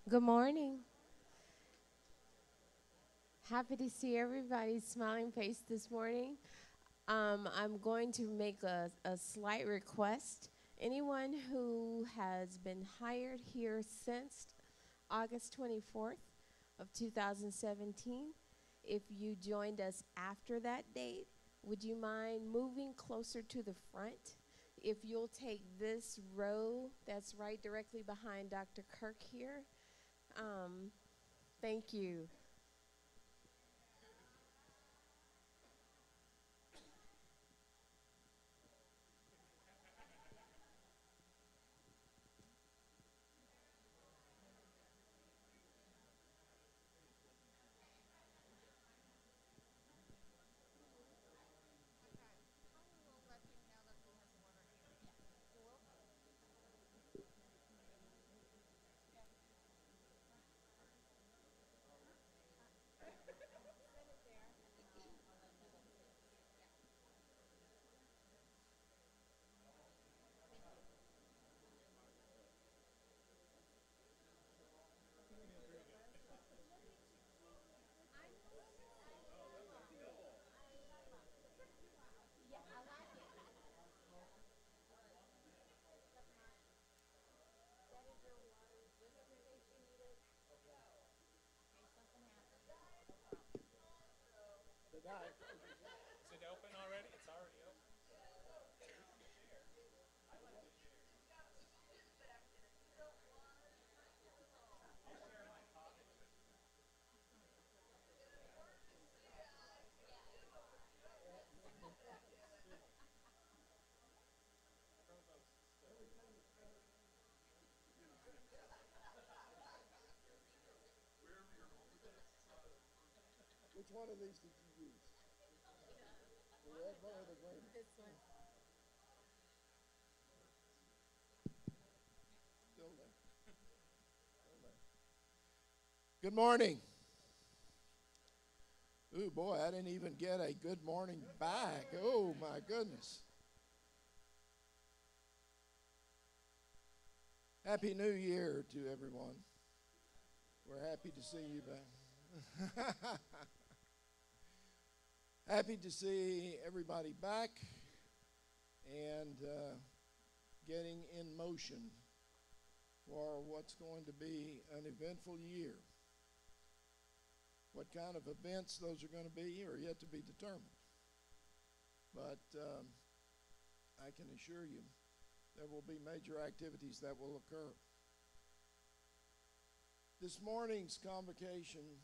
Good morning. Happy to see everybody's smiling face this morning. I'm going to make a slight request. Anyone who has been hired here since August 24th of 2017, if you joined us after that date, would you mind moving closer to the front? If you'll take this row that's right directly behind Dr. Kirk here. Um, thank you. Is it open already? It's already open. Which one of these did you use? The red one or the green one? This one. Still there. Still there. Good morning. Ooh, boy, I didn't even get a good morning back. Oh, my goodness. Happy New Year to everyone. We're happy to see you back. Happy to see everybody back and getting in motion for what's going to be an eventful year. What kind of events those are going to be are yet to be determined. But I can assure you there will be major activities that will occur. This morning's convocation,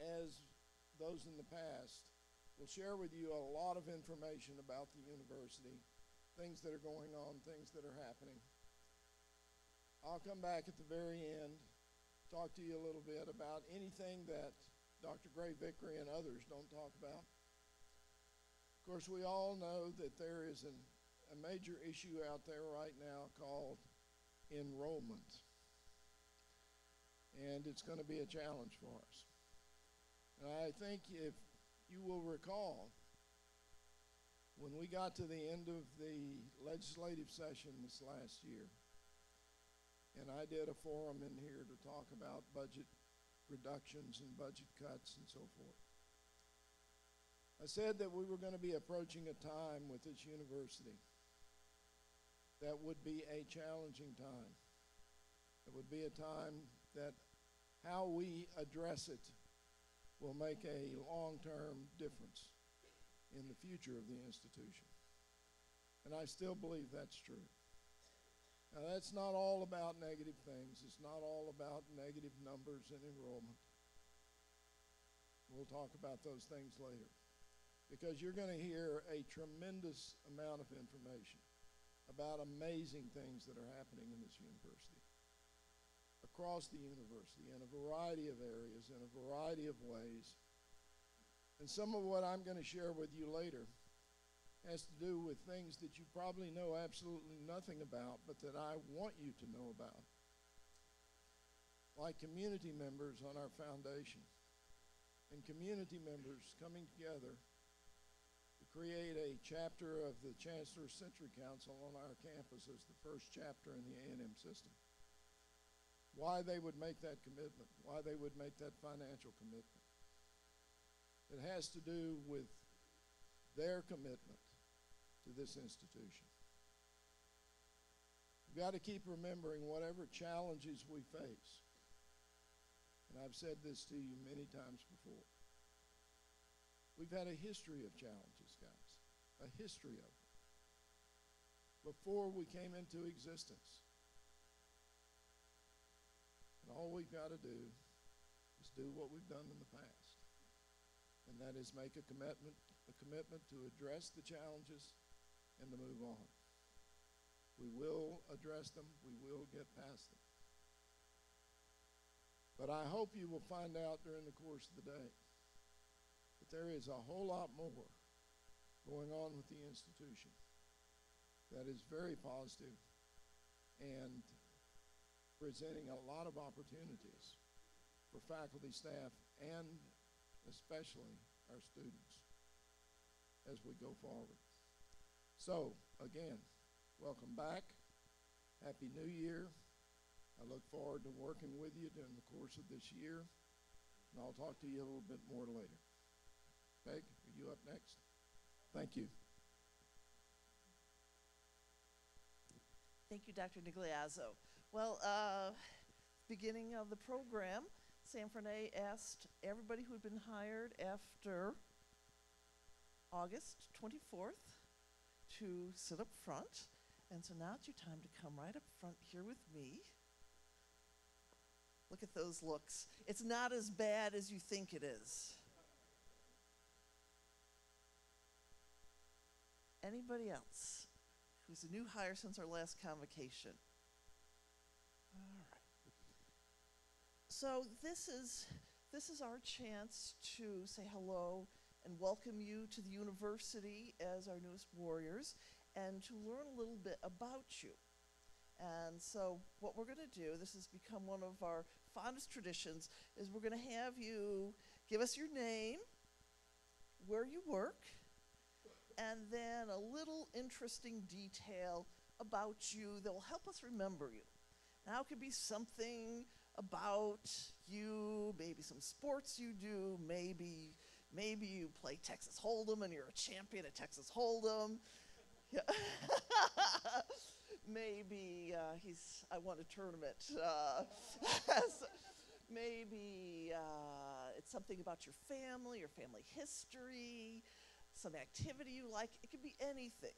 as those in the past, will share with you a lot of information about the university, things that are going on, things that are happening. I'll come back at the very end, talk to you a little bit about anything that Dr. Gray Vickery and others don't talk about. Of course, we all know that there is a major issue out there right now called enrollment. And it's going to be a challenge for us. And I think if you will recall, when we got to the end of the legislative session this last year, and I did a forum in here to talk about budget reductions and budget cuts and so forth, I said that we were going to be approaching a time with this university that would be a challenging time. It would be a time that how we address it will make a long-term difference in the future of the institution. And I still believe that's true. Now, that's not all about negative things. It's not all about negative numbers and enrollment. We'll talk about those things later, because you're going to hear a tremendous amount of information about amazing things that are happening in this university, across the university, in a variety of areas, in a variety of ways. And some of what I'm going to share with you later has to do with things that you probably know absolutely nothing about, but that I want you to know about, like community members on our foundation and community members coming together to create a chapter of the Chancellor's Century Council on our campus as the first chapter in the A&M system. why they would make that commitment, why they would make that financial commitment. It has to do with their commitment to this institution. We've got to keep remembering whatever challenges we face, and I've said this to you many times before, we've had a history of challenges, guys, a history of them, before we came into existence. And all we've got to do is do what we've done in the past, and that is make a commitment to address the challenges and to move on. We will address them. We will get past them. But I hope you will find out during the course of the day that there is a whole lot more going on with the institution that is very positive and presenting a lot of opportunities for faculty, staff, and especially our students as we go forward. So, again, welcome back. Happy New Year. I look forward to working with you during the course of this year, and I'll talk to you a little bit more later. Peg, are you up next? Thank you. Thank you, Dr. Nigliazzo. Well, beginning of the program, San Fernando asked everybody who had been hired after August 24th to sit up front. And so now it's your time to come right up front here with me. Look at those looks. It's not as bad as you think it is. Anybody else who's a new hire since our last convocation? All right. So this is our chance to say hello and welcome you to the university as our newest warriors and to learn a little bit about you. And so what we're going to do, this has become one of our fondest traditions, is we're going to have you give us your name, where you work, and then a little interesting detail about you that will help us remember you. Now it could be something about you, maybe some sports you do, maybe you play Texas Hold'em and you're a champion at Texas Hold'em. Yeah. Maybe I won a tournament. Maybe it's something about your family history, some activity you like. It could be anything.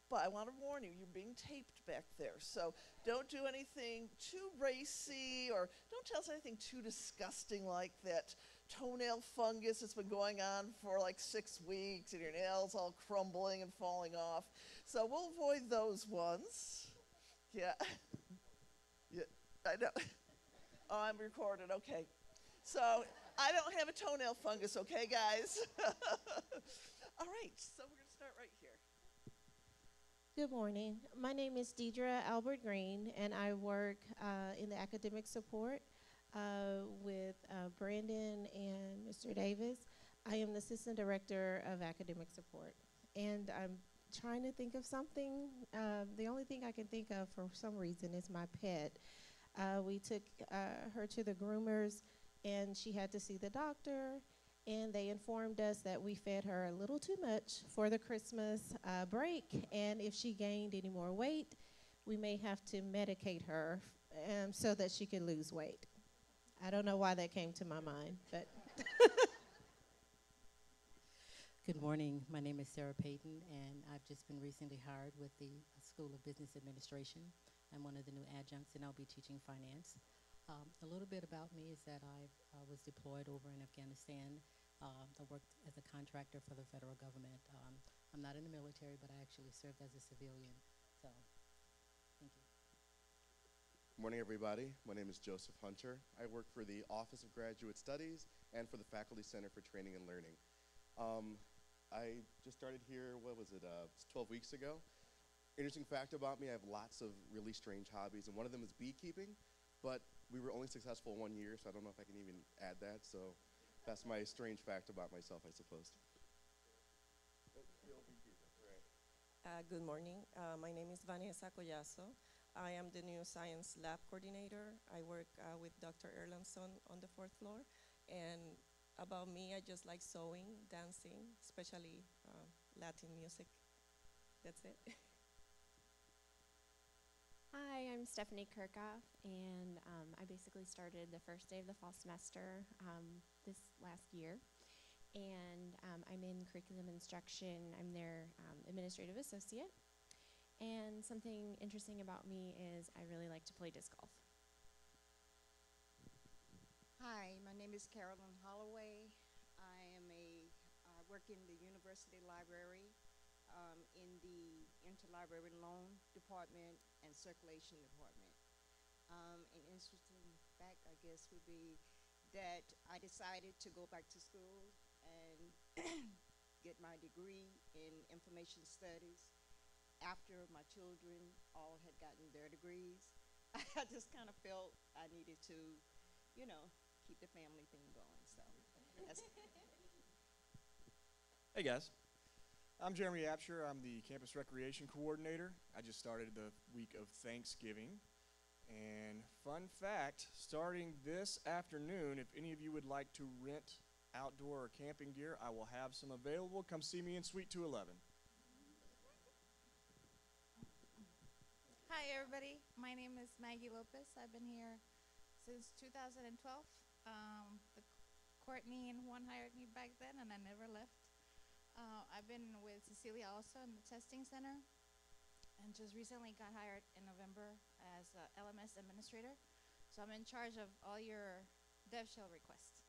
But I want to warn you, you're being taped back there. So don't do anything too racy, or don't tell us anything too disgusting like that toenail fungus that's been going on for like 6 weeks and your nails all crumbling and falling off. So we'll avoid those ones. Yeah. Yeah, I know. Oh, I'm recorded, okay. So I don't have a toenail fungus, okay, guys? All right, so we're gonna start right here. Good morning. My name is Deidre Albert Green, and I work in the academic support with Brandon and Mr. Davis. I am the Assistant Director of Academic Support, and I'm trying to think of something. The only thing I can think of for some reason is my pet. We took her to the groomers, and she had to see the doctor, and they informed us that we fed her a little too much for the Christmas break, and if she gained any more weight, we may have to medicate her so that she could lose weight. I don't know why that came to my mind, but. Good morning. My name is Sarah Payton, and I've just been recently hired with the School of Business Administration. I'm one of the new adjuncts, and I'll be teaching finance. A little bit about me is that I was deployed over in Afghanistan. I worked as a contractor for the federal government. I'm not in the military, but I actually served as a civilian. So, thank you. Good morning, everybody. My name is Joseph Hunter. I work for the Office of Graduate Studies and for the Faculty Center for Training and Learning. I just started here, 12 weeks ago. Interesting fact about me, I have lots of really strange hobbies, and one of them is beekeeping, but we were only successful 1 year, so I don't know if I can even add that, so that's my strange fact about myself, I suppose. Good morning. My name is Vanessa Collazo. I am the new science lab coordinator. I work with Dr. Erlandson on the fourth floor. And about me, I just like sewing, dancing, especially Latin music. That's it. Hi, I'm Stephanie Kirkhoff, and I basically started the first day of the fall semester this last year. And I'm in curriculum instruction. I'm their administrative associate. And something interesting about me is I really like to play disc golf. Hi, my name is Carolyn Holloway. I am work in the university library in the interlibrary loan department and circulation department. An interesting fact, I guess, would be that I decided to go back to school and get my degree in information studies after my children all had gotten their degrees. I just kind of felt I needed to, you know, keep the family thing going. So that's Hey guys, I'm Jeremy Apsher. I'm the campus recreation coordinator. I just started the week of Thanksgiving. And fun fact, starting this afternoon, if any of you would like to rent outdoor or camping gear, I will have some available. Come see me in Suite 211. Hi, everybody. My name is Maggie Lopez. I've been here since 2012. Courtney and Juan hired me back then, and I never left. I've been with Cecilia also in the testing center, and just recently got hired in November as LMS administrator. So I'm in charge of all your DevShell requests.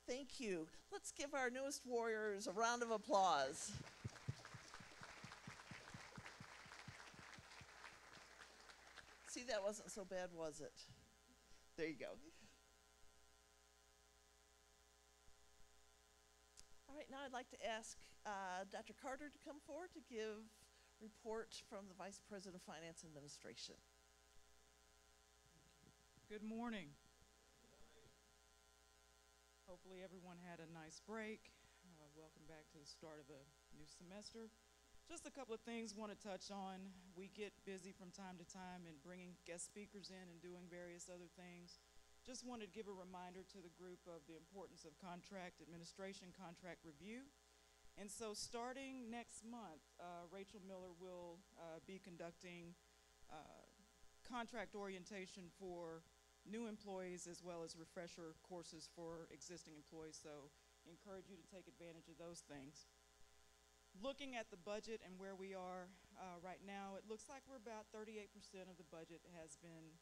Thank you. Let's give our newest warriors a round of applause. See, that wasn't so bad, was it? There you go. All right, now I'd like to ask Dr. Carter to come forward to give report from the Vice President of Finance Administration. Good morning. Hopefully everyone had a nice break. Welcome back to the start of a new semester. Just a couple of things I want to touch on. We get busy from time to time in bringing guest speakers in and doing various other things. Just wanted to give a reminder to the group of the importance of contract administration, contract review. And so starting next month, Rachel Miller will be conducting contract orientation for new employees as well as refresher courses for existing employees. So encourage you to take advantage of those things. Looking at the budget and where we are right now, it looks like we're about 38% of the budget has been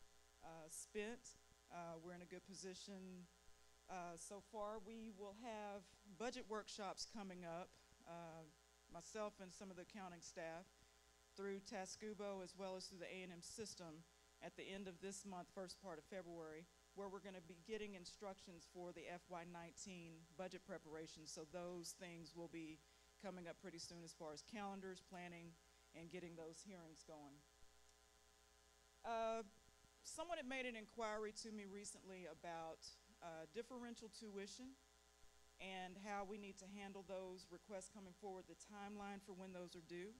spent. We're in a good position so far. We will have budget workshops coming up, myself and some of the accounting staff through Tascubo as well as through the A&M system at the end of this month, first part of February, where we're going to be getting instructions for the FY19 budget preparation. So those things will be coming up pretty soon as far as calendars, planning, and getting those hearings going. Someone had made an inquiry to me recently about differential tuition and how we need to handle those requests coming forward, the timeline for when those are due.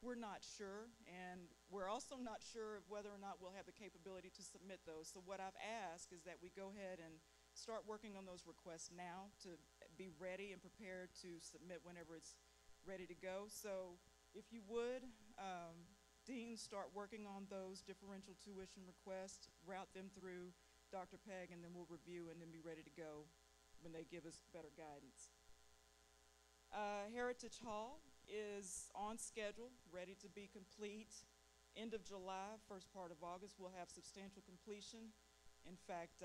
We're not sure, and we're also not sure of whether or not we'll have the capability to submit those. So what I've asked is that we go ahead and start working on those requests now to be ready and prepared to submit whenever it's ready to go. So if you would, Dean, start working on those differential tuition requests, route them through Dr. Pegg, and then we'll review and then be ready to go when they give us better guidance. Heritage Hall is on schedule, ready to be complete. End of July, first part of August, we'll have substantial completion. In fact,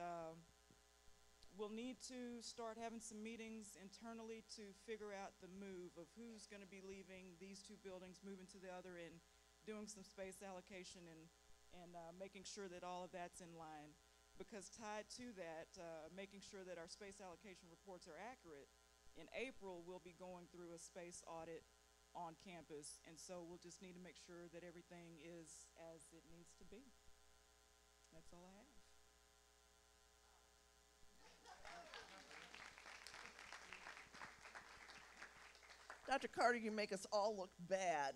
we'll need to start having some meetings internally to figure out the move of who's going to be leaving these two buildings, moving to the other, and doing some space allocation and making sure that all of that's in line. Because tied to that, making sure that our space allocation reports are accurate, in April we'll be going through a space audit on campus, and so we'll just need to make sure that everything is as it needs to be. That's all I have. Dr. Carter, you make us all look bad.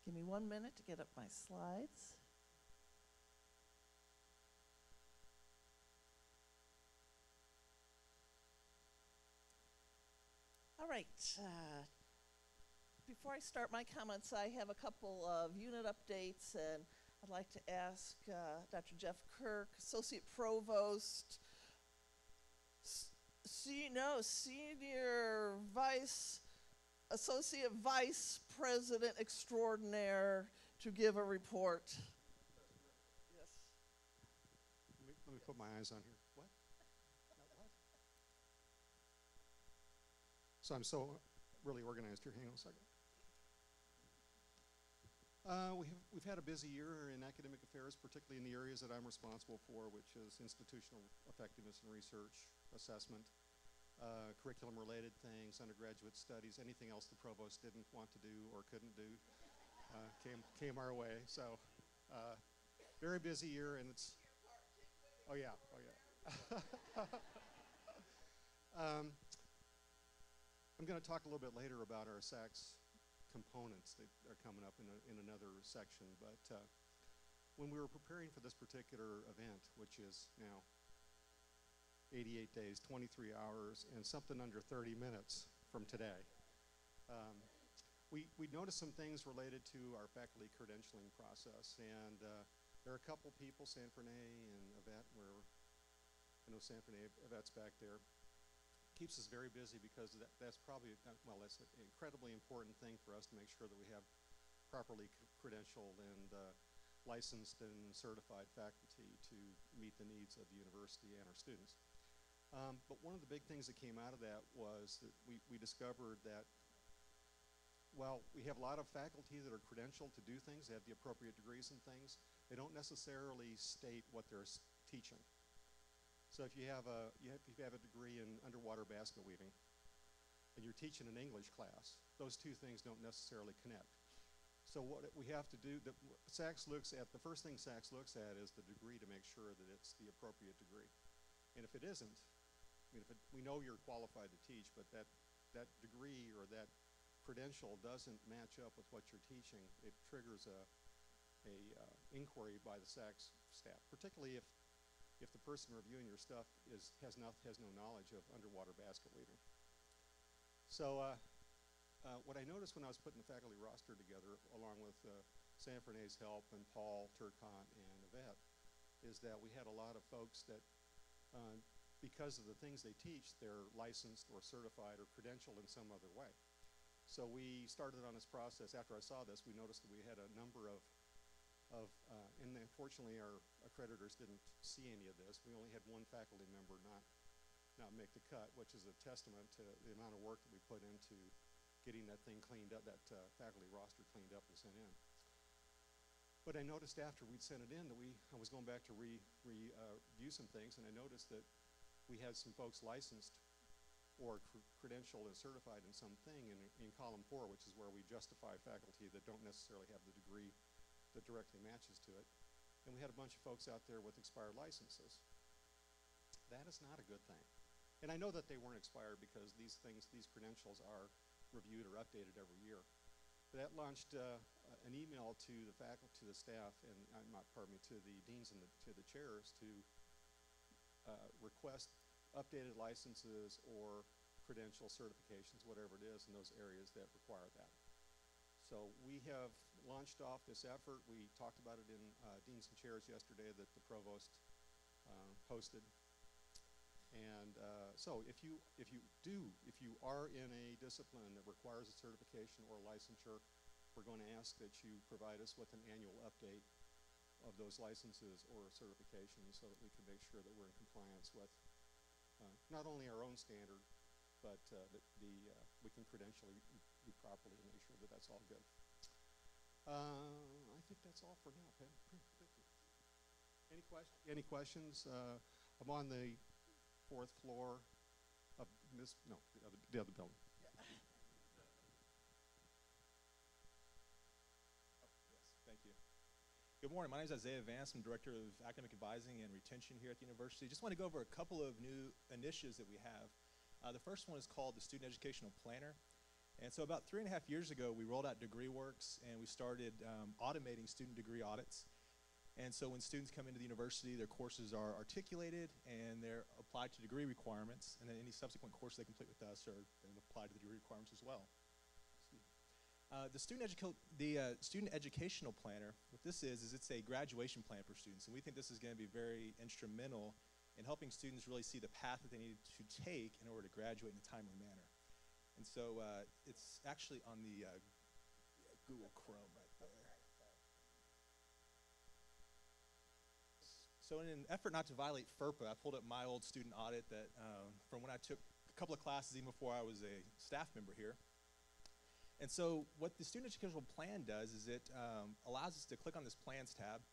Give me 1 minute to get up my slides. All right. Before I start my comments, I have a couple of unit updates, and I'd like to ask Dr. Jeff Kirk, Associate Provost, Senior Associate Vice President Extraordinaire, to give a report. Yes. Let me put my eyes on here. What? So I'm so really organized here. Hang on a second. We've had a busy year in academic affairs, particularly in the areas that I'm responsible for, which is institutional effectiveness and research, assessment, curriculum-related things, undergraduate studies, anything else the provost didn't want to do or couldn't do came our way. So very busy year, and it's, oh yeah. I'm going to talk a little bit later about our SACS components that are coming up in another section, but when we were preparing for this particular event, which is now 88 days, 23 hours, and something under 30 minutes from today, we noticed some things related to our faculty credentialing process, and there are a couple people, Sanfernay and Yvette, where I know Sanfernay, Yvette's back there, keeps us very busy because that's probably, well, that's an incredibly important thing for us to make sure that we have properly credentialed and licensed and certified faculty to meet the needs of the university and our students. But one of the big things that came out of that was that we discovered that while we have a lot of faculty that are credentialed to do things, they have the appropriate degrees and things, they don't necessarily state what they're teaching. So if you have a degree in underwater basket weaving and you're teaching an English class, those two things don't necessarily connect. So what we have to do, the first thing SACS looks at is the degree to make sure that it's the appropriate degree. And if it isn't, I mean, we know you're qualified to teach, but that degree or that credential doesn't match up with what you're teaching, it triggers a inquiry by the SACS staff, particularly if the person reviewing your stuff has no knowledge of underwater basket weaving. So what I noticed when I was putting the faculty roster together, along with Sanfernay's help and Paul, Turcotte, and Yvette, is that we had a lot of folks that, because of the things they teach, they're licensed or certified or credentialed in some other way. So we started on this process. After I saw this, we noticed that we had a number of and unfortunately our accreditors didn't see any of this. We only had one faculty member not make the cut, which is a testament to the amount of work that we put into getting that thing cleaned up, that faculty roster cleaned up and sent in. But I noticed after we'd sent it in that I was going back to review some things, and I noticed that we had some folks licensed or credentialed and certified in something in column 4, which is where we justify faculty that don't necessarily have the degree that directly matches to it. And we had a bunch of folks out there with expired licenses. That is not a good thing. And I know that they weren't expired because these credentials are reviewed or updated every year. But that launched an email to the faculty, to the staff, and to the deans and to the chairs to request updated licenses or credential certifications, whatever it is, in those areas that require that. So we have launched off this effort. We talked about it in Deans and Chairs yesterday that the provost hosted. And so if you are in a discipline that requires a certification or a licensure, we're going to ask that you provide us with an annual update of those licenses or certifications so that we can make sure that we're in compliance with not only our own standard, but we can credentially you properly and make sure that that's all good. I think that's all for now, Pam. Thank you. Any questions? I'm on the 4th floor of the other building. Yeah. Oh, yes, thank you. Good morning. My name is Isaiah Vance. I'm Director of Academic Advising and Retention here at the university. Just want to go over a couple of new initiatives that we have. The first one is called the Student Educational Planner. And so about 3.5 years ago, we rolled out DegreeWorks, and we started automating student degree audits. And so when students come into the university, their courses are articulated, and they're applied to degree requirements, and then any subsequent course they complete with us are then applied to the degree requirements as well. The student educational planner, what this is it's a graduation plan for students, and we think this is going to be very instrumental in helping students really see the path that they need to take in order to graduate in a timely manner. And so it's actually on the Google Chrome right there. So in an effort not to violate FERPA, I pulled up my old student audit that from when I took a couple of classes even before I was a staff member here. And so what the Student Educational Plan does is it allows us to click on this Plans tab.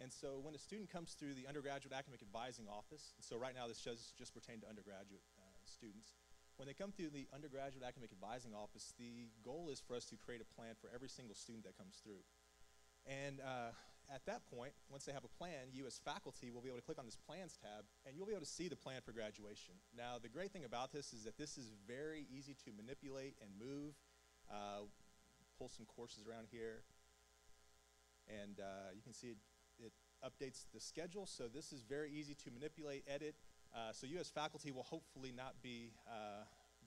And so when a student comes through the Undergraduate Academic Advising Office, so right now this does just pertain to undergraduate students. When they come through the Undergraduate Academic Advising Office, the goal is for us to create a plan for every single student that comes through. And at that point, once they have a plan, you as faculty will be able to click on this Plans tab, and you'll be able to see the plan for graduation. Now, the great thing about this is that this is very easy to manipulate and move. Pull some courses around here, and you can see it updates the schedule, so this is very easy to manipulate, edit, so you as faculty will hopefully not be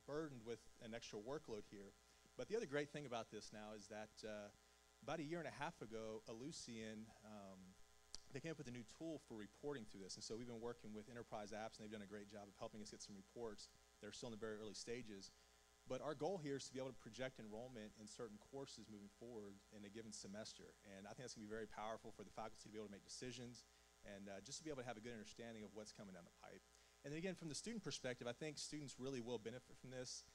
burdened with an extra workload here. But the other great thing about this now is that about 1.5 years ago, Ellucian, they came up with a new tool for reporting through this, and so we've been working with Enterprise Apps, and they've done a great job of helping us get some reports that are still in the very early stages. But our goal here is to be able to project enrollment in certain courses moving forward in a given semester. And I think that's going to be very powerful for the faculty to be able to make decisions and just to be able to have a good understanding of what's coming down the pipe. And then again, from the student perspective, I think students really will benefit from this.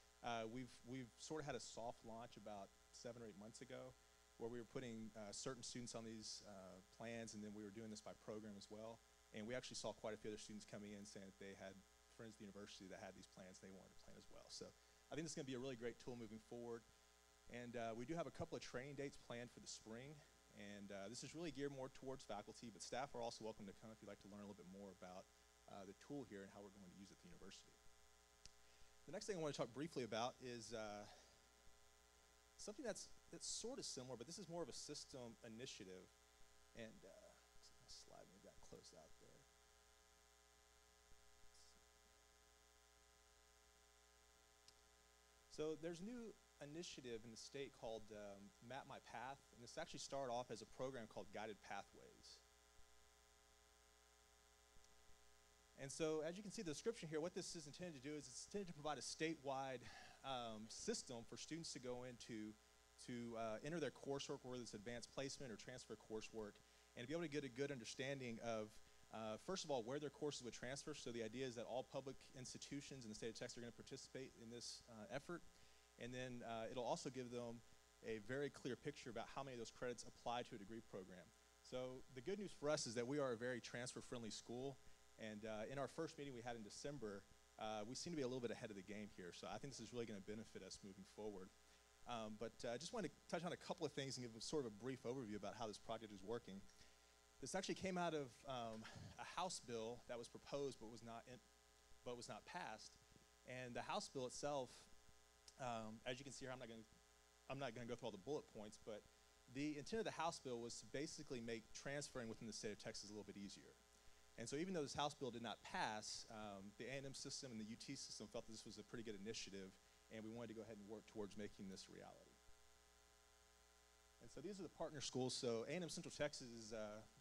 We've sort of had a soft launch about 7 or 8 months ago where we were putting certain students on these plans, and then we were doing this by program as well. And we actually saw quite a few other students coming in saying that they had friends at the university that had these plans, they wanted to plan as well. So I think this is going to be a really great tool moving forward. And we do have a couple of training dates planned for the spring. And this is really geared more towards faculty, but staff are also welcome to come if you'd like to learn a little bit more about the tool here and how we're going to use it at the university. The next thing I want to talk briefly about is something that's sort of similar, but this is more of a system initiative. And my slide maybe got closed out there. So there's a new initiative in the state called Map My Path, and this actually started off as a program called Guided Pathways. And so as you can see the description here, what this is intended to do is it's intended to provide a statewide system for students to go into to enter their coursework, whether it's advanced placement or transfer coursework, and to be able to get a good understanding of first of all, where their courses would transfer. So the idea is that all public institutions in the state of Texas are going to participate in this effort. And then it'll also give them a very clear picture about how many of those credits apply to a degree program. So the good news for us is that we are a very transfer-friendly school. And in our first meeting we had in December, we seem to be a little bit ahead of the game here. So I think this is really going to benefit us moving forward. But I just wanted to touch on a couple of things and give sort of a brief overview about how this project is working. This actually came out of a House bill that was proposed but was not passed. And the House bill itself, as you can see here, I'm not going to go through all the bullet points, but the intent of the House bill was to basically make transferring within the state of Texas a little bit easier. And so even though this House bill did not pass, the A&M system and the UT system felt that this was a pretty good initiative, and we wanted to go ahead and work towards making this a reality. And so these are the partner schools. So A&M Central Texas is,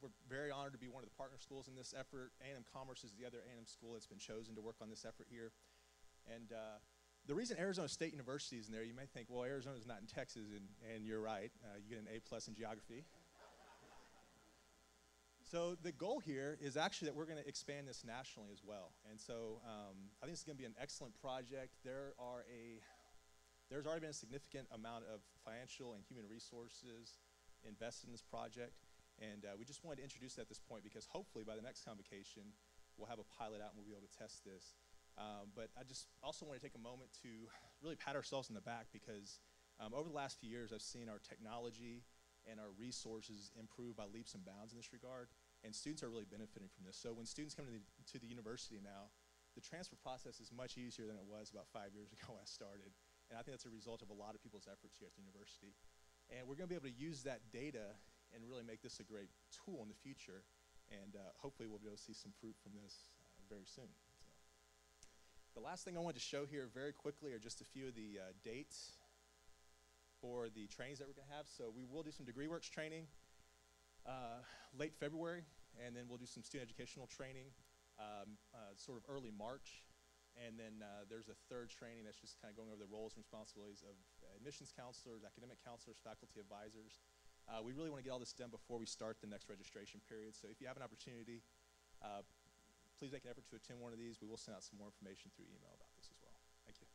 we're very honored to be one of the partner schools in this effort. A&M Commerce is the other A&M school that's been chosen to work on this effort here. And the reason Arizona State University is in there, you may think, well, Arizona's not in Texas, and you're right. You get an A+ in geography. So the goal here is actually that we're going to expand this nationally as well. And so I think this is going to be an excellent project. There's already been a significant amount of financial and human resources invested in this project, and we just wanted to introduce it at this point because hopefully by the next convocation we'll have a pilot out and we'll be able to test this. But I just also want to take a moment to really pat ourselves on the back because over the last few years I've seen our technology and our resources improve by leaps and bounds in this regard. And students are really benefiting from this. So when students come to the university now, the transfer process is much easier than it was about 5 years ago when I started. And I think that's a result of a lot of people's efforts here at the university. And we're going to be able to use that data and really make this a great tool in the future. And hopefully we'll be able to see some fruit from this very soon. So, the last thing I wanted to show here very quickly are just a few of the dates for the trainings that we're going to have. So we will do some degree works training late February, and then we'll do some student educational training sort of early March. And then there's a third training that's just kind of going over the roles and responsibilities of admissions counselors, academic counselors, faculty advisors. We really want to get all this done before we start the next registration period. So if you have an opportunity, please make an effort to attend one of these. We will send out some more information through email about this as well. Thank you.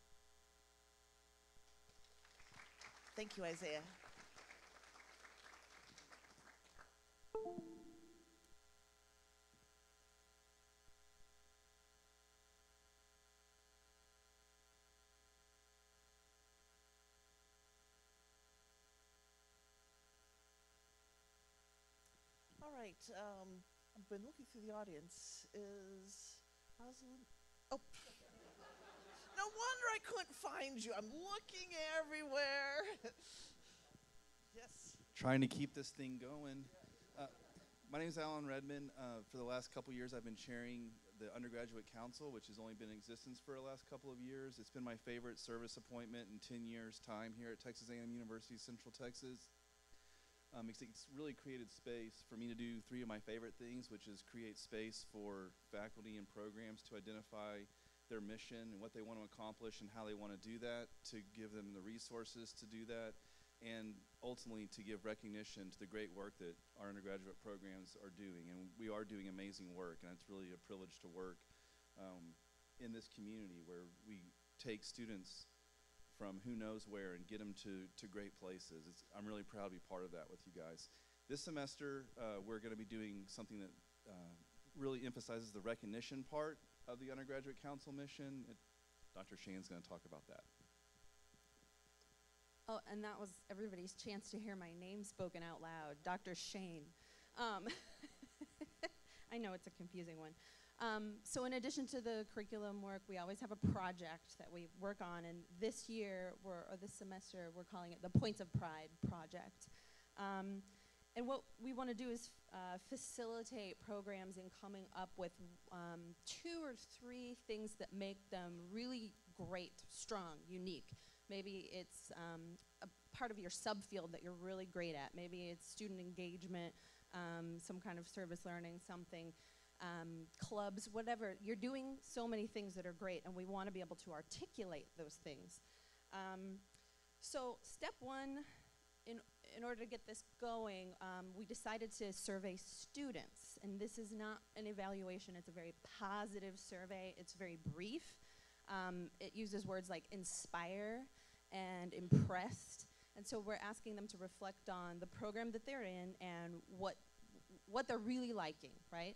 Thank you, Isaiah. All right, I've been looking through the audience. Is Rosalind? Oh, no wonder I couldn't find you. I'm looking everywhere. Yes. Trying to keep this thing going. My name is Alan Redman. For the last couple years, I've been chairing the undergraduate council, which has only been in existence for the last couple of years. It's been my favorite service appointment in 10 years' time here at Texas A&M University-Central Texas. It's really created space for me to do three of my favorite things, which is create space for faculty and programs to identify their mission and what they want to accomplish and how they want to do that, to give them the resources to do that, and ultimately to give recognition to the great work that our undergraduate programs are doing. And we are doing amazing work, and it's really a privilege to work in this community where we take students from who knows where and get them to great places. I'm really proud to be part of that with you guys. This semester, we're going to be doing something that really emphasizes the recognition part of the undergraduate council mission. Dr. Shane's going to talk about that. Oh, and that was everybody's chance to hear my name spoken out loud, Dr. Shane. I know it's a confusing one. So in addition to the curriculum work, we always have a project that we work on, and this year, or this semester, we're calling it the Points of Pride project. And what we want to do is facilitate programs in coming up with 2 or 3 things that make them really great, strong, unique. Maybe it's a part of your subfield that you're really great at. Maybe it's student engagement, some kind of service learning, something. Clubs, whatever. You're doing so many things that are great, and we want to be able to articulate those things. So step 1, in order to get this going, we decided to survey students. And this is not an evaluation. It's a very positive survey. It's very brief. It uses words like inspire and impressed. And so we're asking them to reflect on the program that they're in and what they're really liking, right?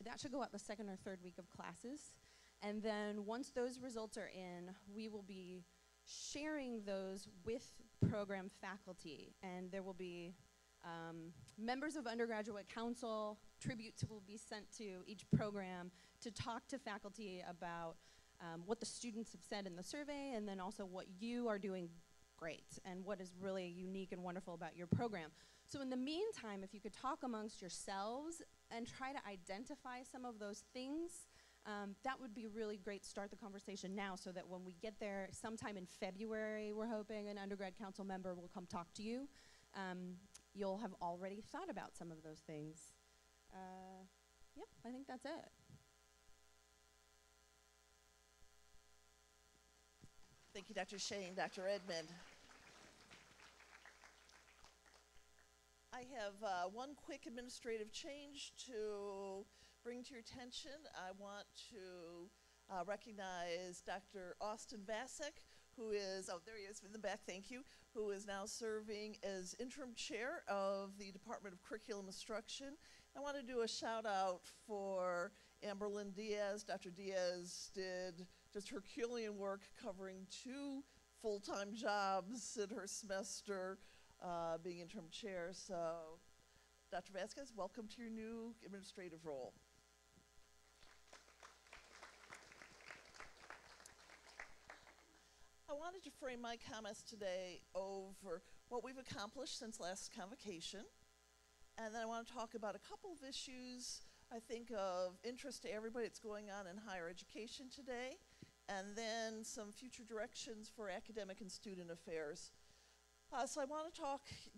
That should go out the 2nd or 3rd week of classes. And then once those results are in, we will be sharing those with program faculty. And there will be members of undergraduate council, tributes will be sent to each program to talk to faculty about what the students have said in the survey, and then also what you are doing great and what is really unique and wonderful about your program. So in the meantime, if you could talk amongst yourselves and try to identify some of those things, that would be really great. Start the conversation now so that when we get there sometime in February, we're hoping an undergrad council member will come talk to you. You'll have already thought about some of those things. Yeah, I think that's it. Thank you, Dr. Shane, Dr. Edmond. I have one quick administrative change to bring to your attention. I want to recognize Dr. Austin Vasek, who is, oh, there he is in the back, thank you, who is now serving as interim chair of the Department of Curriculum Instruction. I want to do a shout out for Amberlyn Diaz. Dr. Diaz did just Herculean work covering 2 full-time jobs in her semester being interim chair. So, Dr. Vasquez, welcome to your new administrative role. I wanted to frame my comments today over what we've accomplished since last convocation. And then I want to talk about a couple of issues I think of interest to everybody that's going on in higher education today, and then some future directions for academic and student affairs. So I want to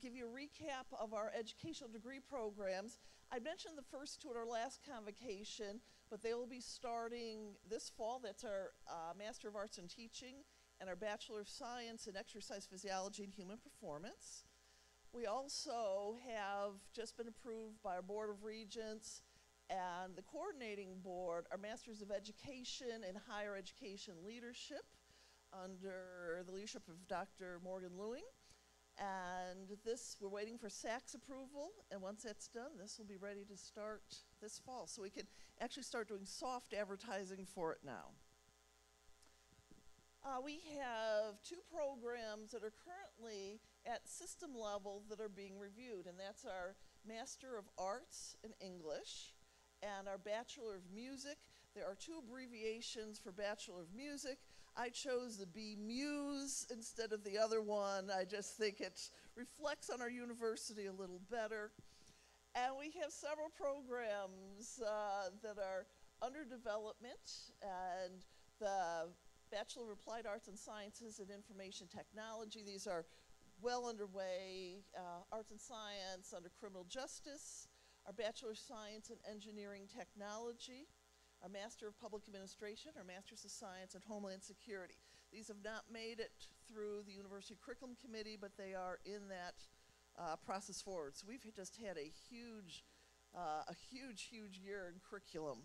give you a recap of our educational degree programs. I mentioned the first two at our last convocation, but they will be starting this fall. That's our Master of Arts in Teaching and our Bachelor of Science in Exercise Physiology and Human Performance. We also have just been approved by our Board of Regents and the coordinating board, our Masters of Education in Higher Education Leadership under the leadership of Dr. Morgan Lewing. And this, we're waiting for SAC's approval, and once that's done, this will be ready to start this fall. So we can actually start doing soft advertising for it now. We have two programs that are currently at system level that are being reviewed, and that's our Master of Arts in English and our Bachelor of Music. There are two abbreviations for Bachelor of Music. I chose the B-Muse instead of the other one. I just think it reflects on our university a little better. And we have several programs that are under development, and the Bachelor of Applied Arts and Sciences in Information Technology. These are well underway. Arts and Science under Criminal Justice, our Bachelor of Science in Engineering Technology, our Master of Public Administration, our Masters of Science in Homeland Security. These have not made it through the University Curriculum Committee, but they are in that process forward. So we've just had a huge year in curriculum.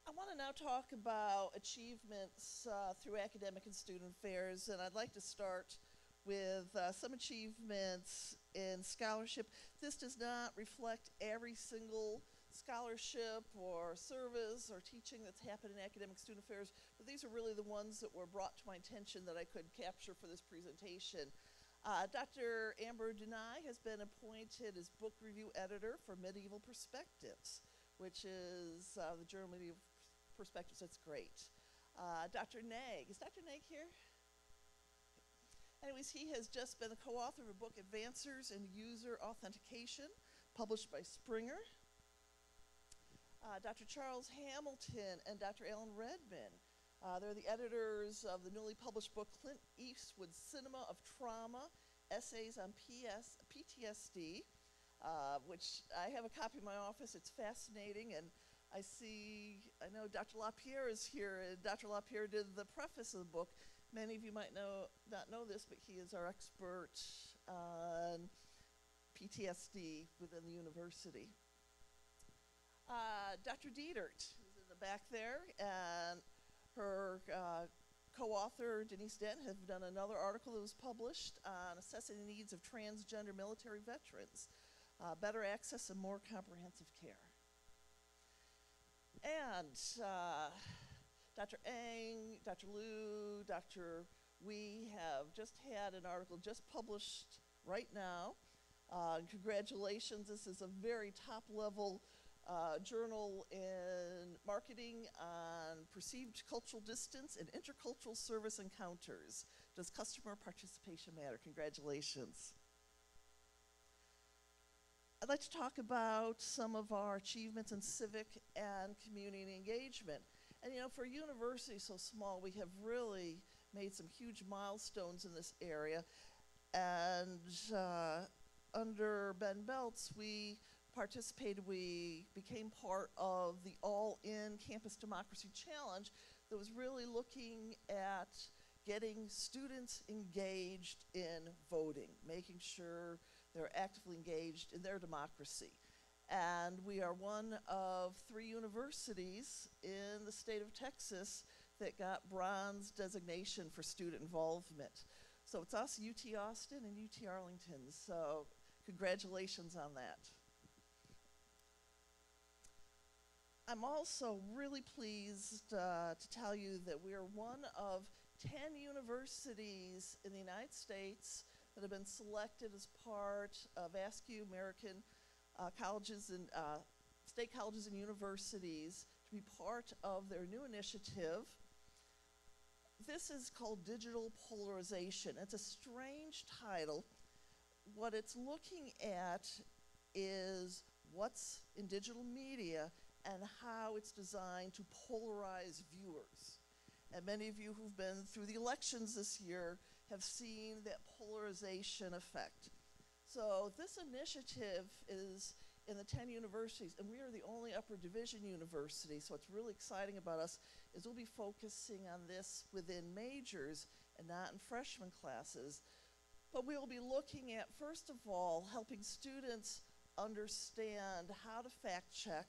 I want to now talk about achievements through academic and student affairs, and I'd like to start with some achievements in scholarship. This does not reflect every single scholarship or service or teaching that's happened in academic student affairs, but these are really the ones that were brought to my attention that I could capture for this presentation. Dr. Amber Denai has been appointed as book review editor for Medieval Perspectives, which is the Journal of Medieval Perspectives. That's great. Dr. Nag, is Dr. Nag here? Anyways, he has just been the co-author of a book, Advancers in User Authentication, published by Springer. Dr. Charles Hamilton and Dr. Alan Redman, they're the editors of the newly published book, Clint Eastwood's Cinema of Trauma, Essays on PTSD, which I have a copy in my office. It's fascinating, and I know Dr. LaPierre is here, and Dr. LaPierre did the preface of the book. Many of you might not know this, but he is our expert on PTSD within the university. Dr. Dietert is in the back there, and her co-author, Denise Dent, have done another article that was published on assessing the needs of transgender military veterans, better access and more comprehensive care. And Dr. Eng, Dr. Liu, Dr. We have just had an article just published right now. Congratulations, this is a very top-level journal in marketing on perceived cultural distance and intercultural service encounters. Does customer participation matter? Congratulations. I'd like to talk about some of our achievements in civic and community engagement. And you know, for a university so small, we have really made some huge milestones in this area. And under Ben Beltz, we became part of the All-In Campus Democracy Challenge that was really looking at getting students engaged in voting, making sure they're actively engaged in their democracy. And we are one of 3 universities in the state of Texas that got bronze designation for student involvement. So it's us, UT Austin and UT Arlington. So congratulations on that. I'm also really pleased to tell you that we are one of 10 universities in the United States that have been selected as part of ASCU American colleges and state colleges and universities to be part of their new initiative. This is called Digital Polarization. It's a strange title. What it's looking at is what's in digital media and how it's designed to polarize viewers. And many of you who've been through the elections this year have seen that polarization effect. So this initiative is in the 10 universities, and we are the only upper division university, so what's really exciting about us is we'll be focusing on this within majors and not in freshman classes. But we'll be looking at, first of all, helping students understand how to fact check,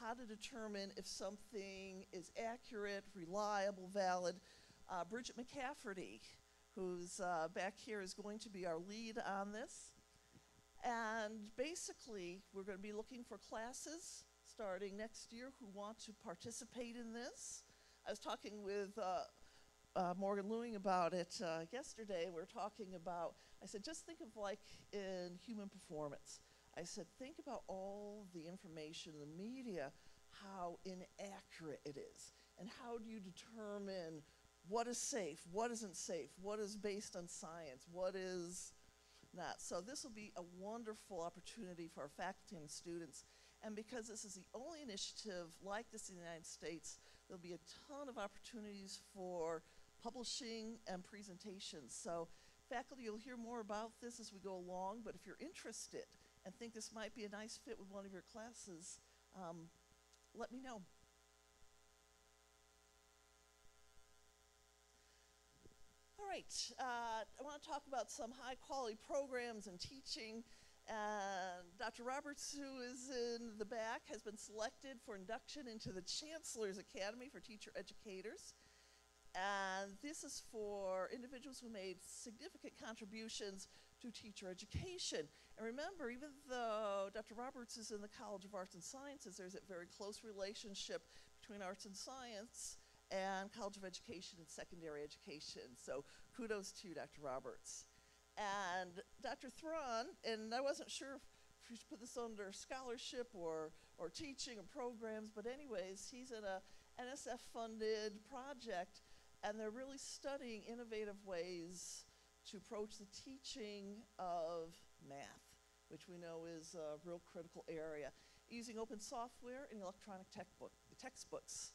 how to determine if something is accurate, reliable, valid. Bridget McCafferty, who's back here, is going to be our lead on this. And basically, we're going to be looking for classes starting next year who want to participate in this. I was talking with Morgan Lewing about it yesterday. We were talking about, I said, just think of like in human performance. I said, think about all the information in the media, how inaccurate it is, and how do you determine what is safe, what isn't safe, what is based on science, what is not. So this will be a wonderful opportunity for our faculty and students. And because this is the only initiative like this in the United States, there'll be a ton of opportunities for publishing and presentations. So faculty, you'll hear more about this as we go along, but if you're interested and think this might be a nice fit with one of your classes, let me know. All right, I want to talk about some high-quality programs and teaching. And Dr. Roberts, who is in the back, has been selected for induction into the Chancellor's Academy for Teacher Educators. And this is for individuals who made significant contributions to teacher education. And remember, even though Dr. Roberts is in the College of Arts and Sciences, there's a very close relationship between arts and science and College of Education and secondary education. So kudos to Dr. Roberts. And Dr. Thron, and I wasn't sure if we should put this under scholarship or teaching or programs, but anyways, he's in a NSF-funded project, and they're really studying innovative ways to approach the teaching of math, which we know is a real critical area, using open software and electronic textbooks.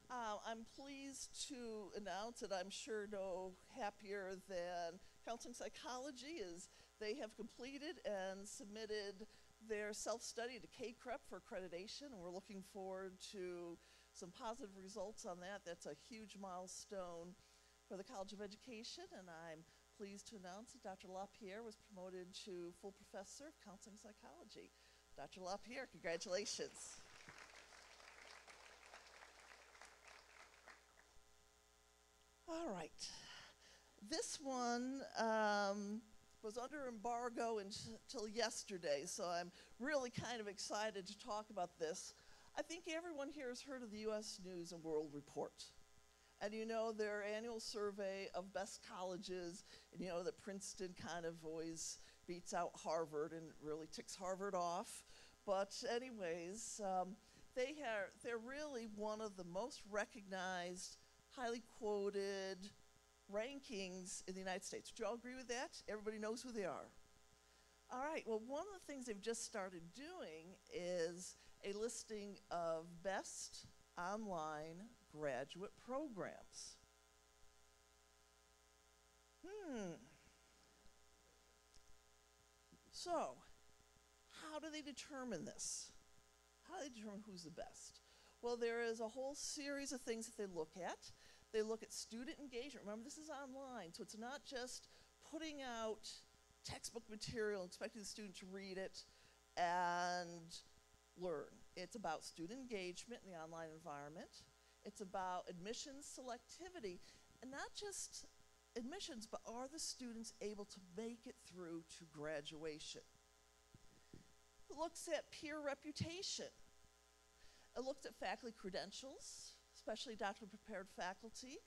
I'm pleased to announce that I'm sure no happier than Counseling Psychology is they have completed and submitted their self-study to KCREP for accreditation, and we're looking forward to some positive results on that. That's a huge milestone for the College of Education, and I'm pleased to announce that Dr. LaPierre was promoted to full professor of counseling psychology. Dr. LaPierre, congratulations. All right. This one was under embargo until yesterday, so I'm really kind of excited to talk about this. I think everyone here has heard of the U.S. News and World Report. And you know their annual survey of best colleges, and you know that Princeton kind of always beats out Harvard and really ticks Harvard off. But anyways, they're really one of the most recognized, highly quoted rankings in the United States. Do you all agree with that? Everybody knows who they are. All right, well, one of the things they've just started doing is a listing of best online graduate programs. So, how do they determine this? How do they determine who's the best? Well, there is a whole series of things that they look at. They look at student engagement. Remember, this is online, so it's not just putting out textbook material and expecting the student to read it and learn. It's about student engagement in the online environment. It's about admissions selectivity, and not just admissions, but are the students able to make it through to graduation? It looks at peer reputation. It looks at faculty credentials, especially doctorally prepared faculty.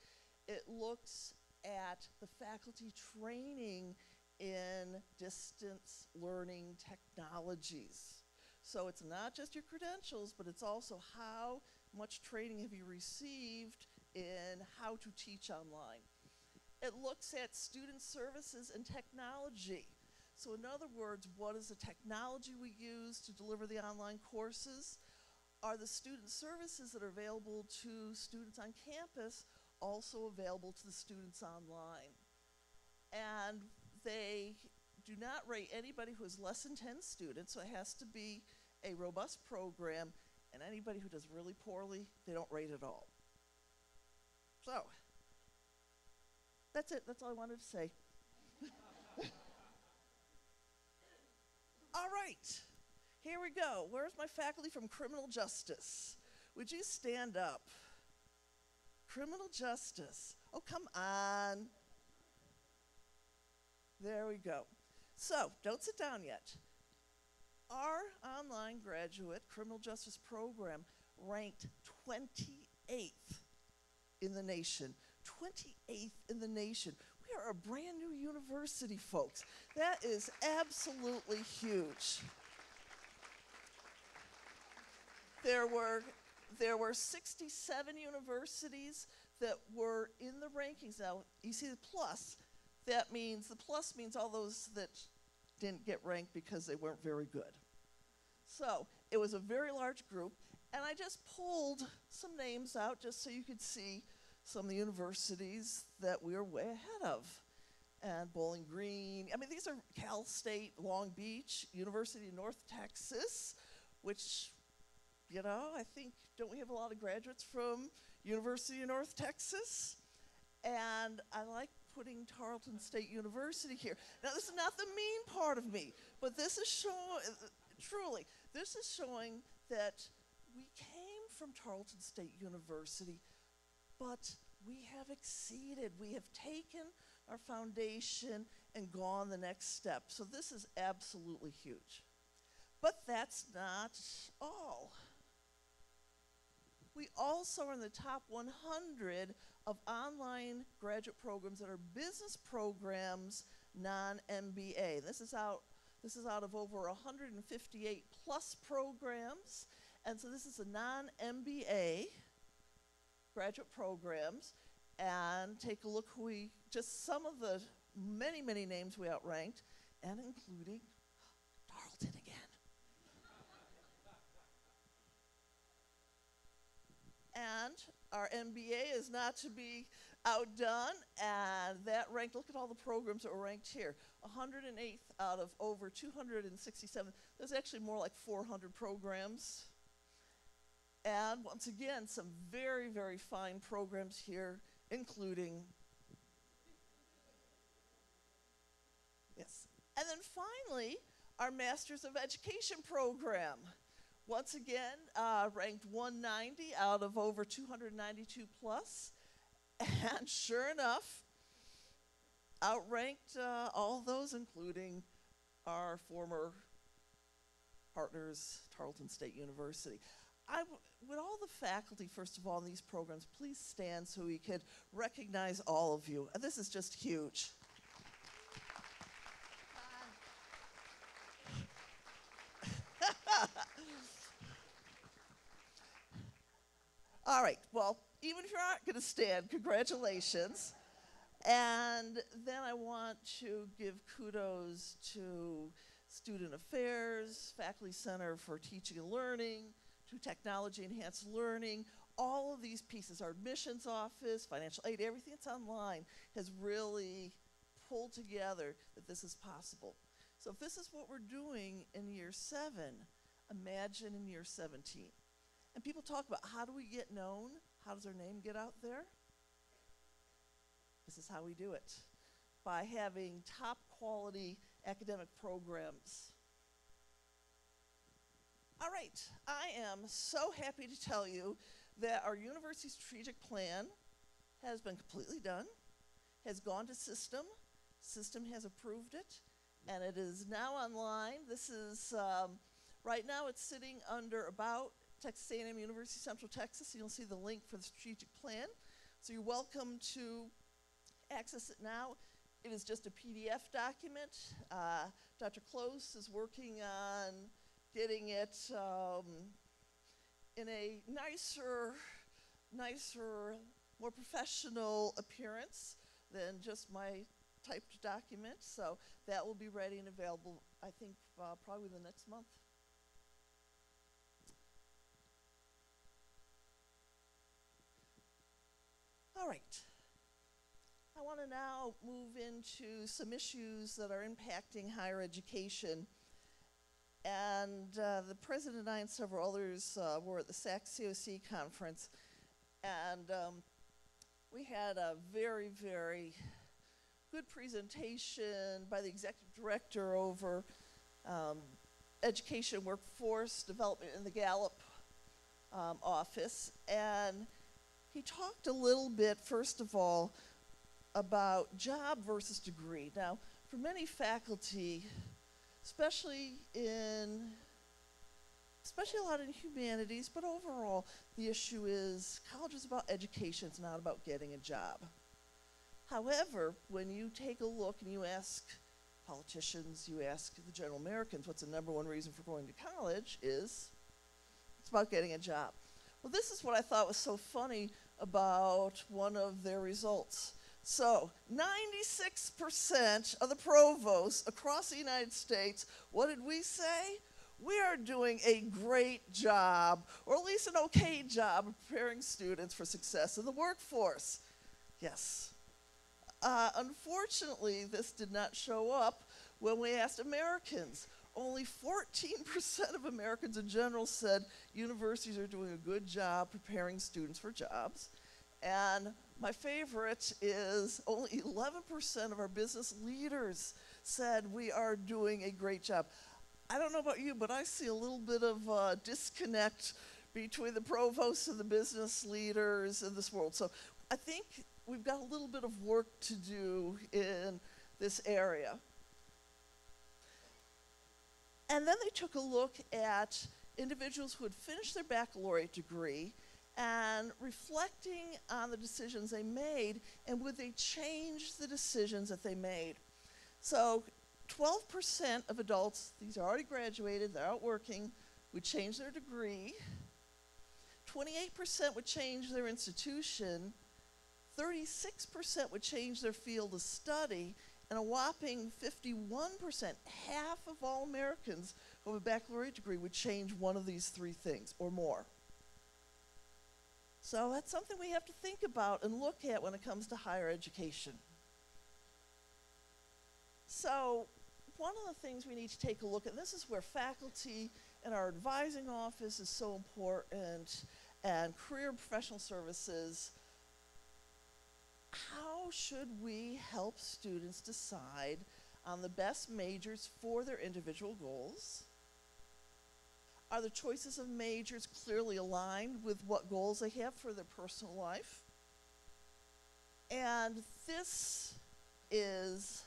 It looks at the faculty training in distance learning technologies. So it's not just your credentials, but it's also how much training have you received in how to teach online. It looks at student services and technology. So in other words, what is the technology we use to deliver the online courses? Are the student services that are available to students on campus also available to the students online? And they do not rate anybody who has less than 10 students, so it has to be a robust program, and anybody who does really poorly, they don't rate at all. So, that's it. That's all I wanted to say. All right. Here we go. Where's my faculty from criminal justice? Would you stand up? Criminal justice. Oh, come on. There we go. So, don't sit down yet. Our online graduate criminal justice program ranked 28th in the nation. 28th in the nation. We are a brand new university, folks. That is absolutely huge. There were 67 universities that were in the rankings. Now, you see the plus. The plus means all those that didn't get ranked because they weren't very good. So, it was a very large group, and I just pulled some names out just so you could see some of the universities that we are way ahead of. And Bowling Green, I mean, these are Cal State, Long Beach, University of North Texas, which, you know, I think, don't we have a lot of graduates from University of North Texas? And I like putting Tarleton State University here. Now, this is not the mean part of me, but this is showing, truly, this is showing that we came from Tarleton State University, but we have exceeded. We have taken our foundation and gone the next step. So this is absolutely huge. But that's not all. We also are in the top 100 of online graduate programs that are business programs, non-MBA. This is out of over 158 plus programs. And so this is a non-MBA graduate programs. And take a look just some of the many, many names we outranked, and including Tarleton again. And our MBA is not to be outdone, and that ranked, look at all the programs that were ranked here. 108th out of over 267. There's actually more like 400 programs. And once again, some very, very fine programs here, including, yes. And then finally, our Masters of Education program. Once again, ranked 190 out of over 292 plus. And sure enough, outranked all those, including our former partners, Tarleton State University. Would all the faculty, first of all, in these programs, please stand so we could recognize all of you. This is just huge. All right, well, even if you're not going to stand, congratulations. And then I want to give kudos to Student Affairs, Faculty Center for Teaching and Learning, to Technology Enhanced Learning. All of these pieces, our admissions office, financial aid, everything that's online has really pulled together that this is possible. So if this is what we're doing in year 7, imagine in year 17. And people talk about, how do we get known? How does our name get out there? This is how we do it, by having top quality academic programs. All right, I am so happy to tell you that our university strategic plan has been completely done, has gone to system. System has approved it, and it is now online. This is, right now it's sitting under About Texas A&M University-Central Texas. You'll see the link for the strategic plan. So you're welcome to access it now. It is just a PDF document. Dr. Close is working on getting it in a nicer, more professional appearance than just my typed document. So that will be ready and available, I think, probably the next month. All right. I want to now move into some issues that are impacting higher education. And the president and I and several others were at the SAC COC conference. And we had a very, very good presentation by the executive director over education workforce development in the Gallup office. And he talked a little bit, first of all, about job versus degree. Now, for many faculty, especially a lot in humanities, but overall, the issue is college is about education, it's not about getting a job. However, when you take a look and you ask politicians, you ask the general Americans, what's the number one reason for going to college is it's about getting a job. Well, this is what I thought was so funny about one of their results. So, 96% of the provosts across the United States, what did we say? We are doing a great job, or at least an okay job, of preparing students for success in the workforce. Yes. Unfortunately, this did not show up when we asked Americans. Only 14% of Americans in general said universities are doing a good job preparing students for jobs. And my favorite is only 11% of our business leaders said we are doing a great job. I don't know about you, but I see a little bit of disconnect between the provosts and the business leaders in this world. So I think we've got a little bit of work to do in this area. And then they took a look at individuals who had finished their baccalaureate degree and reflecting on the decisions they made, and would they change the decisions that they made. So 12% of adults, these are already graduated, they're out working, would change their degree. 28% would change their institution. 36% would change their field of study. And a whopping 51%, half of all Americans who have a baccalaureate degree, would change one of these three things or more. So that's something we have to think about and look at when it comes to higher education. So one of the things we need to take a look at, and this is where faculty and our advising office is so important, and career and professional services, how should we help students decide on the best majors for their individual goals? Are the choices of majors clearly aligned with what goals they have for their personal life? And this is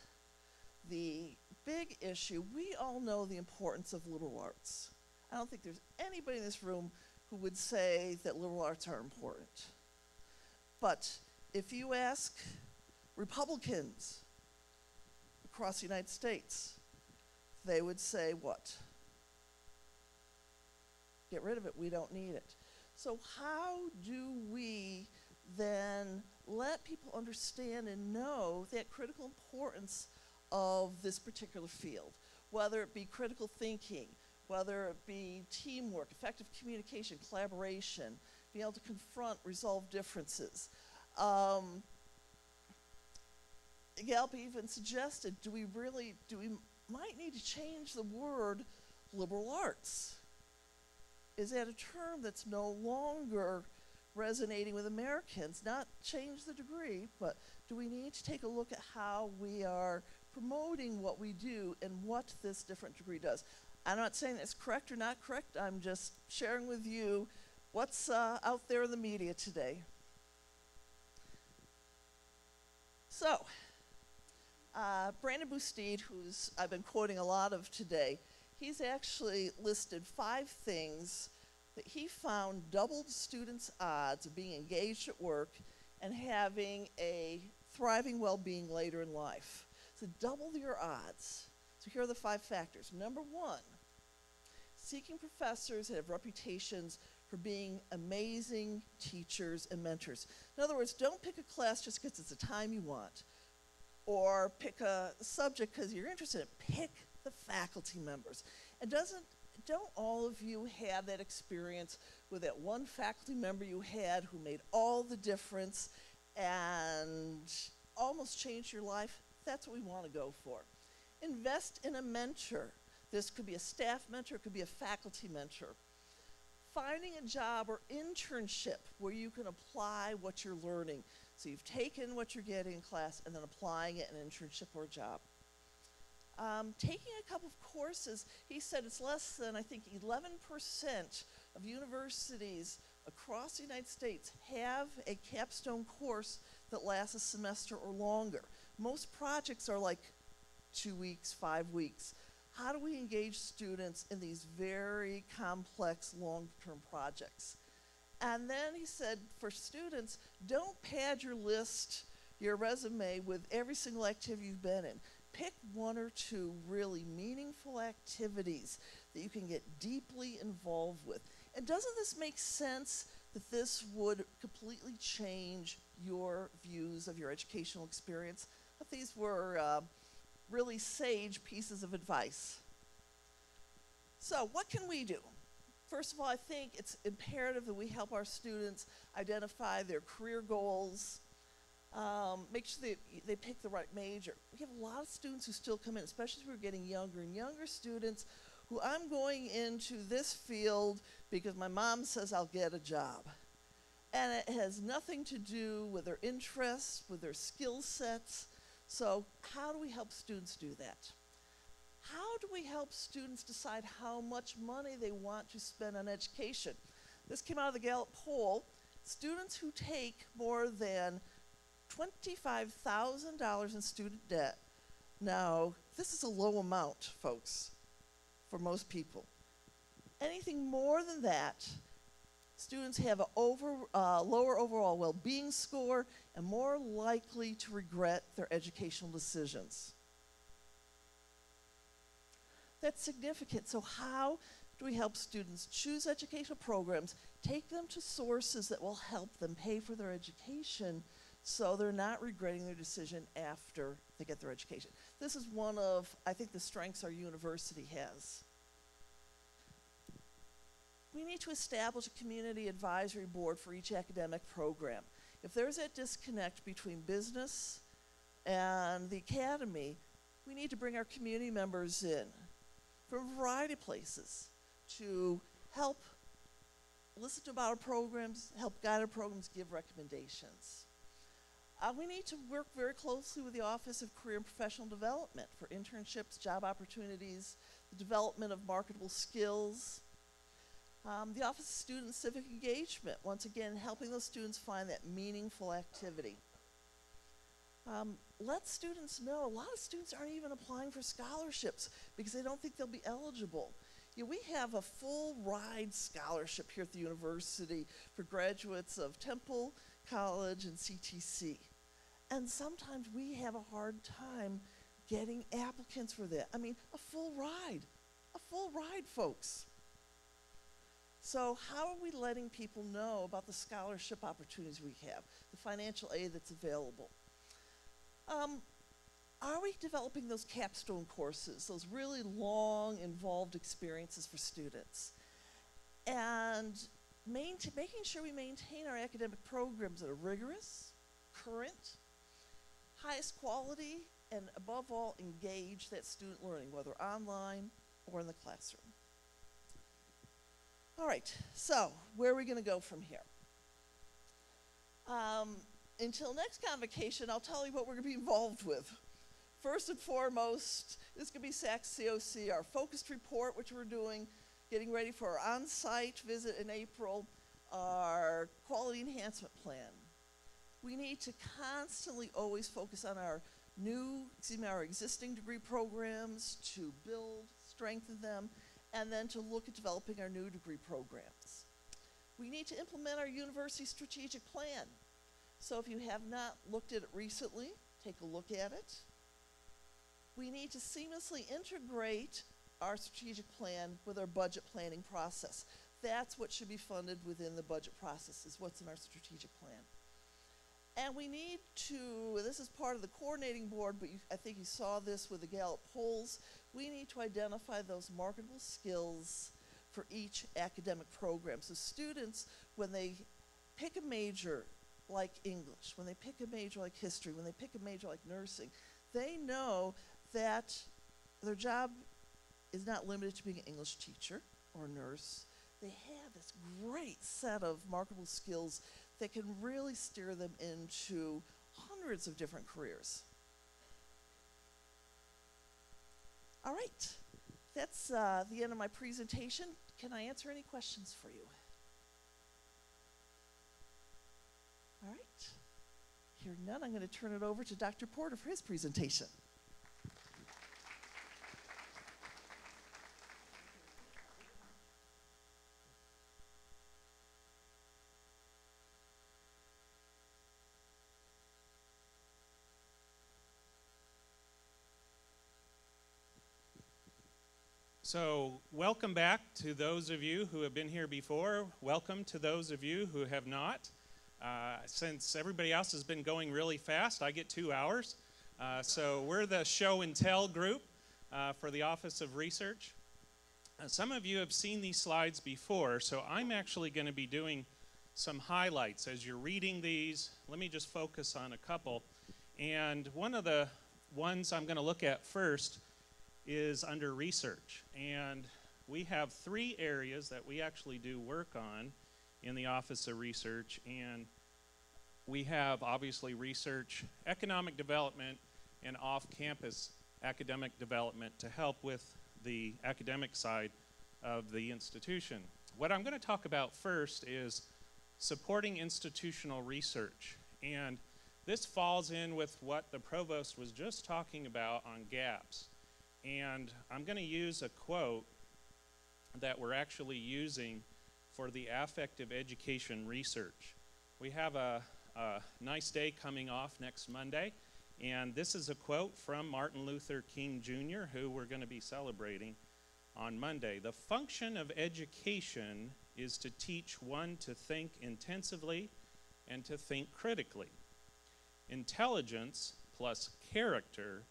the big issue. We all know the importance of liberal arts. I don't think there's anybody in this room who would say that liberal arts are important. But if you ask Republicans across the United States, they would say what? Get rid of it, we don't need it. So how do we then let people understand and know that critical importance of this particular field, whether it be critical thinking, whether it be teamwork, effective communication, collaboration, being able to confront, resolve differences. Gallup even suggested, we might need to change the word liberal arts. Is that a term that's no longer resonating with Americans? Not change the degree, but do we need to take a look at how we are promoting what we do and what this different degree does? I'm not saying it's correct or not correct. I'm just sharing with you what's out there in the media today. So, Brandon Boustede, who's I've been quoting a lot of today, he's actually listed 5 things that he found doubled students' odds of being engaged at work and having a thriving well-being later in life. So double your odds. So here are the 5 factors. Number 1, seeking professors that have reputations for being amazing teachers and mentors. In other words, don't pick a class just because it's the time you want, or pick a subject because you're interested in it. Pick the faculty members. And don't all of you have that experience with that one faculty member you had who made all the difference and almost changed your life? That's what we want to go for. Invest in a mentor. This could be a staff mentor, it could be a faculty mentor. Finding a job or internship where you can apply what you're learning. So you've taken what you're getting in class and then applying it in an internship or a job. Taking a couple of courses, he said it's less than, I think, 11% of universities across the United States have a capstone course that lasts a semester or longer. Most projects are like 2 weeks, 5 weeks. How do we engage students in these very complex long-term projects? And then he said, for students, don't pad your list, your resume, with every single activity you've been in. Pick 1 or 2 really meaningful activities that you can get deeply involved with. And doesn't this make sense that this would completely change your views of your educational experience? I thought these were really sage pieces of advice. So what can we do? First of all, I think it's imperative that we help our students identify their career goals, make sure they pick the right major. We have a lot of students who still come in, especially as we're getting younger and younger students, who I'm going into this field because my mom says I'll get a job. And it has nothing to do with their interests, with their skill sets. So how do we help students do that? How do we help students decide how much money they want to spend on education? This came out of the Gallup poll. Students who take more than $25,000 in student debt. Now, this is a low amount, folks, for most people. Anything more than that, students have a lower overall well-being score and more likely to regret their educational decisions. That's significant. So how do we help students choose educational programs, take them to sources that will help them pay for their education so they're not regretting their decision after they get their education? This is one of, I think, the strengths our university has. We need to establish a community advisory board for each academic program. If there's a disconnect between business and the academy, we need to bring our community members in from a variety of places to help listen about our programs, help guide our programs, give recommendations. We need to work very closely with the Office of Career and Professional Development for internships, job opportunities, the development of marketable skills. The Office of Student and Civic Engagement, once again, helping those students find that meaningful activity. Let students know, a lot of students aren't even applying for scholarships because they don't think they'll be eligible. We have a full ride scholarship here at the university for graduates of Temple College and CTC. And sometimes we have a hard time getting applicants for that. I mean, a full ride, folks. So how are we letting people know about the scholarship opportunities we have, the financial aid that's available? Are we developing those capstone courses, those really long, involved experiences for students? And making sure we maintain our academic programs that are rigorous, current, highest quality, and above all, engage that student learning, whether online or in the classroom. All right, so where are we going to go from here? Until next convocation, I'll tell you what we're going to be involved with. First and foremost, this is going to be SACS COC, our focused report, which we're doing, getting ready for our on-site visit in April, our quality enhancement plan. We need to constantly always focus on our existing degree programs to build, strengthen them, and then to look at developing our new degree programs. We need to implement our university strategic plan. So if you have not looked at it recently, take a look at it. We need to seamlessly integrate our strategic plan with our budget planning process. That's what should be funded within the budget process, is what's in our strategic plan. And we need to, this is part of the coordinating board, but I think you saw this with the Gallup polls, we need to identify those marketable skills for each academic program. So students, when they pick a major like English, when they pick a major like history, when they pick a major like nursing, they know that their job is not limited to being an English teacher or nurse. They have this great set of marketable skills that can really steer them into hundreds of different careers. All right, that's the end of my presentation. Can I answer any questions for you? All right, hearing none, I'm going to turn it over to Dr. Porter for his presentation. So welcome back to those of you who have been here before. Welcome to those of you who have not. Since everybody else has been going really fast, I get 2 hours. So we're the show and tell group for the Office of Research. Some of you have seen these slides before, so I'm actually going to be doing some highlights. As you're reading these, let me just focus on a couple. And one of the ones I'm going to look at first is under research. And we have 3 areas that we actually do work on in the Office of Research. And we have, obviously, research, economic development, and off-campus academic development to help with the academic side of the institution. What I'm going to talk about first is supporting institutional research. And this falls in with what the provost was just talking about on gaps. And I'm going to use a quote that we're actually using for the affective education research. We have a nice day coming off next Monday, and this is a quote from Martin Luther King Jr., who we're going to be celebrating on Monday. "The function of education is to teach one to think intensively and to think critically. Intelligence plus character,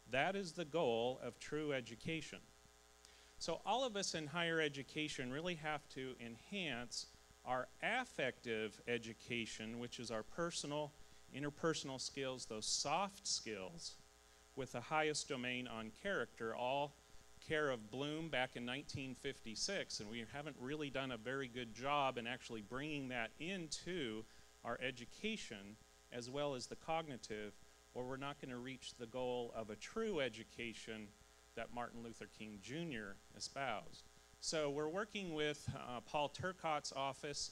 that is the goal of true education." So all of us in higher education really have to enhance our affective education, which is our personal, interpersonal skills, those soft skills, with the highest domain on character, all care of Bloom back in 1956, and we haven't really done a very good job in actually bringing that into our education as well as the cognitive, or we're not going to reach the goal of a true education that Martin Luther King Jr. espoused. So we're working with Paul Turcotte's office.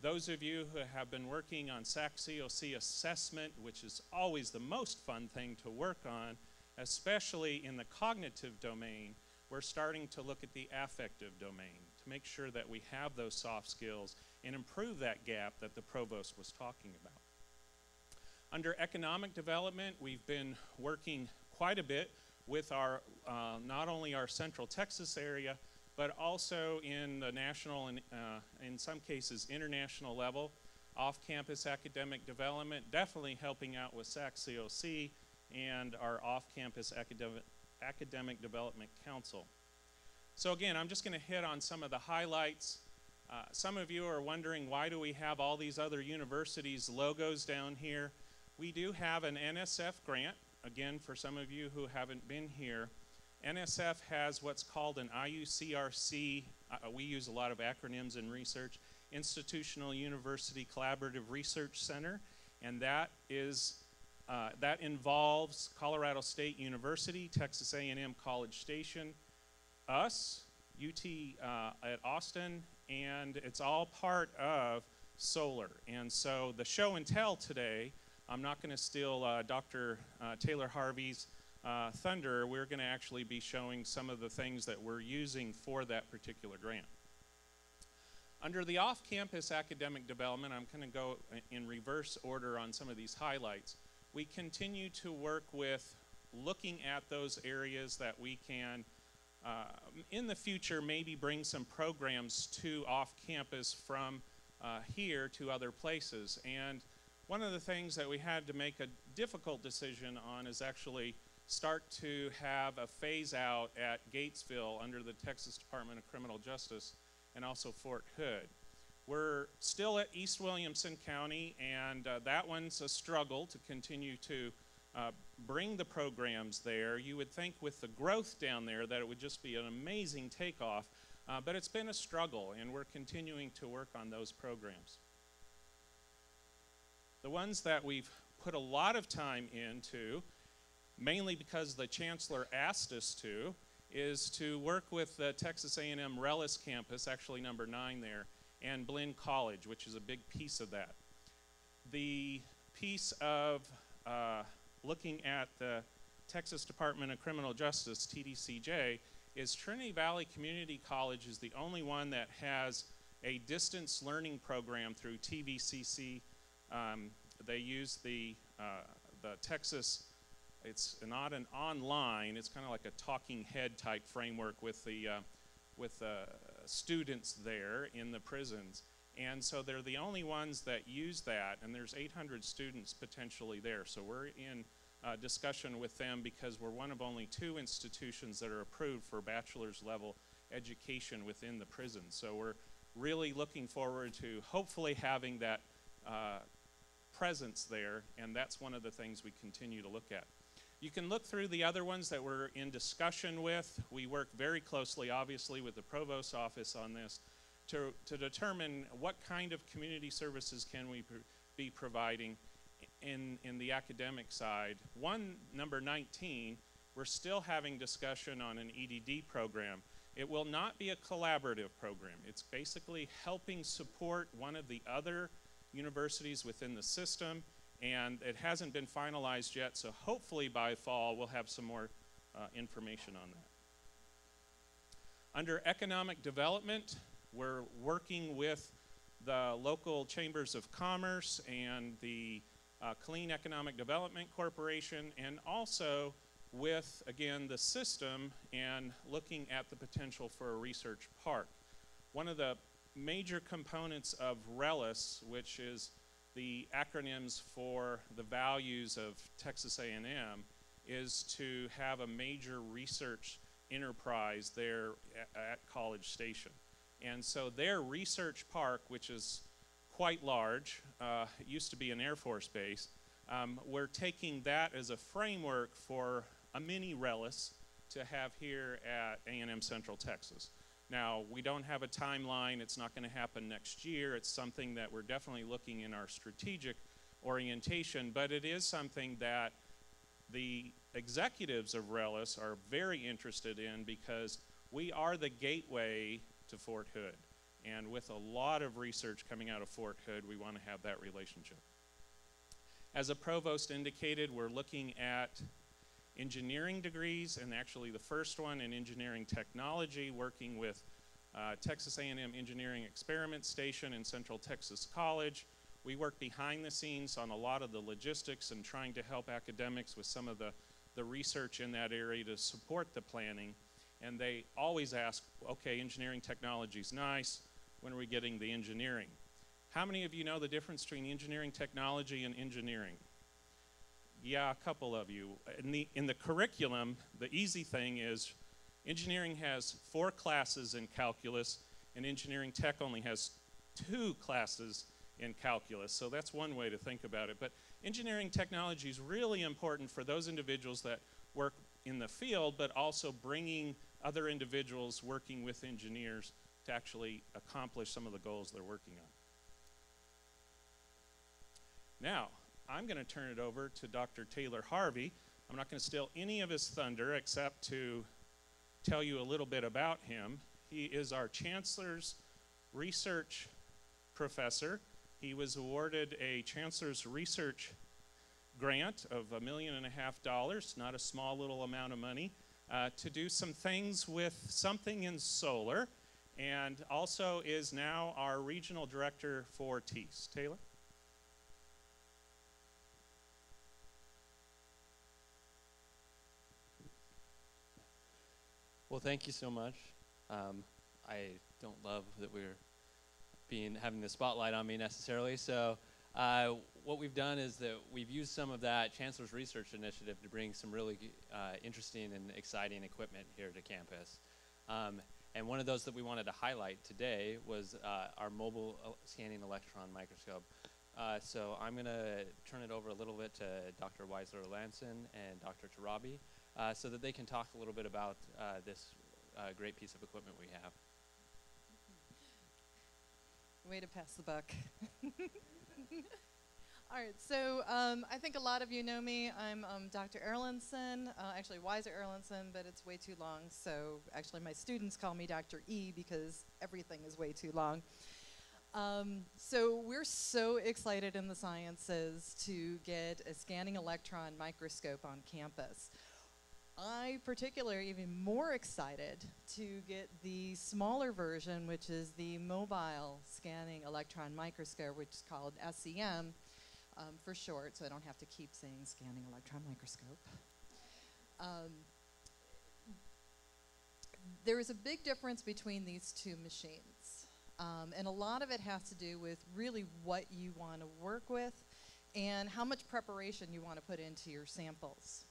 Those of you who have been working on SAC-COC assessment, which is always the most fun thing to work on, especially in the cognitive domain, we're starting to look at the affective domain to make sure that we have those soft skills and improve that gap that the provost was talking about. Under economic development, we've been working quite a bit with our, not only our Central Texas area, but also in the national and in some cases international level, off-campus academic development, definitely helping out with SAC-COC and our off-campus academic development council. So again, I'm just going to hit on some of the highlights. Some of you are wondering, why do we have all these other universities' logos down here? We do have an NSF grant. Again, for some of you who haven't been here, NSF has what's called an IUCRC, we use a lot of acronyms in research, Institutional University Collaborative Research Center, and that involves Colorado State University, Texas A&M College Station, us, UT at Austin, and it's all part of Solar. And so the show and tell today, I'm not going to steal Dr. Taylor Harvey's thunder. We're going to actually be showing some of the things that we're using for that particular grant. Under the off-campus academic development, I'm going to go in reverse order on some of these highlights. We continue to work with looking at those areas that we can, in the future, maybe bring some programs to off-campus from here to other places. And one of the things that we had to make a difficult decision on is actually start to have a phase out at Gatesville under the Texas Department of Criminal Justice and also Fort Hood. We're still at East Williamson County, and that one's a struggle to continue to bring the programs there. You would think with the growth down there that it would just be an amazing takeoff, but it's been a struggle, and we're continuing to work on those programs. The ones that we've put a lot of time into, mainly because the chancellor asked us to, is to work with the Texas A&M Rellis campus, actually number 9 there, and Blinn College, which is a big piece of that. The piece of looking at the Texas Department of Criminal Justice, TDCJ, is Trinity Valley Community College is the only one that has a distance learning program through TVCC. They use the Texas, it's not an online, it's kind of like a talking head type framework with the students there in the prisons. And so they're the only ones that use that, and there's 800 students potentially there. So we're in discussion with them because we're one of only 2 institutions that are approved for bachelor's level education within the prison. So we're really looking forward to hopefully having that presence there, and that's one of the things we continue to look at. You can look through the other ones that we're in discussion with. We work very closely, obviously, with the provost's office on this to determine what kind of community services can we be providing in the academic side. One, number 19, we're still having discussion on an EDD program. It will not be a collaborative program. It's basically helping support one of the other universities within the system, and it hasn't been finalized yet, so hopefully by fall we'll have some more information on that. Under economic development, we're working with the local chambers of commerce and the Clean Economic Development Corporation, and also with, again, the system and looking at the potential for a research park. One of the major components of RELIS, which is the acronyms for the values of Texas A&M, is to have a major research enterprise there at College Station. And so their research park, which is quite large, it used to be an Air Force base, we're taking that as a framework for a mini RELIS to have here at A&M Central Texas. Now, we don't have a timeline. It's not going to happen next year. It's something that we're definitely looking in our strategic orientation, but it is something that the executives of RELIS are very interested in because we are the gateway to Fort Hood. And with a lot of research coming out of Fort Hood, we want to have that relationship. As the provost indicated, we're looking at engineering degrees, and actually the first one in engineering technology, working with Texas A&M Engineering Experiment Station in Central Texas College. We work behind the scenes on a lot of the logistics and trying to help academics with some of the research in that area to support the planning. And they always ask, okay, engineering technology is nice, when are we getting the engineering? How many of you know the difference between engineering technology and engineering? Yeah, a couple of you. In the curriculum, the easy thing is engineering has 4 classes in calculus, and engineering tech only has 2 classes in calculus. So that's one way to think about it. But engineering technology is really important for those individuals that work in the field, but also bringing other individuals working with engineers to actually accomplish some of the goals they're working on. Now, I'm going to turn it over to Dr. Taylor Harvey. I'm not going to steal any of his thunder except to tell you a little bit about him. He is our Chancellor's Research Professor. He was awarded a Chancellor's Research grant of $1.5 million, not a small little amount of money, to do some things with something in solar. and also is now our regional director for TEAS. Taylor? Well, thank you so much. I don't love that we're having the spotlight on me necessarily. So what we've done is that we've used some of that Chancellor's Research Initiative to bring some really interesting and exciting equipment here to campus. And one of those that we wanted to highlight today was our mobile scanning electron microscope. So I'm going to turn it over a little bit to Dr. Weisler-Lanson and Dr. Tarabi so that they can talk a little bit about this great piece of equipment we have. Way to pass the buck. All right, so I think a lot of you know me. I'm Dr. Erlandson, actually Weiser Erlandson, but it's way too long. So actually my students call me Dr. E because everything is way too long. So we're so excited in the sciences to get a scanning electron microscope on campus. I particularly even more excited to get the smaller version, which is the mobile scanning electron microscope, which is called SEM for short, so I don't have to keep saying scanning electron microscope. There is a big difference between these two machines, and a lot of it has to do with really what you want to work with and how much preparation you want to put into your samples.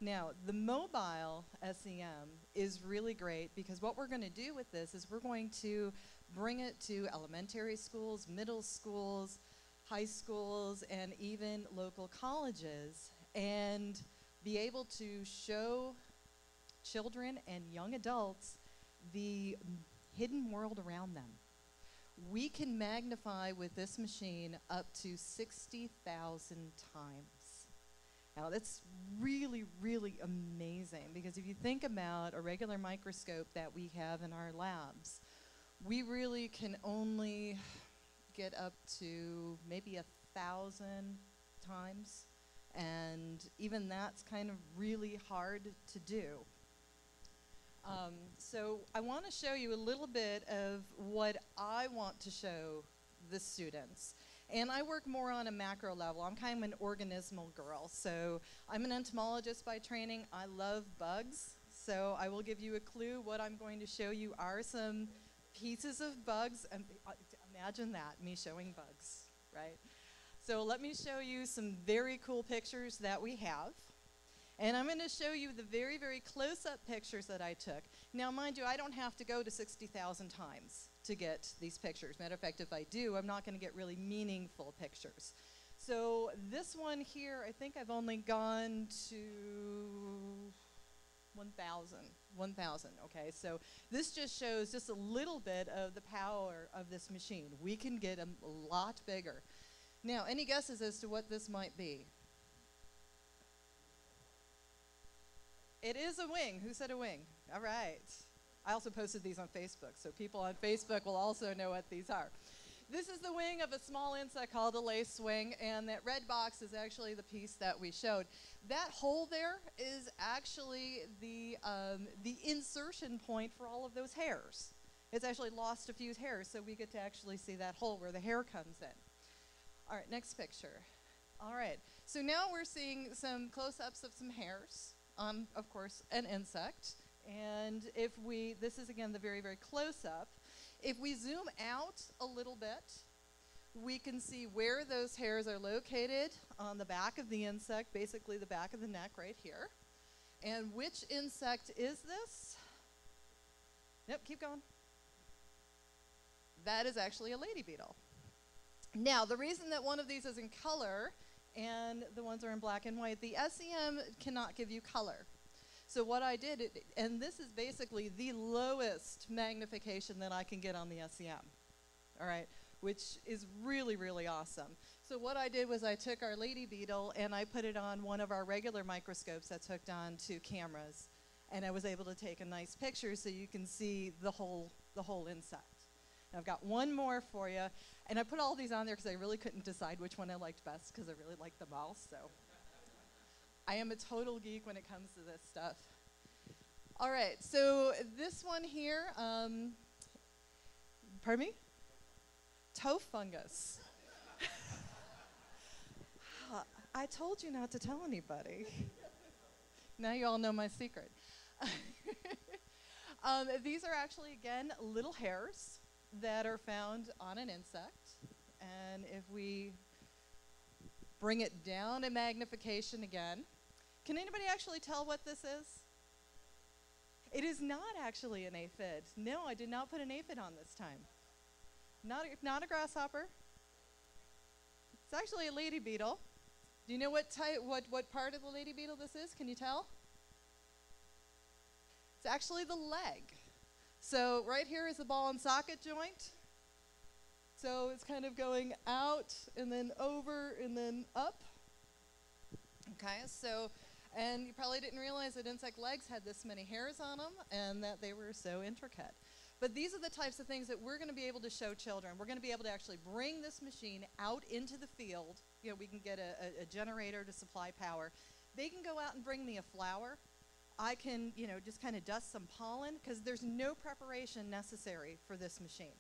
Now, the mobile SEM is really great because what we're going to do with this is we're going to bring it to elementary schools, middle schools, high schools, and even local colleges, and be able to show children and young adults the hidden world around them. We can magnify with this machine up to 60,000 times. Now that's really, really amazing because if you think about a regular microscope that we have in our labs, we really can only get up to maybe 1,000 times, and even that's kind of really hard to do. So I want to show you a little bit of what I want to show the students. And I work more on a macro level. I'm kind of an organismal girl. So I'm an entomologist by training. I love bugs. So I will give you a clue. What I'm going to show you are some pieces of bugs. And imagine that, me showing bugs, right? So let me show you some very cool pictures that we have. And I'm going to show you the very, very close-up pictures that I took. Now, mind you, I don't have to go to 60,000 times to get these pictures. Matter of fact, if I do, I'm not going to get really meaningful pictures. So this one here, I think I've only gone to 1,000, okay? So this just shows just a little bit of the power of this machine. We can get them a lot bigger. Now, any guesses as to what this might be? It is a wing. Who said a wing? All right. I also posted these on Facebook, so people on Facebook will also know what these are. This is the wing of a small insect called a lacewing, and that red box is actually the piece that we showed. That hole there is actually the insertion point for all of those hairs. It's actually lost a few hairs, so we get to actually see that hole where the hair comes in. All right, next picture. All right, so now we're seeing some close-ups of some hairs on, of course, an insect. And if we, this is again the very, very close-up. If we zoom out a little bit, we can see where those hairs are located on the back of the insect, basically the back of the neck right here. And which insect is this? Nope, keep going. That is actually a lady beetle. Now, the reason that one of these is in color and the ones are in black and white, the SEM cannot give you color. So what I did, and this is basically the lowest magnification that I can get on the SEM, all right, which is really, really awesome. So what I did was I took our lady beetle and I put it on one of our regular microscopes that's hooked on to cameras, and I was able to take a nice picture so you can see the whole insect. And I've got one more for you, and I put all these on there because I really couldn't decide which one I liked best because I really liked them all, so. I am a total geek when it comes to this stuff. All right, so this one here, Pardon me? Toe fungus. I told you not to tell anybody. Now you all know my secret. These are actually, again, little hairs that are found on an insect. And if we bring it down in magnification again, can anybody actually tell what this is? It is not actually an aphid. No, I did not put an aphid on this time. Not a grasshopper. It's actually a lady beetle. Do you know what part of the lady beetle this is? Can you tell? It's actually the leg. So right here is the ball and socket joint. So it's kind of going out and then over and then up. Okay, so, and you probably didn't realize that insect legs had this many hairs on them and that they were so intricate. But these are the types of things that we're going to be able to show children. We're going to be able to actually bring this machine out into the field. You know, we can get a generator to supply power. They can go out and bring me a flower. I can, you know, just kind of dust some pollen because there's no preparation necessary for this machine.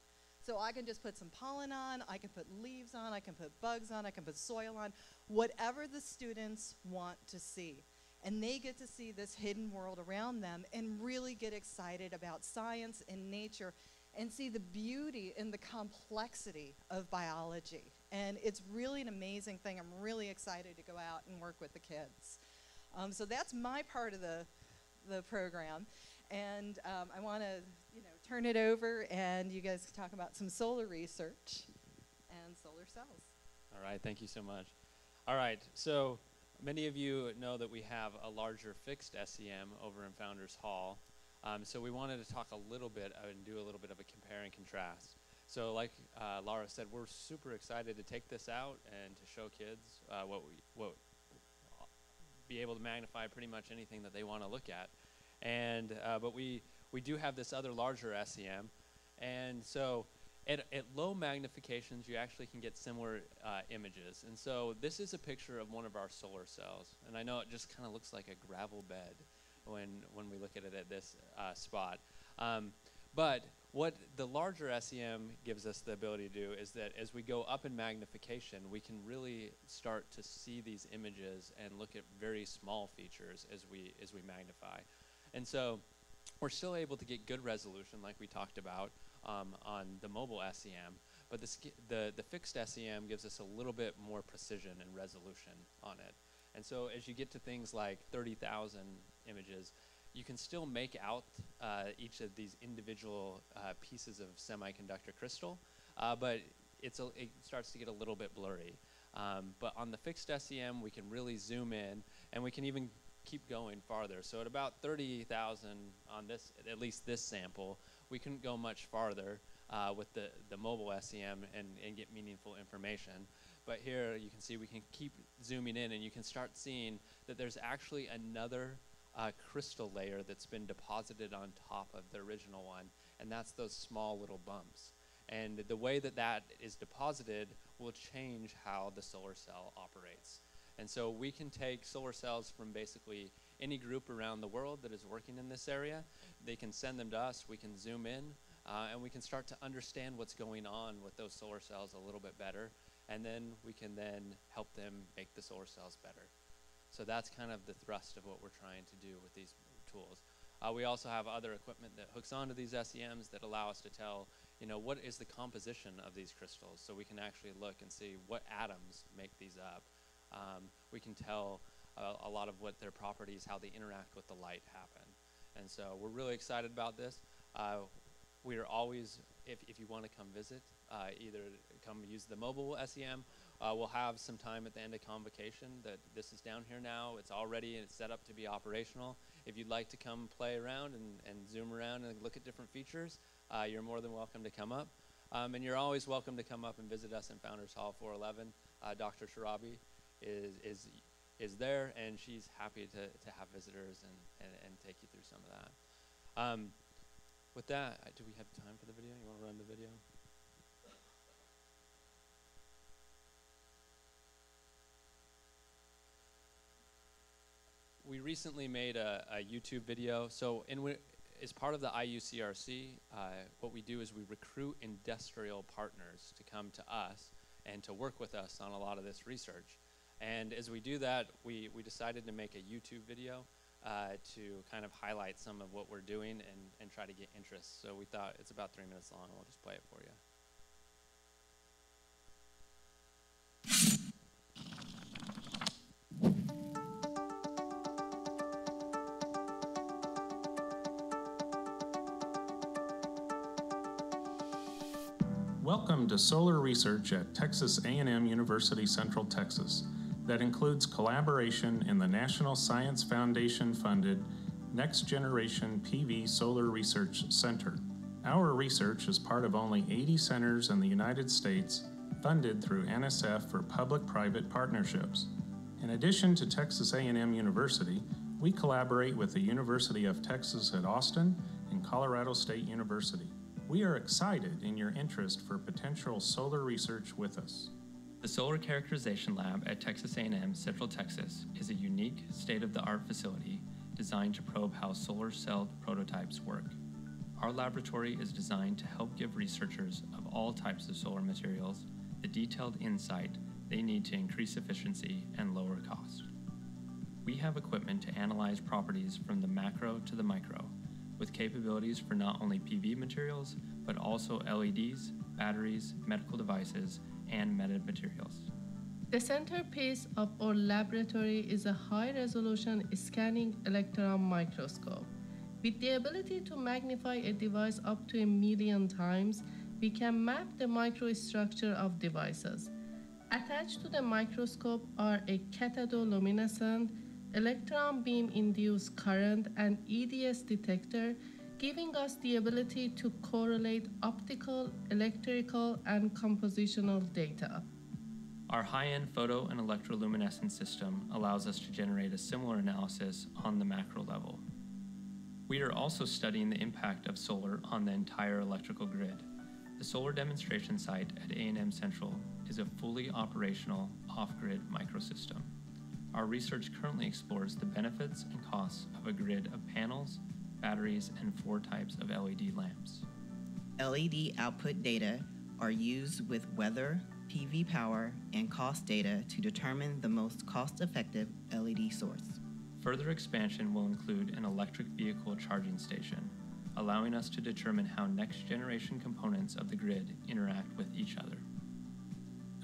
So I can just put some pollen on, I can put leaves on, I can put bugs on, I can put soil on, whatever the students want to see. And they get to see this hidden world around them and really get excited about science and nature and see the beauty and the complexity of biology. And it's really an amazing thing. I'm really excited to go out and work with the kids. So that's my part of the program. And I want to, you know, turn it over and you guys can talk about some solar research and solar cells. All right, thank you so much. All right, so many of you know that we have a larger fixed SEM over in Founders Hall. So we wanted to talk a little bit and do a little bit of a compare and contrast. So like Laura said, we're super excited to take this out and to show kids be able to magnify pretty much anything that they want to look at. And but we do have this other larger SEM, and so at low magnifications you actually can get similar images. And so this is a picture of one of our solar cells, and I know it just kind of looks like a gravel bed when we look at it at this spot. But what the larger SEM gives us the ability to do is that as we go up in magnification, we can really start to see these images and look at very small features as we magnify. And so we're still able to get good resolution like we talked about on the mobile SEM, but the fixed SEM gives us a little bit more precision and resolution on it. And so as you get to things like 30,000 images, you can still make out each of these individual pieces of semiconductor crystal, but it starts to get a little bit blurry. But on the fixed SEM, we can really zoom in, and we can even keep going farther. So at about 30,000 on this, at least this sample, we couldn't go much farther with the mobile SEM and get meaningful information. But here you can see we can keep zooming in, and you can start seeing that there's actually another crystal layer that's been deposited on top of the original one, and that's those small little bumps. And the way that that is deposited will change how the solar cell operates. And so we can take solar cells from basically any group around the world that is working in this area. They can send them to us, we can zoom in, and we can start to understand what's going on with those solar cells a little bit better, and then we can then help them make the solar cells better. So that's kind of the thrust of what we're trying to do with these tools. We also have other equipment that hooks onto these SEMs that allow us to tell, you know, what is the composition of these crystals, so we can actually look and see what atoms make these up. We can tell a lot of what their properties, how they interact with the light happen. And so we're really excited about this. We are always, if you want to come visit, either come use the mobile SEM. We'll have some time at the end of Convocation that this is down here now. It's all ready and it's set up to be operational. If you'd like to come play around and zoom around and look at different features, you're more than welcome to come up. And you're always welcome to come up and visit us in Founders Hall 411. Dr. Sharabi is there, and she's happy to have visitors and take you through some of that. With that, do we have time for the video? You want to run the video? We recently made a YouTube video. So as part of the IUCRC, what we do is we recruit industrial partners to come to us and to work with us on a lot of this research. And as we do that, we decided to make a YouTube video to kind of highlight some of what we're doing and try to get interest. So we thought it's about 3 minutes long, and we'll just play it for you. Welcome to Solar Research at Texas A&M University-Central Texas that includes collaboration in the National Science Foundation-funded Next Generation PV Solar Research Center. Our research is part of only 80 centers in the United States funded through NSF for public-private partnerships. In addition to Texas A&M University, we collaborate with the University of Texas at Austin and Colorado State University. We are excited in your interest for potential solar research with us. The Solar Characterization Lab at Texas A&M Central Texas is a unique state-of-the-art facility designed to probe how solar cell prototypes work. Our laboratory is designed to help give researchers of all types of solar materials the detailed insight they need to increase efficiency and lower cost. We have equipment to analyze properties from the macro to the micro, with capabilities for not only PV materials, but also LEDs, batteries, medical devices, and metamaterials. The centerpiece of our laboratory is a high-resolution scanning electron microscope. With the ability to magnify a device up to 1 million times, we can map the microstructure of devices. Attached to the microscope are a cathodoluminescent, electron beam-induced current, and EDS detector, giving us the ability to correlate optical, electrical, and compositional data. Our high-end photo and electroluminescence system allows us to generate a similar analysis on the macro level. We are also studying the impact of solar on the entire electrical grid. The solar demonstration site at A&M Central is a fully operational off-grid microsystem. Our research currently explores the benefits and costs of a grid of panels, batteries, and 4 types of LED lamps. LED output data are used with weather, PV power, and cost data to determine the most cost-effective LED source. Further expansion will include an electric vehicle charging station, allowing us to determine how next-generation components of the grid interact with each other.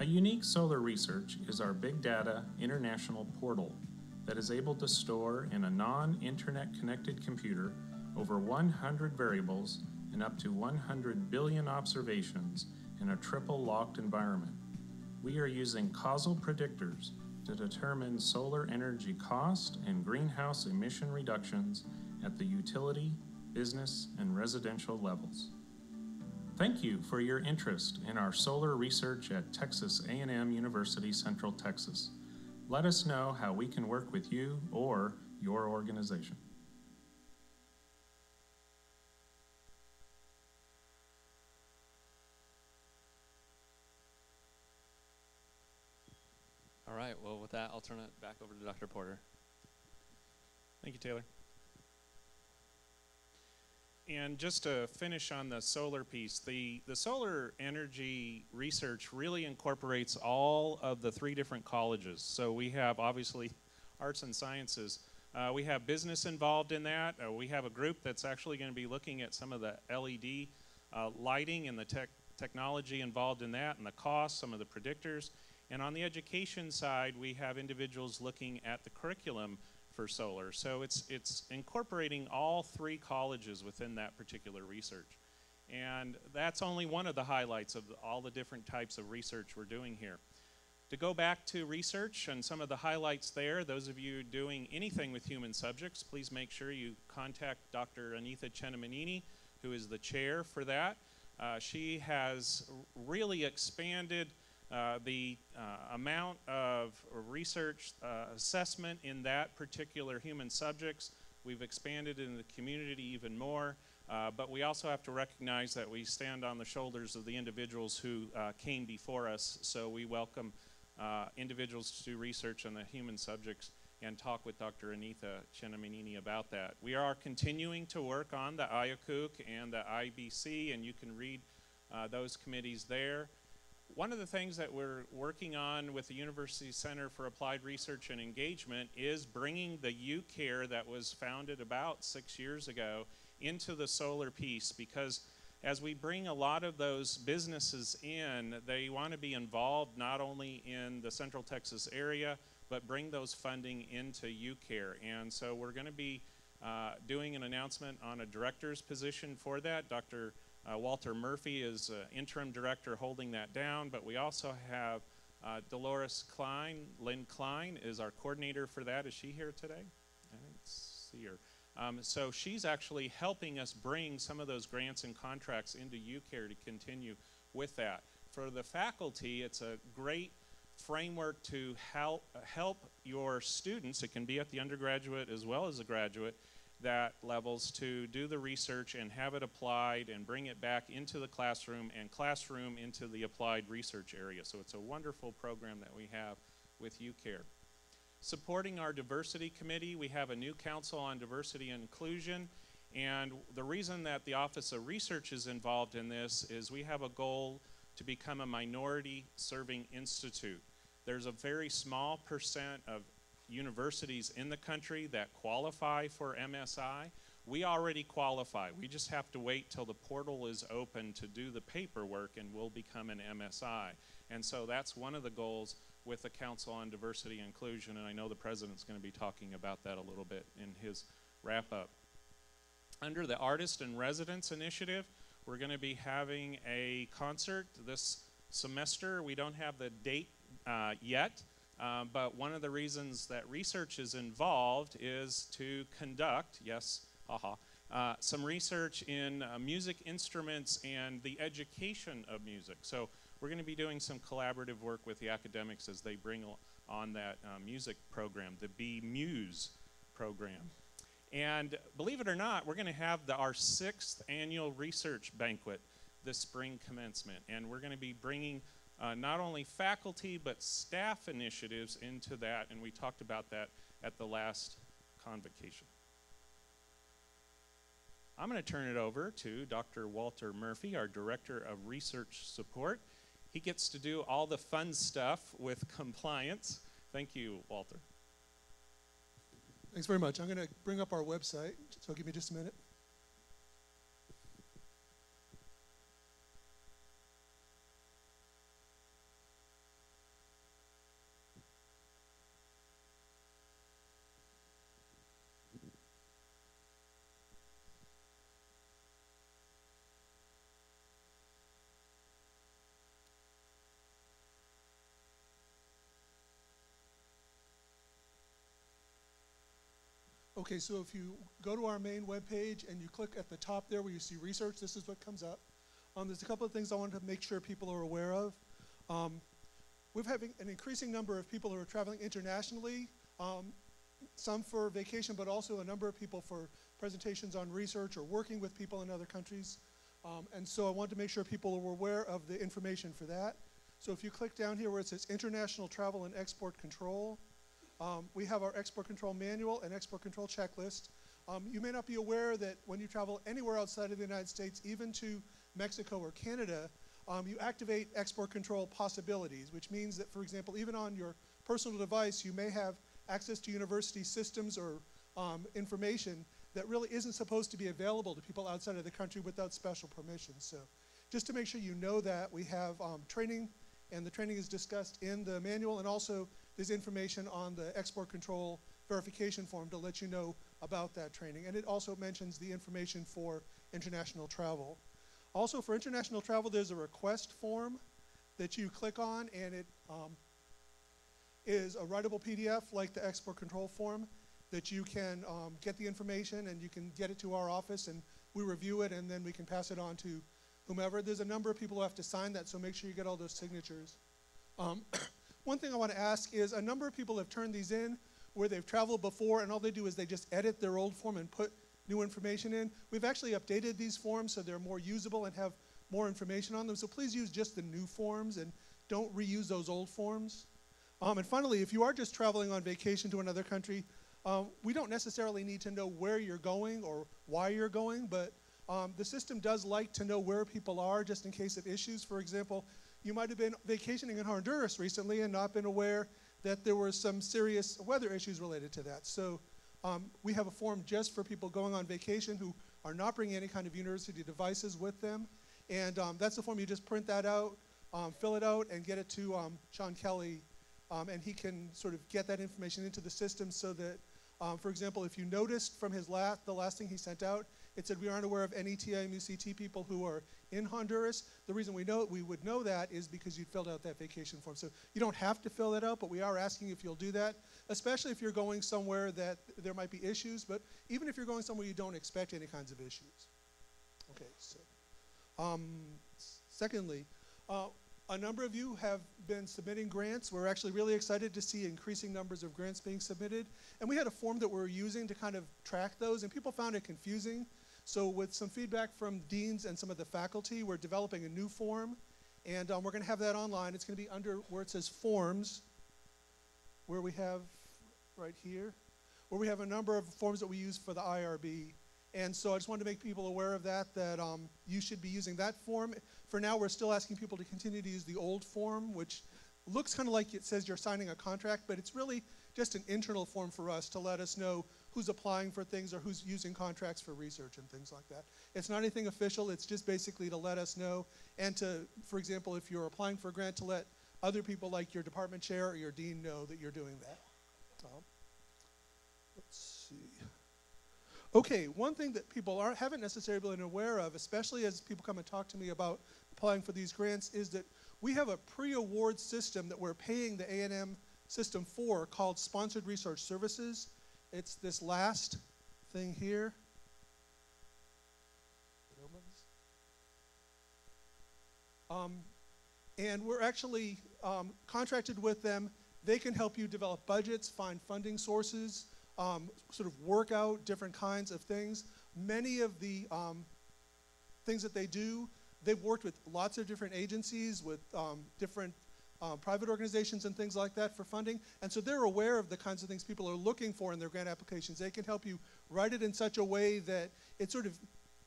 A unique solar research is our Big Data International Portal that is able to store in a non-internet connected computer over 100 variables and up to 100 billion observations in a triple locked environment. We are using causal predictors to determine solar energy cost and greenhouse emission reductions at the utility, business, and residential levels. Thank you for your interest in our solar research at Texas A&M University-Central Texas. Let us know how we can work with you or your organization. All right, well, with that, I'll turn it back over to Dr. Porter. Thank you, Taylor. And just to finish on the solar piece, the solar energy research really incorporates all of the 3 different colleges. So we have, obviously, arts and sciences. We have business involved in that. We have a group that's actually going to be looking at some of the LED lighting and the technology involved in that and the costs, some of the predictors. And on the education side, we have individuals looking at the curriculum for solar. So it's incorporating all 3 colleges within that particular research. And that's only one of the highlights of all the different types of research we're doing here. To go back to research and some of the highlights there, those of you doing anything with human subjects, please make sure you contact Dr. Anitha Chenamanini, who is the chair for that. She has really expanded the amount of research assessment in that particular human subjects. We've expanded in the community even more, but we also have to recognize that we stand on the shoulders of the individuals who came before us, so we welcome individuals to do research on the human subjects and talk with Dr. Anita Chenamanini about that. We are continuing to work on the IACUC and the IBC, and you can read those committees there. One of the things that we're working on with the University Center for Applied Research and Engagement is bringing the UCARE that was founded about 6 years ago into the solar piece, because as we bring a lot of those businesses in, they want to be involved not only in the Central Texas area, but bring those funding into UCARE. And so we're going to be doing an announcement on a director's position for that. Dr. Walter Murphy is interim director holding that down, but we also have Dolores Klein. Lynn Klein is our coordinator for that. Is she here today? I didn't see her. So she's actually helping us bring some of those grants and contracts into UCARE to continue with that. For the faculty, it's a great framework to help your students. It can be at the undergraduate as well as the graduate levels to do the research and have it applied and bring it back into the classroom and classroom into the applied research area. So it's a wonderful program that we have with UCARE. Supporting our diversity committee, we have a new council on diversity and inclusion, and the reason that the Office of Research is involved in this is we have a goal to become a minority serving institute. There's a very small percent of universities in the country that qualify for MSI. We already qualify. We just have to wait till the portal is open to do the paperwork and we'll become an MSI. And so that's one of the goals with the Council on Diversity and Inclusion, and I know the President's going to be talking about that a little bit in his wrap-up. Under the Artist in Residence Initiative, we're going to be having a concert this semester. We don't have the date yet, but one of the reasons that research is involved is to conduct, yes, some research in music instruments and the education of music. So we're going to be doing some collaborative work with the academics as they bring on that music program, the B-Muse program. And believe it or not, we're going to have our 6th annual research banquet this spring commencement. And we're going to be bringing not only faculty, but staff initiatives into that. And we talked about that at the last convocation. I'm going to turn it over to Dr. Walter Murphy, our Director of Research Support. He gets to do all the fun stuff with compliance. Thank you, Walter. Thanks very much. I'm going to bring up our website, so give me just a minute. Okay, so if you go to our main webpage and you click at the top there where you see research, this is what comes up. There's a couple of things I wanted to make sure people are aware of. We're having an increasing number of people who are traveling internationally, some for vacation, but also a number of people for presentations on research or working with people in other countries. And so I wanted to make sure people were aware of the information for that. So if you click down here where it says International Travel and Export Control, we have our export control manual and export control checklist. You may not be aware that when you travel anywhere outside of the United States, even to Mexico or Canada, you activate export control possibilities, which means that, for example, even on your personal device, you may have access to university systems or information that really isn't supposed to be available to people outside of the country without special permission. So just to make sure you know that, we have training, and the training is discussed in the manual, and also there's information on the export control verification form to let you know about that training. And it also mentions the information for international travel. Also, for international travel, there's a request form that you click on, and it is a writable PDF like the export control form that you can get the information and you can get it to our office and we review it and then we can pass it on to whomever. There's a number of people who have to sign that, so make sure you get all those signatures. One thing I want to ask is a number of people have turned these in where they've traveled before and all they do is they just edit their old form and put new information in. We've actually updated these forms so they're more usable and have more information on them, so please use just the new forms and don't reuse those old forms. And finally, if you are just traveling on vacation to another country, we don't necessarily need to know where you're going or why you're going, but the system does like to know where people are just in case of issues. For example, you might have been vacationing in Honduras recently and not been aware that there were some serious weather issues related to that. So we have a form just for people going on vacation who are not bringing any kind of university devices with them. And that's the form. You just print that out, fill it out, and get it to Sean Kelly. And he can sort of get that information into the system so that, for example, if you noticed from his the last thing he sent out, it said we aren't aware of any TAMUCT people who are in Honduras. The reason we would know that is because you filled out that vacation form. So you don't have to fill that out, but we are asking if you'll do that, especially if you're going somewhere that there might be issues, but even if you're going somewhere you don't expect any kinds of issues. Okay, so secondly, a number of you have been submitting grants. We're actually really excited to see increasing numbers of grants being submitted. And we had a form that we're using to kind of track those, and people found it confusing. So with some feedback from deans and some of the faculty, we're developing a new form, and we're going to have that online. It's going to be under where it says Forms, where we have, right here, where we have a number of forms that we use for the IRB. And so I just wanted to make people aware of that you should be using that form. For now, we're still asking people to continue to use the old form, which looks kind of like it says you're signing a contract, but it's really just an internal form for us to let us know who's applying for things or who's using contracts for research and things like that. It's not anything official. It's just basically to let us know and to, for example, if you're applying for a grant, to let other people like your department chair or your dean know that you're doing that. Let's see. Okay, one thing that people haven't necessarily been aware of, especially as people come and talk to me about applying for these grants, is that we have a pre-award system that we're paying the A&M system for called Sponsored Research Services. It's this last thing here. And we're actually contracted with them. They can help you develop budgets, find funding sources, sort of work out different kinds of things. Many of the things that they do, they've worked with lots of different agencies, with different private organizations and things like that for funding. And so they're aware of the kinds of things people are looking for in their grant applications. They can help you write it in such a way that it sort of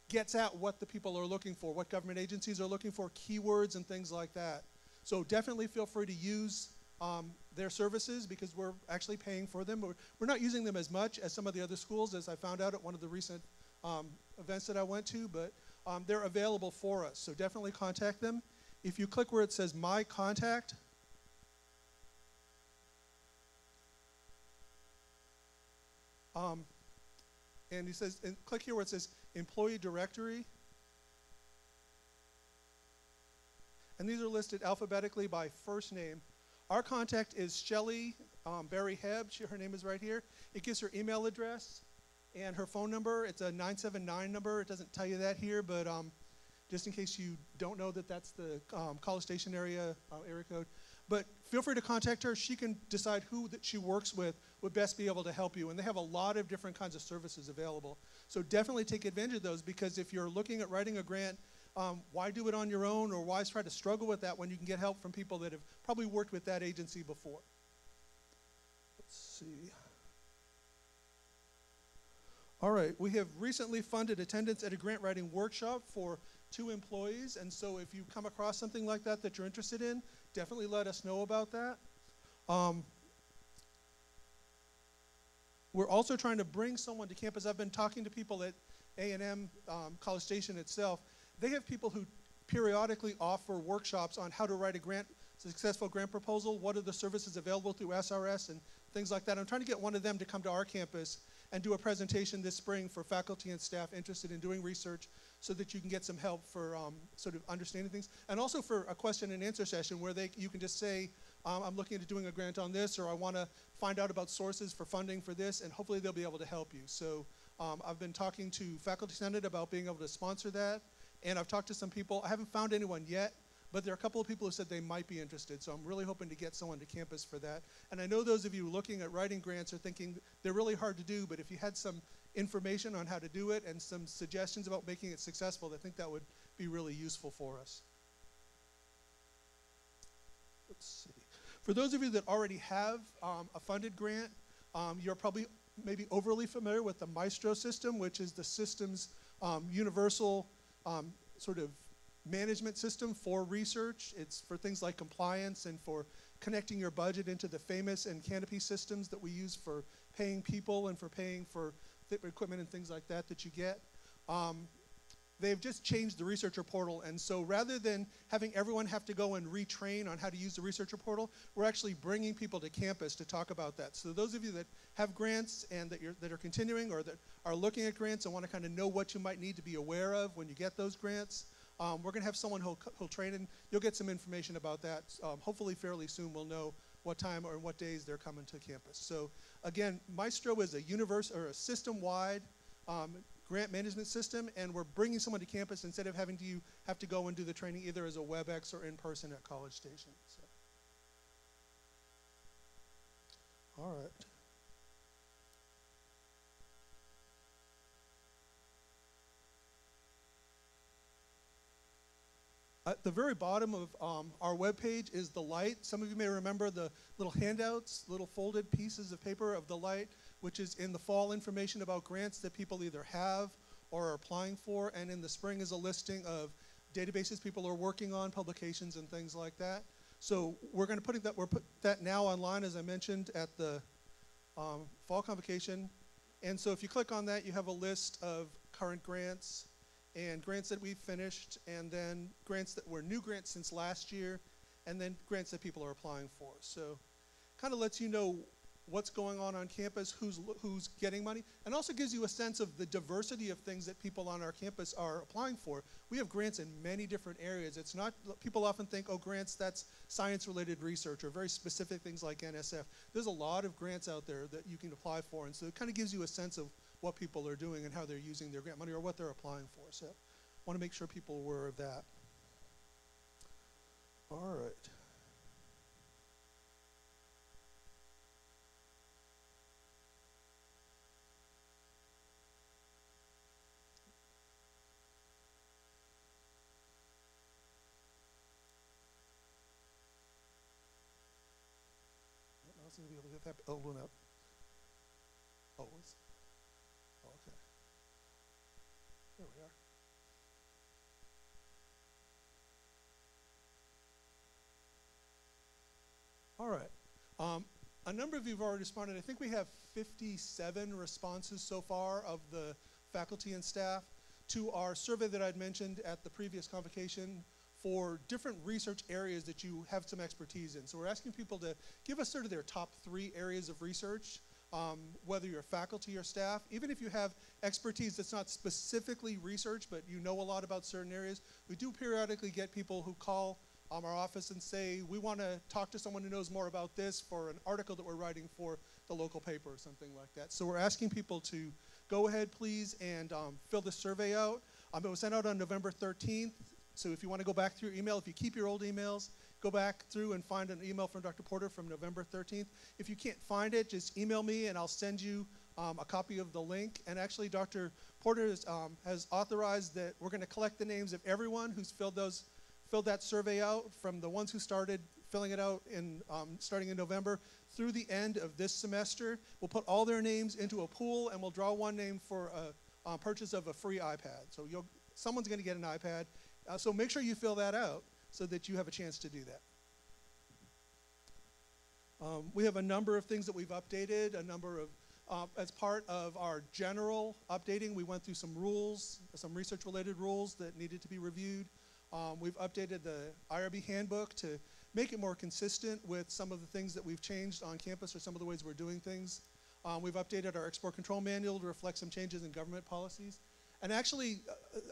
gets at what the people are looking for, what government agencies are looking for, keywords and things like that. So definitely feel free to use their services because we're actually paying for them. We're not using them as much as some of the other schools, as I found out at one of the recent events that I went to, but they're available for us. So definitely contact them. If you click where it says My Contact, and he says, and click here where it says Employee Directory. And these are listed alphabetically by first name. Our contact is Shelly Barry Hebb. Her name is right here. It gives her email address and her phone number. It's a 979 number. It doesn't tell you that here, but just in case you don't know that that's the College Station area code. But feel free to contact her. She can decide who that she works with would best be able to help you. And they have a lot of different kinds of services available. So definitely take advantage of those, because if you're looking at writing a grant, why do it on your own, or why try to struggle with that when you can get help from people that have probably worked with that agency before? Let's see. All right, we have recently funded attendance at a grant writing workshop for 2 employees, and so if you come across something like that that you're interested in, definitely let us know about that. We're also trying to bring someone to campus. I've been talking to people at A&M College Station itself. They have people who periodically offer workshops on how to write a successful grant proposal, what are the services available through SRS and things like that. I'm trying to get one of them to come to our campus and do a presentation this spring for faculty and staff interested in doing research, so that you can get some help for sort of understanding things. And also for a question and answer session where you can just say, I'm looking into doing a grant on this, or I want to find out about sources for funding for this, and hopefully they'll be able to help you. So I've been talking to Faculty Senate about being able to sponsor that, and I've talked to some people. I haven't found anyone yet, but there are a couple of people who said they might be interested, so I'm really hoping to get someone to campus for that. And I know those of you looking at writing grants are thinking they're really hard to do, but if you had some information on how to do it and some suggestions about making it successful, I think that would be really useful for us. Let's see. For those of you that already have a funded grant, you're probably maybe overly familiar with the Maestro system, which is the system's universal sort of management system for research. It's for things like compliance and for connecting your budget into the famous and Canopy systems that we use for paying people and for paying for equipment and things like that that you get. They've just changed the researcher portal, and so rather than having everyone have to go and retrain on how to use the researcher portal, we're actually bringing people to campus to talk about that. So those of you that have grants and that are continuing or that are looking at grants and want to kind of know what you might need to be aware of when you get those grants, we're going to have someone who'll train, and you'll get some information about that. Hopefully fairly soon we'll know what time or what days they're coming to campus. So again, Maestro is a system-wide grant management system, and we're bringing someone to campus instead of having to go and do the training either as a WebEx or in person at College Station. So. All right. At the very bottom of our webpage is the light. Some of you may remember the little handouts, little folded pieces of paper of the light, which is in the fall information about grants that people either have or are applying for, and in the spring is a listing of databases people are working on, publications and things like that. So we're going to put that now online, as I mentioned, at the fall convocation. And so if you click on that, you have a list of current grants and grants that we've finished, and then grants that were new grants since last year, and then grants that people are applying for. So kind of lets you know what's going on campus, who's getting money, and also gives you a sense of the diversity of things that people on our campus are applying for. We have grants in many different areas. It's not, people often think, oh, grants, that's science-related research or very specific things like NSF. There's a lot of grants out there that you can apply for, and so it kind of gives you a sense of what people are doing and how they're using their grant money or what they're applying for. So I want to make sure people are aware of that. All right. I was going to be able to get that old one up. Oh, okay. There we are. All right. A number of you have already responded. I think we have 57 responses so far of the faculty and staff to our survey that I'd mentioned at the previous convocation for different research areas that you have some expertise in. So we're asking people to give us sort of their top 3 areas of research, whether you're faculty or staff. Even if you have expertise that's not specifically research, but you know a lot about certain areas, we do periodically get people who call our office and say, we want to talk to someone who knows more about this for an article that we're writing for the local paper or something like that. So we're asking people to go ahead, please, and fill the survey out. It was sent out on November 13th. So if you want to go back through your email, if you keep your old emails, go back through and find an email from Dr. Porter from November 13th. If you can't find it, just email me and I'll send you a copy of the link. And actually, Dr. Porter has authorized that we're going to collect the names of everyone who's filled that survey out, from the ones who started filling it out starting in November through the end of this semester. We'll put all their names into a pool, and we'll draw one name for a purchase of a free iPad. So someone's going to get an iPad. So make sure you fill that out so that you have a chance to do that. We have a number of things that we've updated, as part of our general updating, we went through some rules, some research-related rules that needed to be reviewed. We've updated the IRB handbook to make it more consistent with some of the things that we've changed on campus or some of the ways we're doing things. We've updated our export control manual to reflect some changes in government policies. And actually,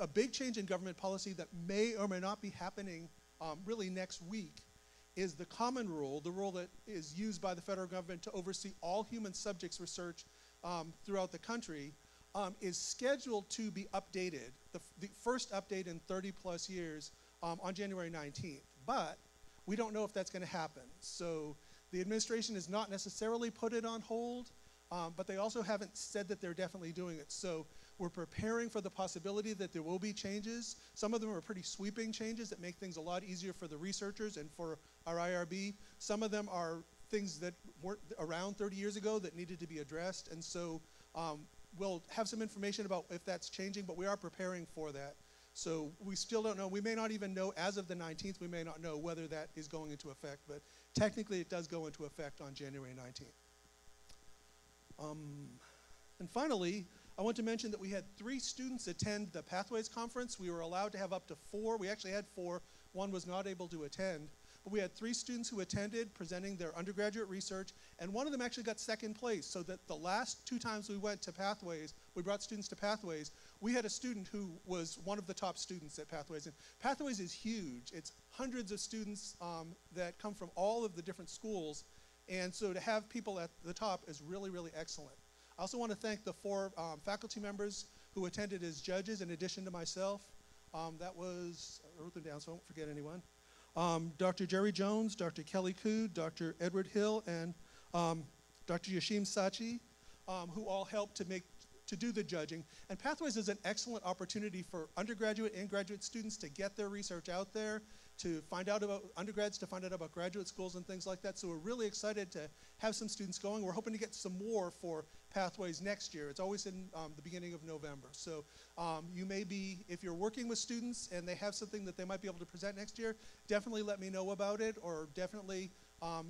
a big change in government policy that may or may not be happening really next week is the common rule, the rule that is used by the federal government to oversee all human subjects research throughout the country, is scheduled to be updated, the first update in 30+ years on January 19th. But we don't know if that's going to happen. So the administration has not necessarily put it on hold, but they also haven't said that they're definitely doing it. So We're preparing for the possibility that there will be changes. Some of them are pretty sweeping changes that make things a lot easier for the researchers and for our IRB. Some of them are things that weren't around 30 years ago that needed to be addressed. And so we'll have some information about if that's changing, but we are preparing for that. So we still don't know. We may not even know as of the 19th. We may not know whether that is going into effect, but technically it does go into effect on January 19th. And finally, I want to mention that we had 3 students attend the Pathways Conference. We were allowed to have up to 4. We actually had 4. One was not able to attend. But we had 3 students who attended, presenting their undergraduate research, and one of them actually got second place, so that the last 2 times we went to Pathways, we brought students to Pathways, we had a student who was one of the top students at Pathways. And Pathways is huge. It's hundreds of students that come from all of the different schools, and so to have people at the top is really, really excellent. I also want to thank the 4 faculty members who attended as judges in addition to myself. That was, I wrote them down so I won't forget anyone. Dr. Jerry Jones, Dr. Kelly Cood, Dr. Edward Hill, and Dr. Yashim Sachi, who all helped to do the judging. And Pathways is an excellent opportunity for undergraduate and graduate students to get their research out there, to find out about undergrads, to find out about graduate schools and things like that. So we're really excited to have some students going. We're hoping to get some more for Pathways next year. It's always in the beginning of November. So you may be, if you're working with students and they have something that they might be able to present next year, definitely let me know about it, or definitely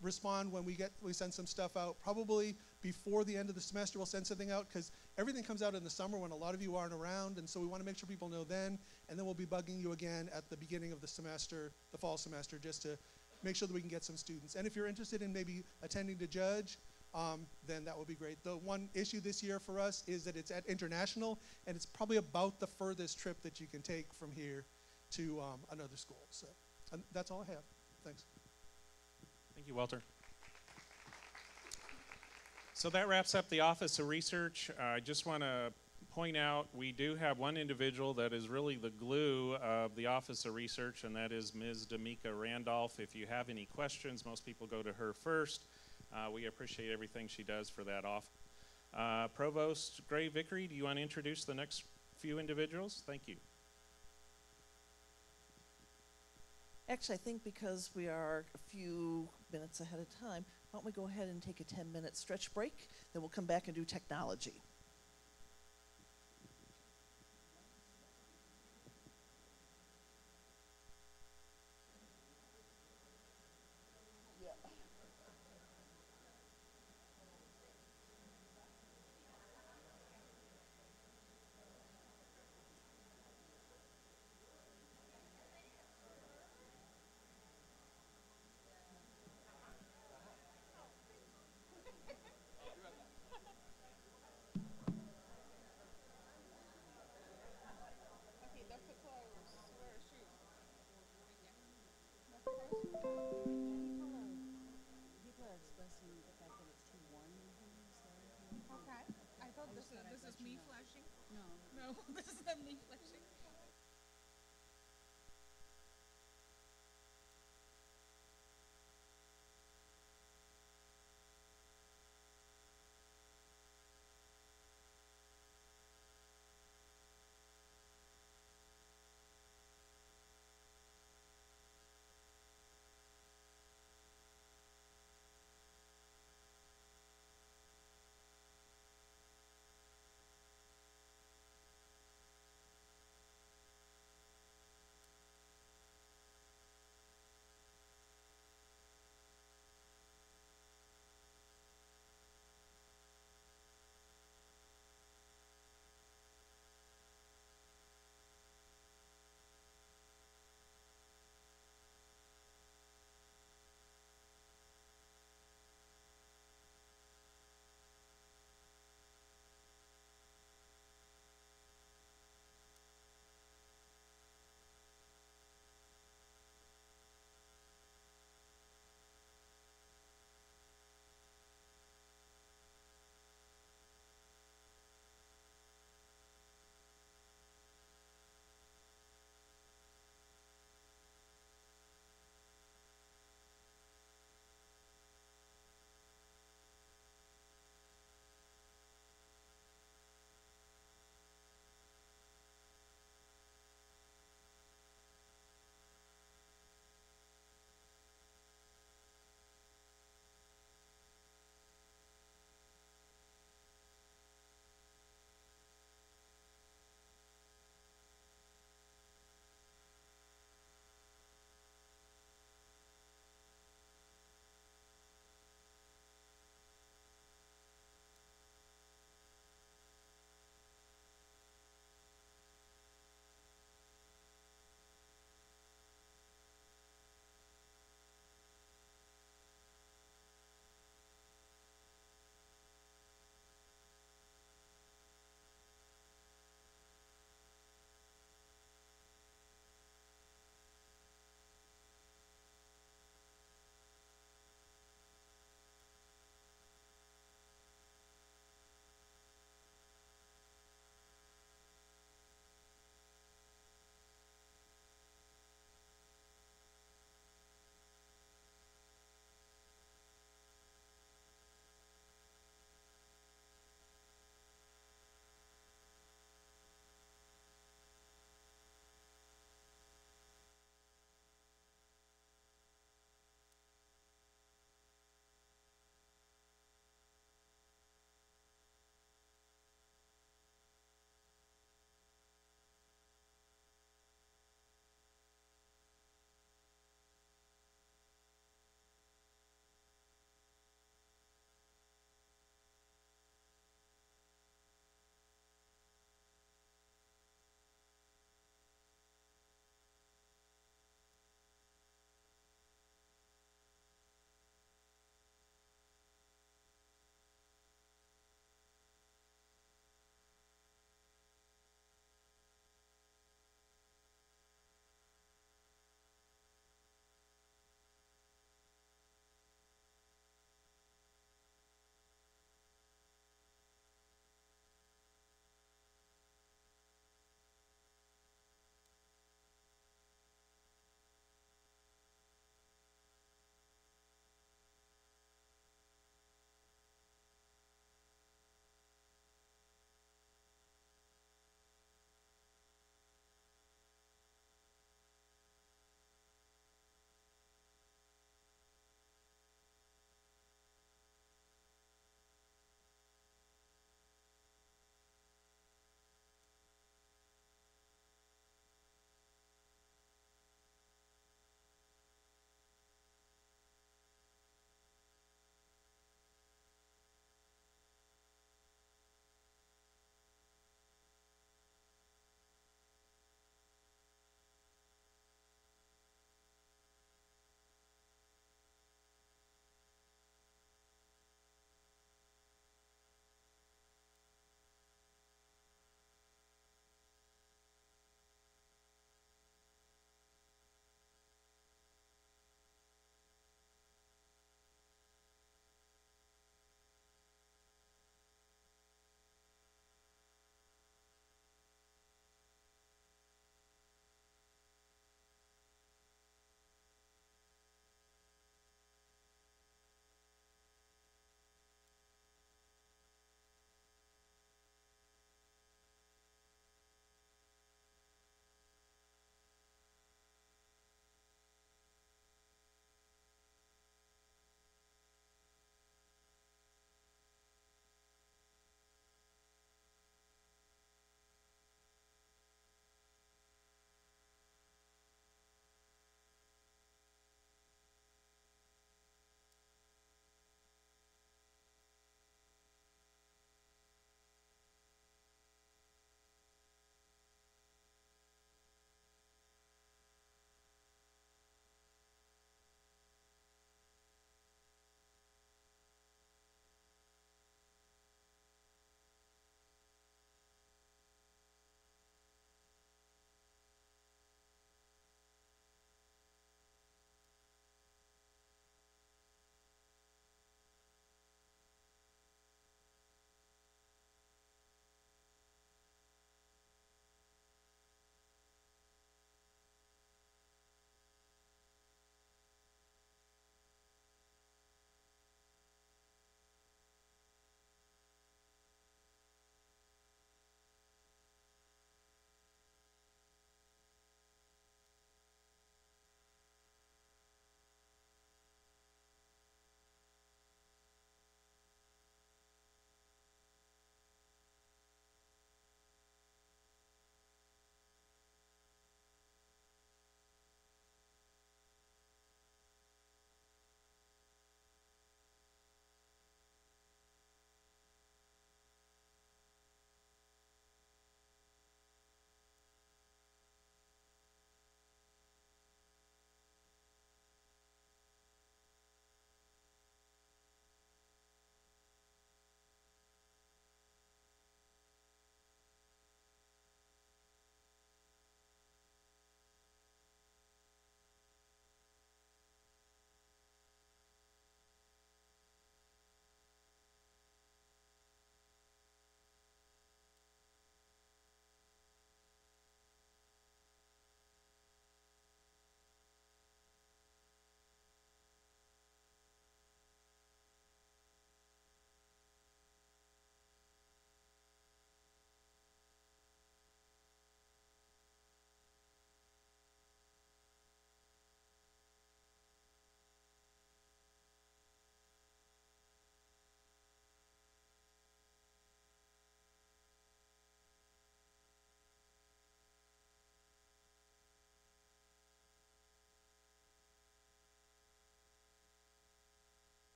respond when we send some stuff out. Probably before the end of the semester we'll send something out, because everything comes out in the summer when a lot of you aren't around, and so we want to make sure people know then, and then we'll be bugging you again at the beginning of the semester, the fall semester, just to make sure that we can get some students. And if you're interested in maybe attending to judge, then that would be great. The one issue this year for us is that it's at International, and it's probably about the furthest trip that you can take from here to another school. So that's all I have. Thanks. Thank you, Walter. So that wraps up the Office of Research. I just want to point out we do have one individual that is really the glue of the Office of Research, and that is Ms. Damika Randolph. If you have any questions, most people go to her first. We appreciate everything she does for that office. Provost Gray Vickery, do you want to introduce the next few individuals? Thank you. Actually, I think because we are a few minutes ahead of time, why don't we go ahead and take a 10-minute stretch break, then we'll come back and do technology. This is me flashing? No, this is not me flashing.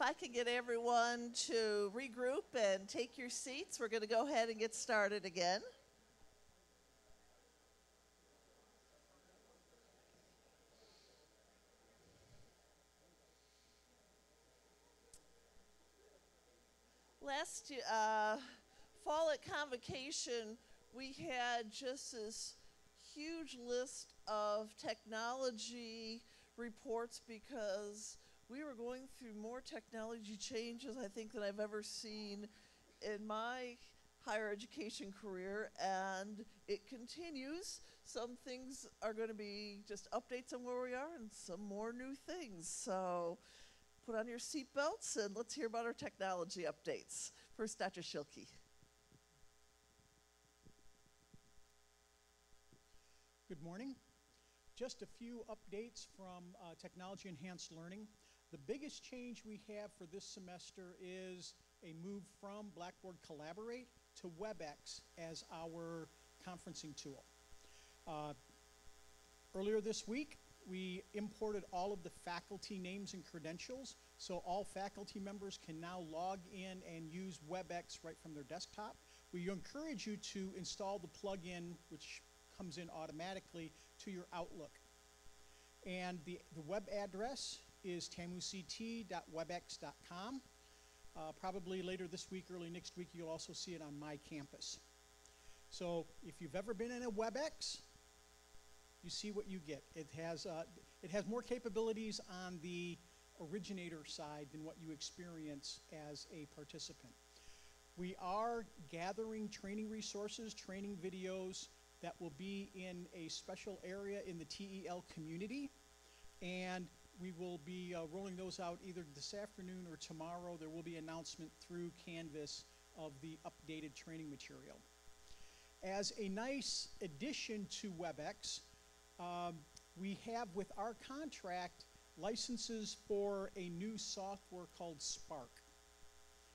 if I can get everyone to regroup and take your seats, we're going to go ahead and get started again. Last fall at Convocation, we had just this huge list of technology reports because we were going through more technology changes, I think, than I've ever seen in my higher education career, and it continues. Some things are going to be just updates on where we are, and some more new things. So put on your seatbelts and let's hear about our technology updates. First, Dr. Schilke. Good morning. Just a few updates from Technology Enhanced Learning. The biggest change we have for this semester is a move from Blackboard Collaborate to WebEx as our conferencing tool. Earlier this week, we imported all of the faculty names and credentials, so all faculty members can now log in and use WebEx right from their desktop. We encourage you to install the plugin, which comes in automatically to your Outlook. And the web address is tamuct.webex.com. Probably later this week, early next week, you'll also see it on My Campus. So if you've ever been in a WebEx, you see what you get. It has more capabilities on the originator side than what you experience as a participant. We are gathering training resources, training videos that will be in a special area in the TEL community, and we will be rolling those out either this afternoon or tomorrow. There will be an announcement through Canvas of the updated training material. As a nice addition to WebEx, we have with our contract licenses for a new software called Spark.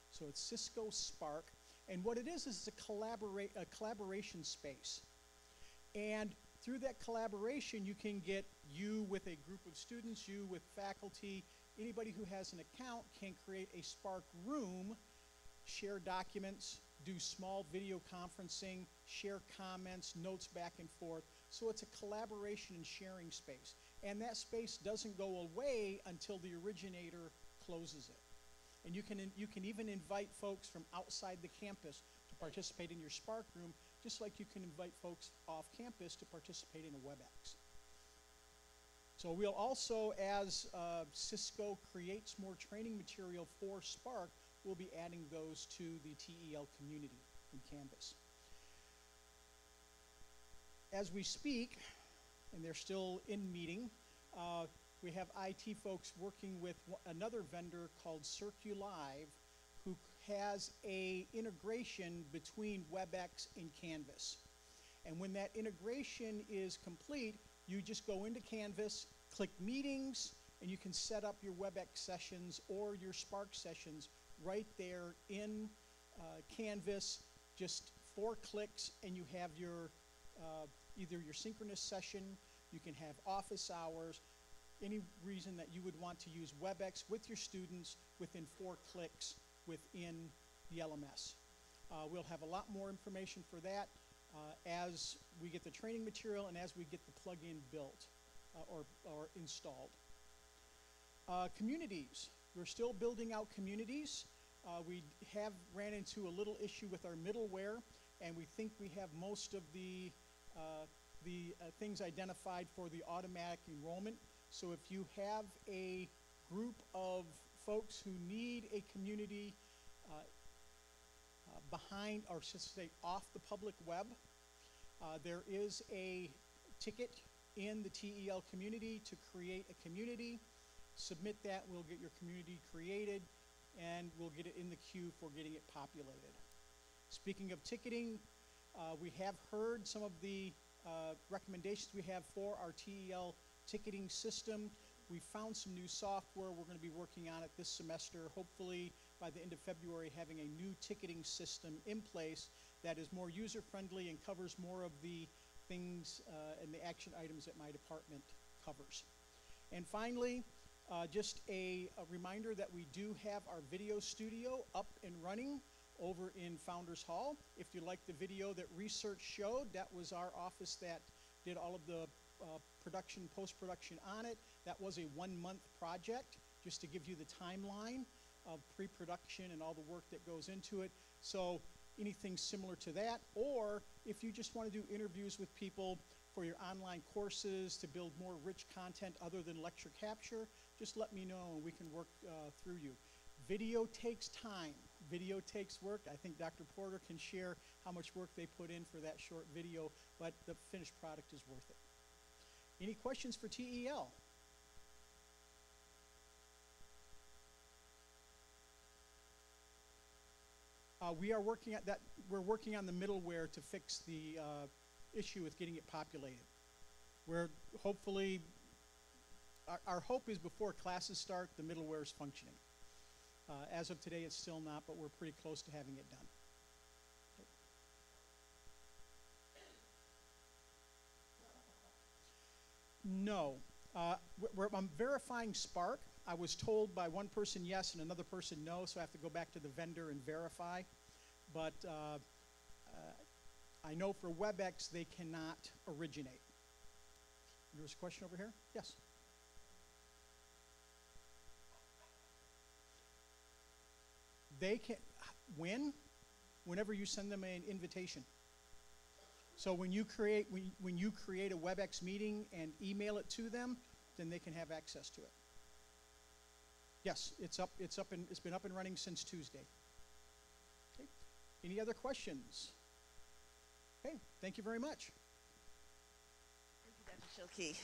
So it's Cisco Spark, and what it is it's a collaboration space. And through that collaboration, you can get you with a group of students, you with faculty, anybody who has an account can create a Spark room, share documents, do small video conferencing, share comments, notes back and forth. So it's a collaboration and sharing space. And that space doesn't go away until the originator closes it. And you can even invite folks from outside the campus to participate in your Spark room, just like you can invite folks off campus to participate in a WebEx. So we'll also, as Cisco creates more training material for Spark, we'll be adding those to the TEL community in Canvas. As we speak, and they're still in meeting, we have IT folks working with another vendor called CircuLive, who has a integration between WebEx and Canvas. And when that integration is complete, you just go into Canvas, click Meetings, and you can set up your WebEx sessions or your Spark sessions right there in Canvas. Just 4 clicks, and you have your either your synchronous session, you can have office hours, any reason that you would want to use WebEx with your students within 4 clicks within the LMS. We'll have a lot more information for that as we get the training material and as we get the plugin built or installed. Communities. We're still building out communities. We have ran into a little issue with our middleware, and we think we have most of the things identified for the automatic enrollment. So if you have a group of folks who need a community behind, or should say off the public web, there is a ticket in the TEL community to create a community. Submit that, we'll get your community created, and we'll get it in the queue for getting it populated. Speaking of ticketing, we have heard some of the recommendations we have for our TEL ticketing system. We found some new software. We're going to be working on it this semester, hopefully by the end of February, having a new ticketing system in place that is more user-friendly and covers more of the things and the action items that my department covers. And finally, Just a reminder that we do have our video studio up and running over in Founders Hall. If you like the video that research showed, that was our office that did all of the production, post-production on it. That was a 1-month project, just to give you the timeline of pre-production and all the work that goes into it. So anything similar to that, or if you just want to do interviews with people for your online courses to build more rich content other than lecture capture, just let me know and we can work through you. Video takes time. Video takes work. I think Dr. Porter can share how much work they put in for that short video, but the finished product is worth it. Any questions for TEL? We are working at that. We're working on the middleware to fix the issue with getting it populated. We're hopefully, our hope is before classes start, the middleware is functioning. As of today, it's still not, but we're pretty close to having it done. No. I'm verifying Spark. I was told by one person yes and another person no, so I have to go back to the vendor and verify. But I know for WebEx they cannot originate. There was a question over here? Yes. They can, whenever you send them an invitation. So when you create a WebEx meeting and email it to them, then they can have access to it. Yes, it's been up and running since Tuesday. Okay. Any other questions? Okay, thank you very much. Thank you, Dr. Schilke.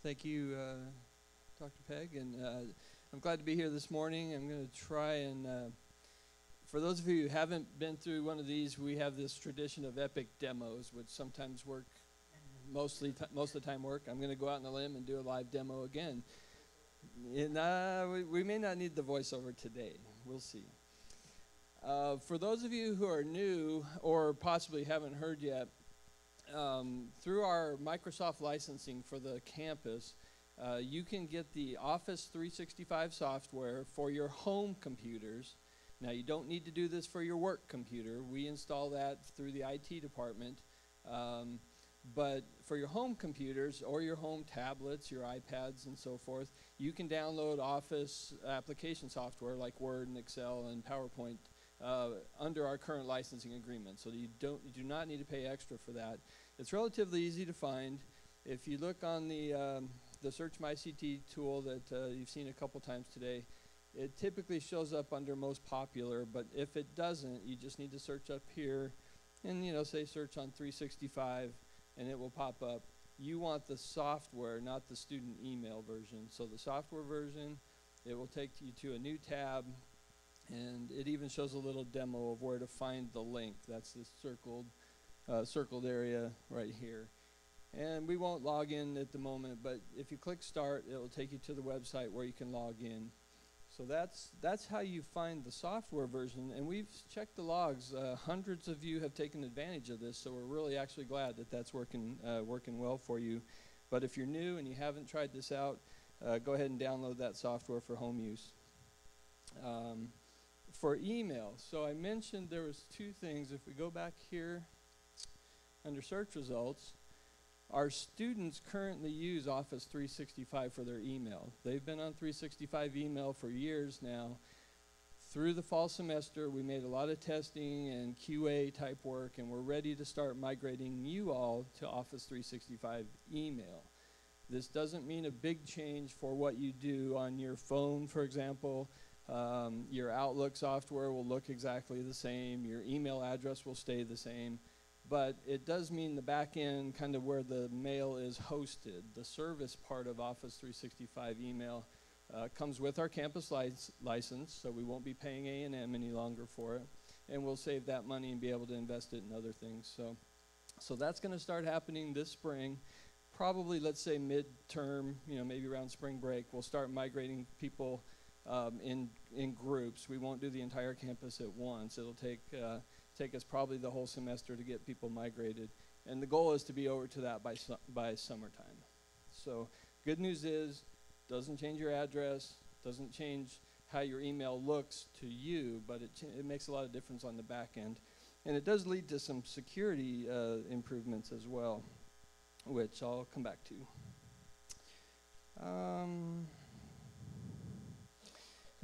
Thank you, Dr. Pegg, and I'm glad to be here this morning. I'm going to try and, for those of you who haven't been through one of these, we have this tradition of epic demos, which sometimes work, most of the time work. I'm going to go out on a limb and do a live demo again. And, we may not need the voiceover today. We'll see. For those of you who are new or possibly haven't heard yet, through our Microsoft licensing for the campus, you can get the Office 365 software for your home computers. Now, you don't need to do this for your work computer. We install that through the IT department. But for your home computers or your home tablets, your iPads and so forth, you can download Office application software like Word and Excel and PowerPoint under our current licensing agreement. So you do not need to pay extra for that. It's relatively easy to find. If you look on the Search My CT tool that you've seen a couple times today, it typically shows up under most popular, but if it doesn't, you just need to search up here and, say search on 365 and it will pop up. You want the software, not the student email version. So the software version, it will take you to a new tab, and it even shows a little demo of where to find the link. That's this circled area right here. And we won't log in at the moment, but if you click start, it will take you to the website where you can log in. So that's how you find the software version, and we've checked the logs. Hundreds of you have taken advantage of this, so we're really actually glad that that's working well for you. But if you're new and you haven't tried this out, go ahead and download that software for home use. For email, so I mentioned there was two things. If we go back here under search results, our students currently use Office 365 for their email. They've been on 365 email for years now. Through the fall semester, we made a lot of testing and QA type work, and we're ready to start migrating you all to Office 365 email. This doesn't mean a big change for what you do on your phone, for example. Your Outlook software will look exactly the same. Your email address will stay the same. But it does mean the back end, kind of where the mail is hosted. The service part of Office 365 email comes with our campus license, so we won't be paying A&M any longer for it. And we'll save that money and be able to invest it in other things. So that's going to start happening this spring. Probably, let's say, midterm, maybe around spring break, we'll start migrating people in groups. We won't do the entire campus at once. It'll take us probably the whole semester to get people migrated. And the goal is to be over to that by summertime. So good news is, doesn't change your address, doesn't change how your email looks to you, but it makes a lot of difference on the back end. And it does lead to some security improvements as well, which I'll come back to.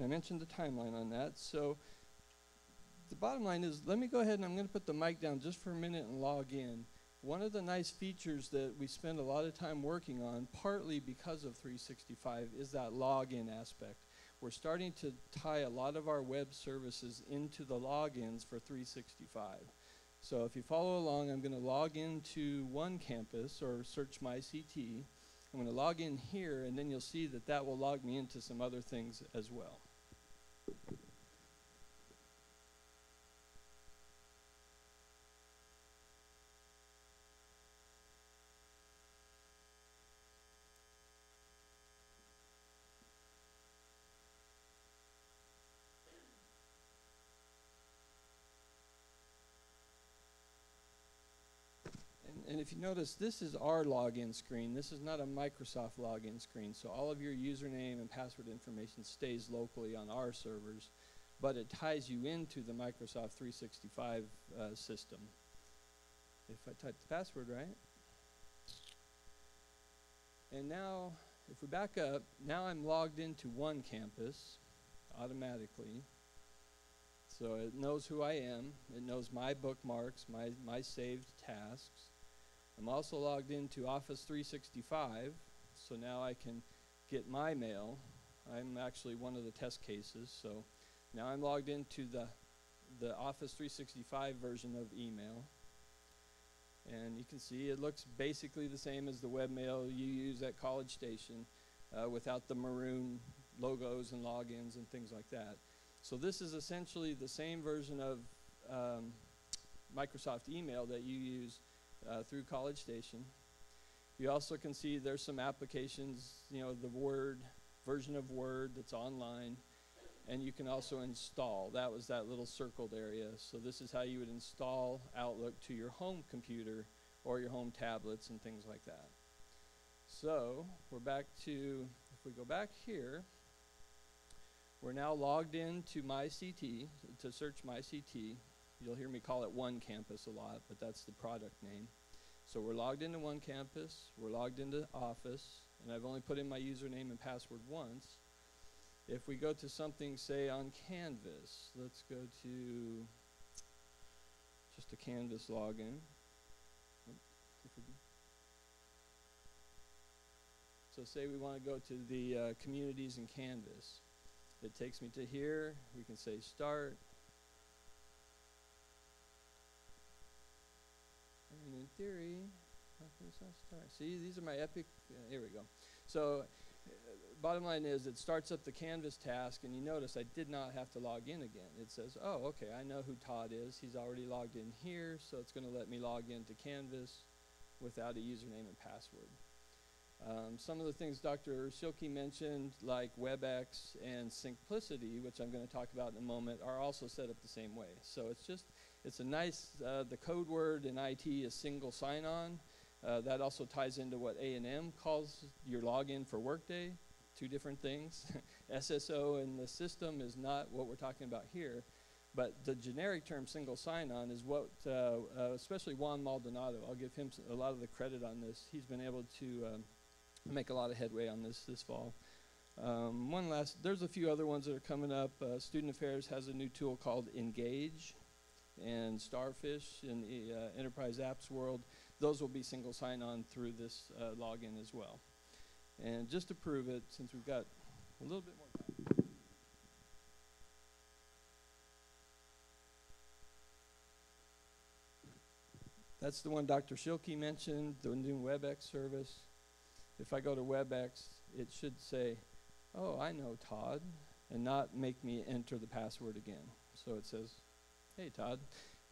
I mentioned the timeline on that. So the bottom line is, let me go ahead and I'm going to put the mic down just for a minute and log in. One of the nice features that we spend a lot of time working on, partly because of 365, is that login aspect. We're starting to tie a lot of our web services into the logins for 365. So if you follow along, I'm going to log into one campus or search my CT. I'm going to log in here, and then you'll see that that will log me into some other things as well. And if you notice, this is our login screen. This is not a Microsoft login screen. So all of your username and password information stays locally on our servers, but it ties you into the Microsoft 365 system. If I type the password right. And now, if we back up, now I'm logged into one campus automatically. So it knows who I am. It knows my bookmarks, my saved tasks. I'm also logged into Office 365, so now I can get my mail. I'm actually one of the test cases, so now I'm logged into the Office 365 version of email. And you can see it looks basically the same as the webmail you use at College Station without the maroon logos and logins and things like that. So this is essentially the same version of Microsoft email that you use through College Station. You also can see there's some applications, you know, the Word, version of Word that's online, and you can also install. That was that little circled area. So this is how you would install Outlook to your home computer or your home tablets and things like that. So we're back to, if we go back here, we're now logged into MyCT to search MyCT. You'll hear me call it One Campus a lot, but that's the product name. So we're logged into One Campus, we're logged into Office, and I've only put in my username and password once. If we go to something, say, on Canvas, let's go to just a Canvas login. So say we want to go to the communities in Canvas. It takes me to here. We can say Start. And in theory, how can this not start? See, these are my epic, here we go. So bottom line is it starts up the Canvas task, and you notice I did not have to log in again. It says, oh, okay, I know who Todd is. He's already logged in here, so it's going to let me log into Canvas without a username and password. Some of the things Dr. Schilke mentioned, like WebEx and Simplicity, which I'm going to talk about in a moment, are also set up the same way. So it's a nice, the code word in IT is single sign-on. That also ties into what A&M calls your login for Workday, two different things. SSO in the system is not what we're talking about here, but the generic term single sign-on is what, especially Juan Maldonado, I'll give him a lot of the credit on this. He's been able to make a lot of headway on this fall. There's a few other ones that are coming up. Student Affairs has a new tool called Engage, and Starfish in the enterprise apps world. Those will be single sign-on through this login as well. And just to prove it, since we've got a little bit more time. That's the one Dr. Schilke mentioned, the new WebEx service. If I go to WebEx, it should say, oh, I know Todd, and not make me enter the password again. So it says, hey, Todd,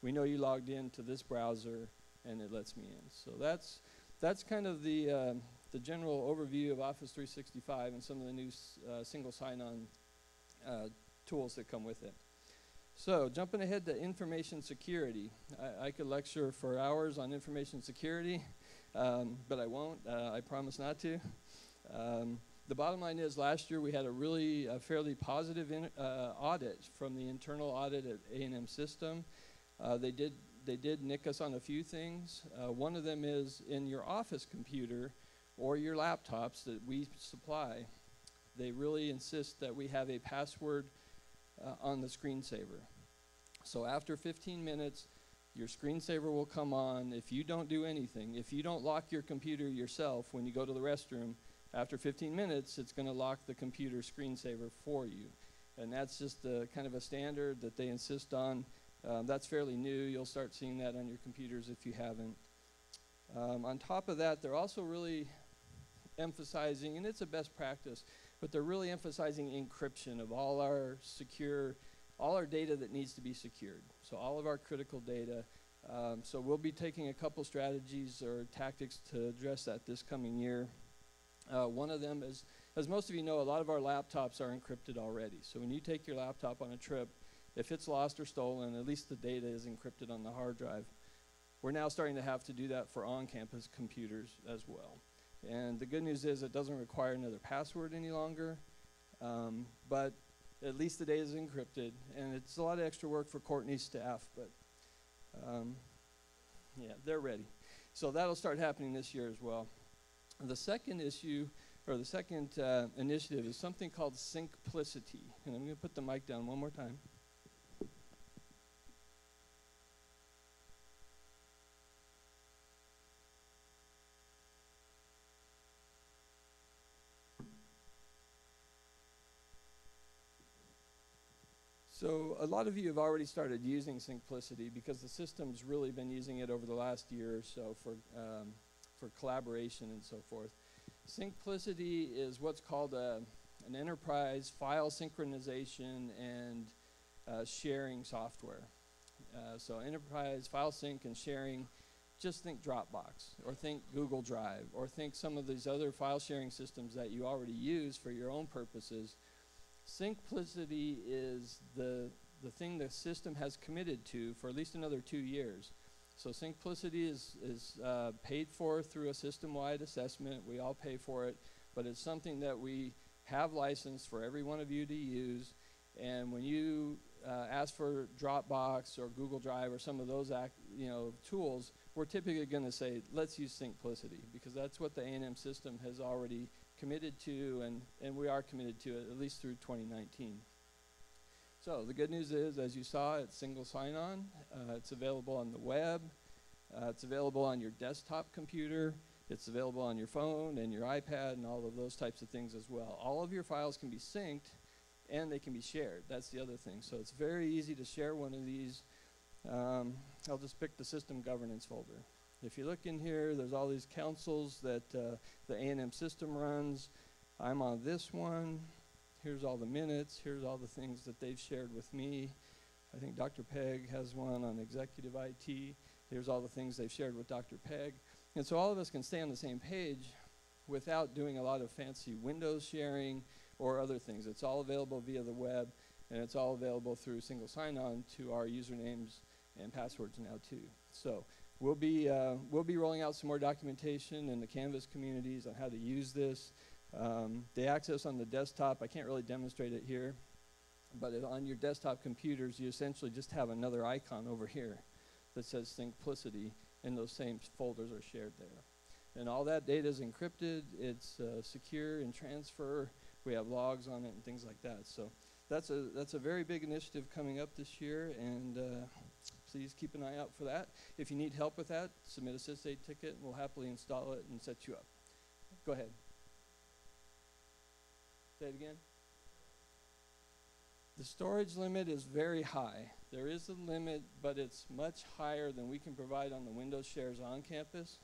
we know you logged into this browser, and it lets me in. So that's kind of the general overview of Office 365 and some of the new single sign-on tools that come with it. So jumping ahead to information security. I could lecture for hours on information security, but I won't. I promise not to. The bottom line is last year we had a really fairly positive audit from the internal audit at A&M System. They did nick us on a few things. One of them is in your office computer or your laptops that we supply, they really insist that we have a password on the screensaver. So after 15 minutes, your screensaver will come on. If you don't do anything, if you don't lock your computer yourself when you go to the restroom, after 15 minutes, it's going to lock the computer screensaver for you. And that's just kind of a standard that they insist on. That's fairly new. You'll start seeing that on your computers if you haven't. On top of that, they're also really emphasizing, and it's a best practice, but they're really emphasizing encryption of all our data that needs to be secured. So all of our critical data. So we'll be taking a couple strategies or tactics to address that this coming year. One of them is, as most of you know, a lot of our laptops are encrypted already. So when you take your laptop on a trip, if it's lost or stolen, at least the data is encrypted on the hard drive. We're now starting to have to do that for on-campus computers as well. And the good news is it doesn't require another password any longer, but at least the data is encrypted. And it's a lot of extra work for Courtney's staff, but yeah, they're ready. So that'll start happening this year as well. The second issue, or the second initiative, is something called Syncplicity. And I'm going to put the mic down one more time. So a lot of you have already started using Syncplicity because the system's really been using it over the last year or so for collaboration and so forth. Syncplicity is what's called an enterprise file synchronization and sharing software. So enterprise file sync and sharing, just think Dropbox, or think Google Drive, or think some of these other file sharing systems that you already use for your own purposes. Syncplicity is the thing the system has committed to for at least another 2 years. So Syncplicity is paid for through a system-wide assessment. We all pay for it, but it's something that we have licensed for every one of you to use. And when you ask for Dropbox or Google Drive or some of those tools, we're typically going to say, let's use Syncplicity, because that's what the A&M system has already committed to, and we are committed to it at least through 2019. So the good news is, as you saw, it's single sign-on. It's available on the web. It's available on your desktop computer. It's available on your phone and your iPad and all of those types of things as well. All of your files can be synced, and they can be shared. That's the other thing. So it's very easy to share one of these. I'll just pick the system governance folder. If you look in here, there's all these councils that the A&M system runs. I'm on this one. Here's all the minutes. Here's all the things that they've shared with me. I think Dr. Pegg has one on executive IT. Here's all the things they've shared with Dr. Pegg. And so all of us can stay on the same page without doing a lot of fancy Windows sharing or other things. It's all available via the web, and it's all available through single sign-on to our usernames and passwords now too. So we'll be rolling out some more documentation in the Canvas communities on how to use this. The access on the desktop, I can't really demonstrate it here, but on your desktop computers, you essentially just have another icon over here that says Syncplicity, and those same folders are shared there. And all that data is encrypted. It's secure in transfer. We have logs on it and things like that. So that's a very big initiative coming up this year, and please keep an eye out for that. If you need help with that, submit a SysAid ticket, and we'll happily install it and set you up. Go ahead. Say it again. The storage limit is very high. There is a limit, but it's much higher than we can provide on the Windows shares on campus.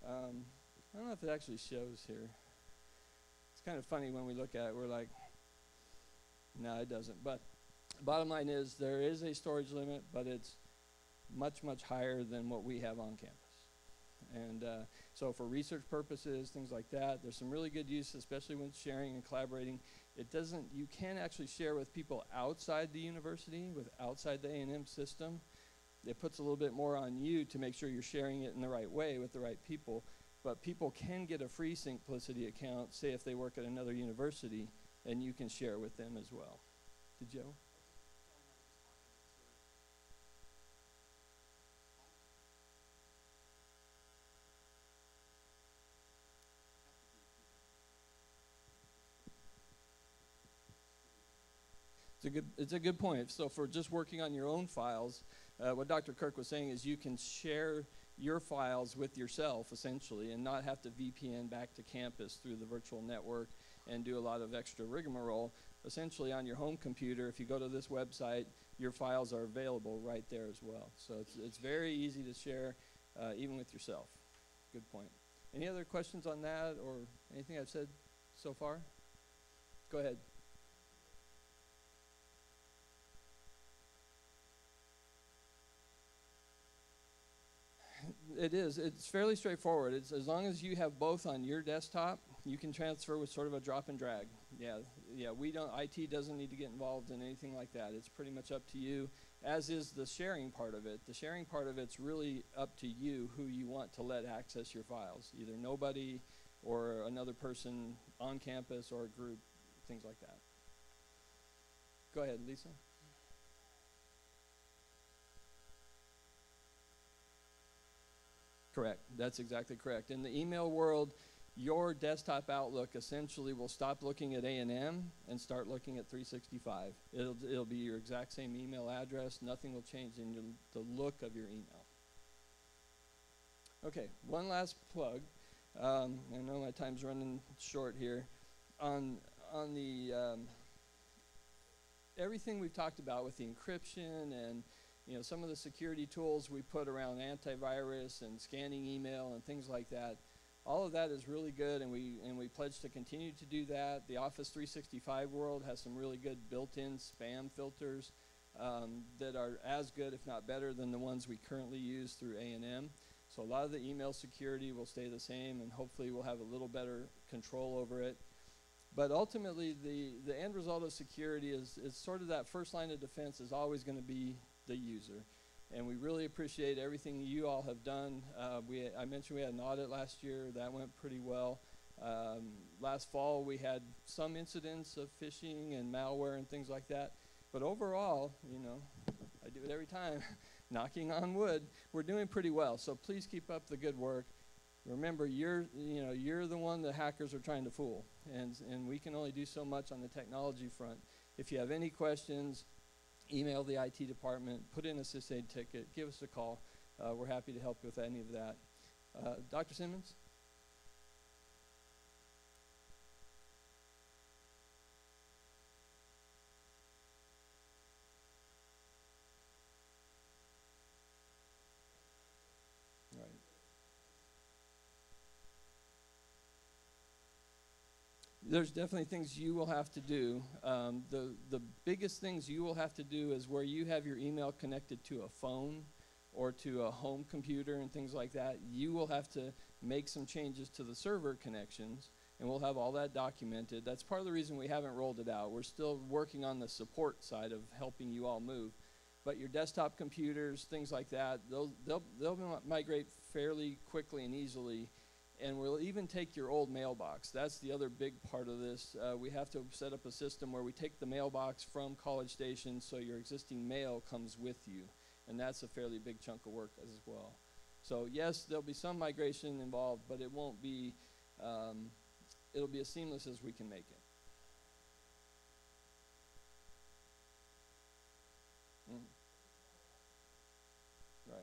I don't know if it actually shows here. It's kind of funny when we look at it. We're like, no, it doesn't. But bottom line is there is a storage limit, but it's much, much higher than what we have on campus. And so for research purposes, things like that, there's some really good use, especially when sharing and collaborating. It doesn't, you can actually share with people outside the university, with outside the A&M system. It puts a little bit more on you to make sure you're sharing it in the right way with the right people. But people can get a free Syncplicity account, say if they work at another university, and you can share with them as well. Did Joe? It's a good point. So for just working on your own files, what Dr. Kirk was saying is you can share your files with yourself, essentially, and not have to VPN back to campus through the virtual network and do a lot of extra rigmarole. Essentially, on your home computer, if you go to this website, your files are available right there as well. So it's very easy to share, even with yourself. Good point. Any other questions on that or anything I've said so far? Go ahead. It is. It's fairly straightforward. It's as long as you have both on your desktop, you can transfer with sort of a drop and drag. Yeah. We don't. IT doesn't need to get involved in anything like that. It's pretty much up to you. As is the sharing part of it. The sharing part of it's really up to you who you want to let access your files. Either nobody, or another person on campus, or a group, things like that. Go ahead, Lisa. Correct. That's exactly correct. In the email world, your desktop Outlook essentially will stop looking at A&M and start looking at 365. It'll be your exact same email address. Nothing will change in the look of your email. Okay, one last plug. I know my time's running short here. On the everything we've talked about with the encryption and some of the security tools we put around antivirus and scanning email and things like that, all of that is really good, and we pledge to continue to do that. The Office 365 world has some really good built-in spam filters that are as good, if not better, than the ones we currently use through A&M. So a lot of the email security will stay the same, and hopefully we'll have a little better control over it. But ultimately, the end result of security is sort of that first line of defense is always going to be the user. And we really appreciate everything you all have done. I mentioned we had an audit last year. That went pretty well. Last fall, we had some incidents of phishing and malware and things like that. But overall, I do it every time, knocking on wood, we're doing pretty well. So please keep up the good work. Remember, you're the one the hackers are trying to fool. And we can only do so much on the technology front. If you have any questions, email the IT department, put in a sysaid ticket, give us a call. We're happy to help with any of that. Dr. Simmons? Right. There's definitely things you will have to do. The biggest things you will have to do is where you have your email connected to a phone or to a home computer and things like that, you will have to make some changes to the server connections, and we'll have all that documented. That's part of the reason we haven't rolled it out. We're still working on the support side of helping you all move. But your desktop computers, things like that, they'll migrate fairly quickly and easily. And we'll even take your old mailbox. That's the other big part of this. We have to set up a system where we take the mailbox from College Station so your existing mail comes with you. And that's a fairly big chunk of work as well. So yes, there'll be some migration involved, but it won't be, it'll be as seamless as we can make it. Right.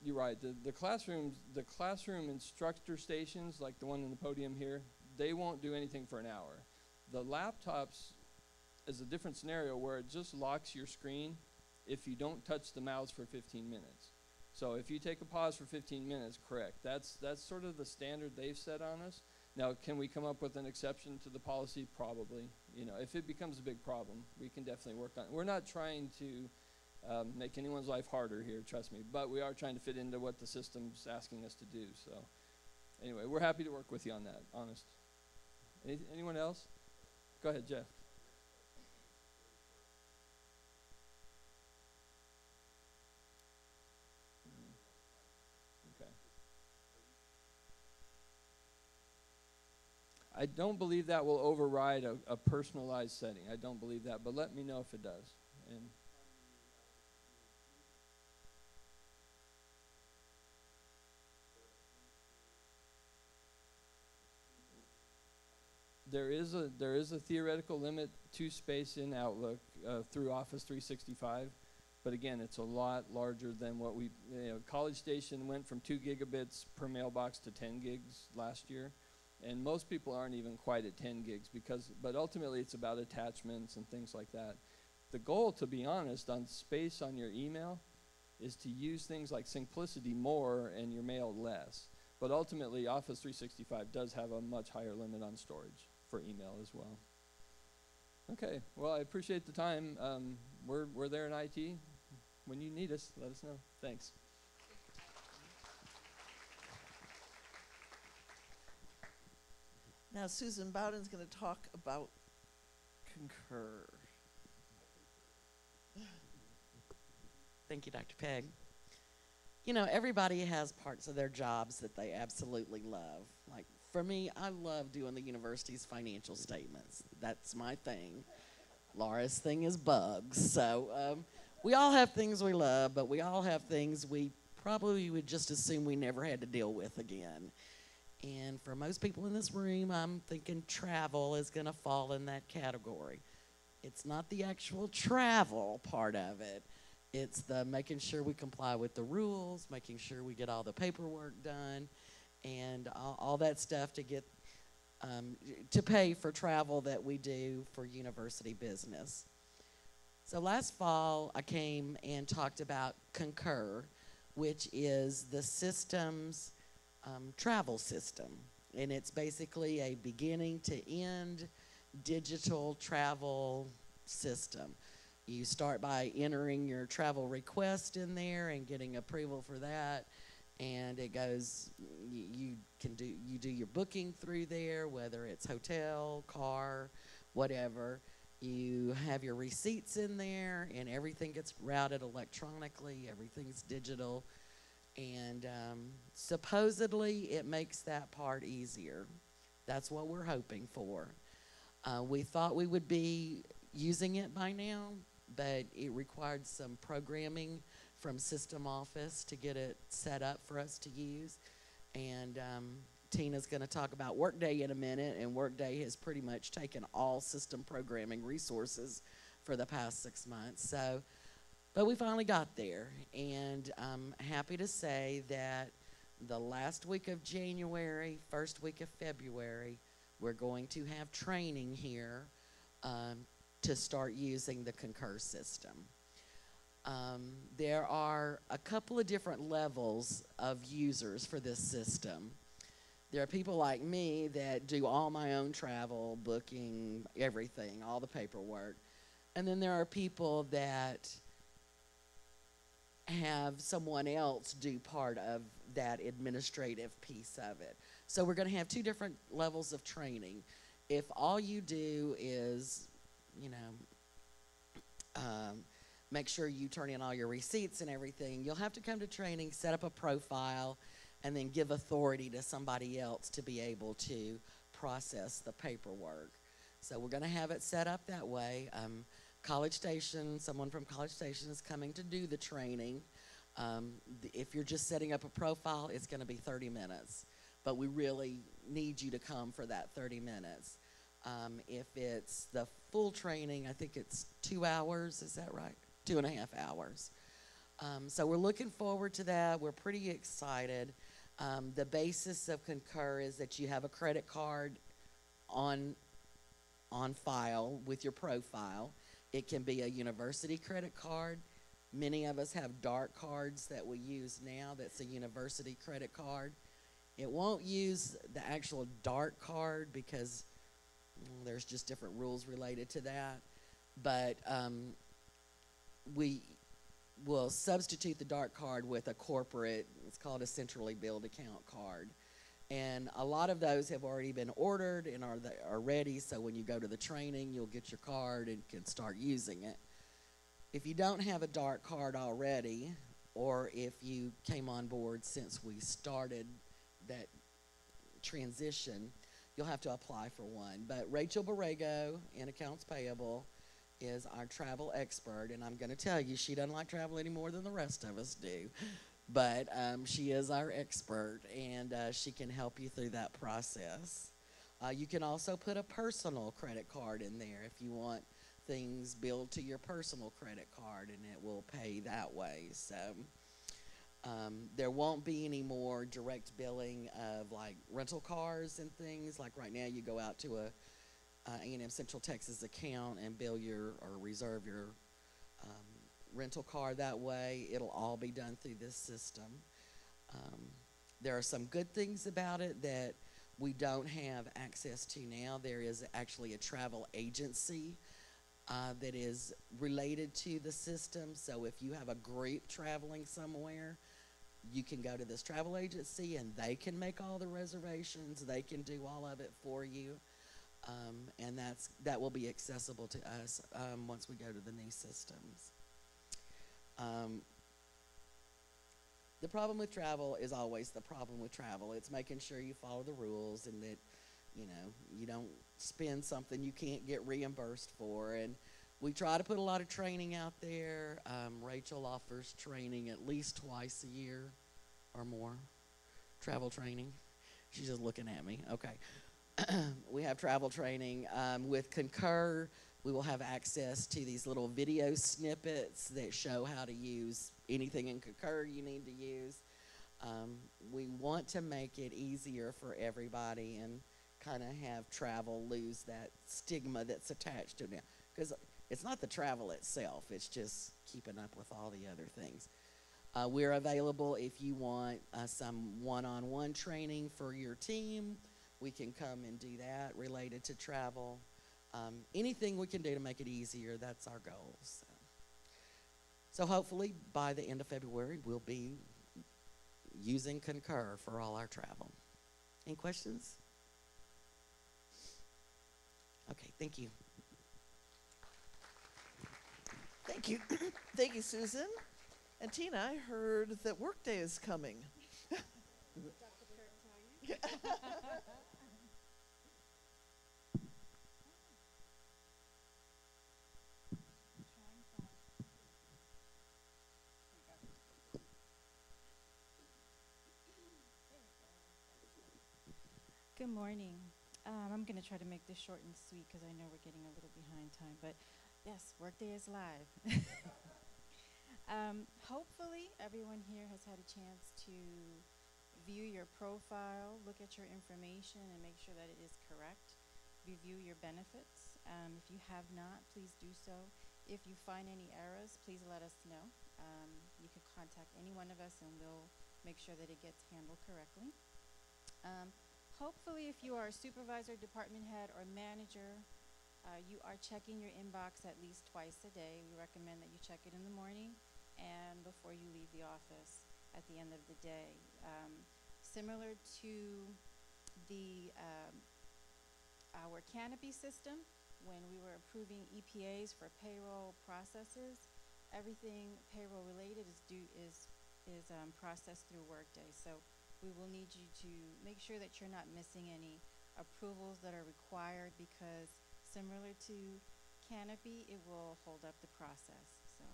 You're right. The classroom instructor stations, like the one in the podium here, they won't do anything for an hour. The laptops is a different scenario where it just locks your screen if you don't touch the mouse for 15 minutes. So if you take a pause for 15 minutes, correct. That's sort of the standard they've set on us. Now, can we come up with an exception to the policy? Probably. You know, if it becomes a big problem, we can definitely work on it. We're not trying to make anyone's life harder here, trust me, but we are trying to fit into what the system's asking us to do. So anyway, we're happy to work with you on that, honest. Anyone else? Go ahead, Jeff. Okay. I don't believe that will override a personalized setting. I don't believe that, but let me know if it does. And there is a theoretical limit to space in Outlook through Office 365, but again, it's a lot larger than what we, College Station went from 2 gigabits per mailbox to 10 gigs last year, and most people aren't even quite at 10 gigs but ultimately it's about attachments and things like that. The goal, to be honest, on space on your email is to use things like simplicity more and your mail less, but ultimately Office 365 does have a much higher limit on storage for email as well. Okay, well, I appreciate the time. We're there in IT. When you need us, let us know. Thanks. Now Susan Bowden's going to talk about Concur. Thank you, Dr. Pegg. You know, everybody has parts of their jobs that they absolutely love. Like, for me, I love doing the university's financial statements. That's my thing. Laura's thing is bugs. So we all have things we love, but we all have things we probably would just assume we never had to deal with again. And for most people in this room, I'm thinking travel is going to fall in that category. It's not the actual travel part of it. It's the making sure we comply with the rules, making sure we get all the paperwork done, and all that stuff to get to pay for travel that we do for university business. So last fall, I came and talked about Concur, which is the system's travel system. And it's basically a beginning to end digital travel system. You start by entering your travel request in there and getting approval for that, and it goes, you do your booking through there, whether it's hotel, car, whatever. You have your receipts in there, and everything gets routed electronically, everything's digital, and supposedly it makes that part easier. That's what we're hoping for. We thought we would be using it by now, but it required some programming from System Office to get it set up for us to use. And Tina's going to talk about Workday in a minute, and Workday has pretty much taken all system programming resources for the past 6 months. So, but we finally got there, and I'm happy to say that the last week of January, first week of February, we're going to have training here to start using the Concur system. There are a couple of different levels of users for this system. There are people like me that do all my own travel, booking, everything, all the paperwork. And then there are people that have someone else do part of that administrative piece of it. So we're going to have two different levels of training. If all you do is, make sure you turn in all your receipts and everything, you'll have to come to training, set up a profile, and then give authority to somebody else to be able to process the paperwork. So we're going to have it set up that way. College Station, someone from College Station is coming to do the training. If you're just setting up a profile, it's going to be 30 minutes. But we really need you to come for that 30 minutes. If it's the full training, I think it's 2 hours, is that right? 2.5 hours. So we're looking forward to that. We're pretty excited. The basis of Concur is that you have a credit card on file with your profile. It can be a university credit card. Many of us have DART cards that we use now. That's a university credit card. It won't use the actual DART card because there's just different rules related to that. But we will substitute the DART card with a corporate, it's called a centrally billed account card. And a lot of those have already been ordered and are ready, so when you go to the training, you'll get your card and can start using it. If you don't have a DART card already, or if you came on board since we started that transition, you'll have to apply for one. But Rachel Borrego in Accounts Payable is our travel expert, and I'm going to tell you, she doesn't like travel any more than the rest of us do. But she is our expert, and she can help you through that process. You can also put a personal credit card in there if you want things billed to your personal credit card, and it will pay that way. So there won't be any more direct billing of like rental cars and things. Like right now, you go out to a A&M Central Texas account and bill your or reserve your rental car that way. It'll all be done through this system. There are some good things about it that we don't have access to now. There is actually a travel agency that is related to the system. So if you have a group traveling somewhere, you can go to this travel agency and they can make all the reservations. They can do all of it for you. And that will be accessible to us once we go to the new systems. The problem with travel is always the problem with travel. It's making sure you follow the rules and that, you know, you don't spend something you can't get reimbursed for. And we try to put a lot of training out there. Rachel offers training at least twice a year or more, travel training. She's just looking at me. Okay. We have travel training. With Concur, we will have access to these little video snippets that show how to use anything in Concur you need to use. We want to make it easier for everybody and kind of have travel lose that stigma that's attached to it now. Because it's not the travel itself, it's just keeping up with all the other things. We're available if you want some one-on-one training for your team. We can come and do that related to travel. Anything we can do to make it easier, that's our goal. So hopefully by the end of February, we'll be using Concur for all our travel. Any questions? Okay, thank you. Thank you. Thank you, Susan. And Tina, I heard that Workday is coming. Good morning. I'm going to try to make this short and sweet because I know we're getting a little behind time, but yes, Workday is live. Hopefully everyone here has had a chance to view your profile, look at your information and make sure that it is correct, review your benefits. If you have not, please do so. If you find any errors, please let us know. You can contact any one of us and we'll make sure that it gets handled correctly. Hopefully, if you are a supervisor, department head, or manager, you are checking your inbox at least twice a day. We recommend that you check it in the morning and before you leave the office at the end of the day. Similar to the our Canopy system, when we were approving EPAs for payroll processes, everything payroll related is processed through Workday. So we will need you to make sure that you're not missing any approvals that are required because similar to Canopy, it will hold up the process. So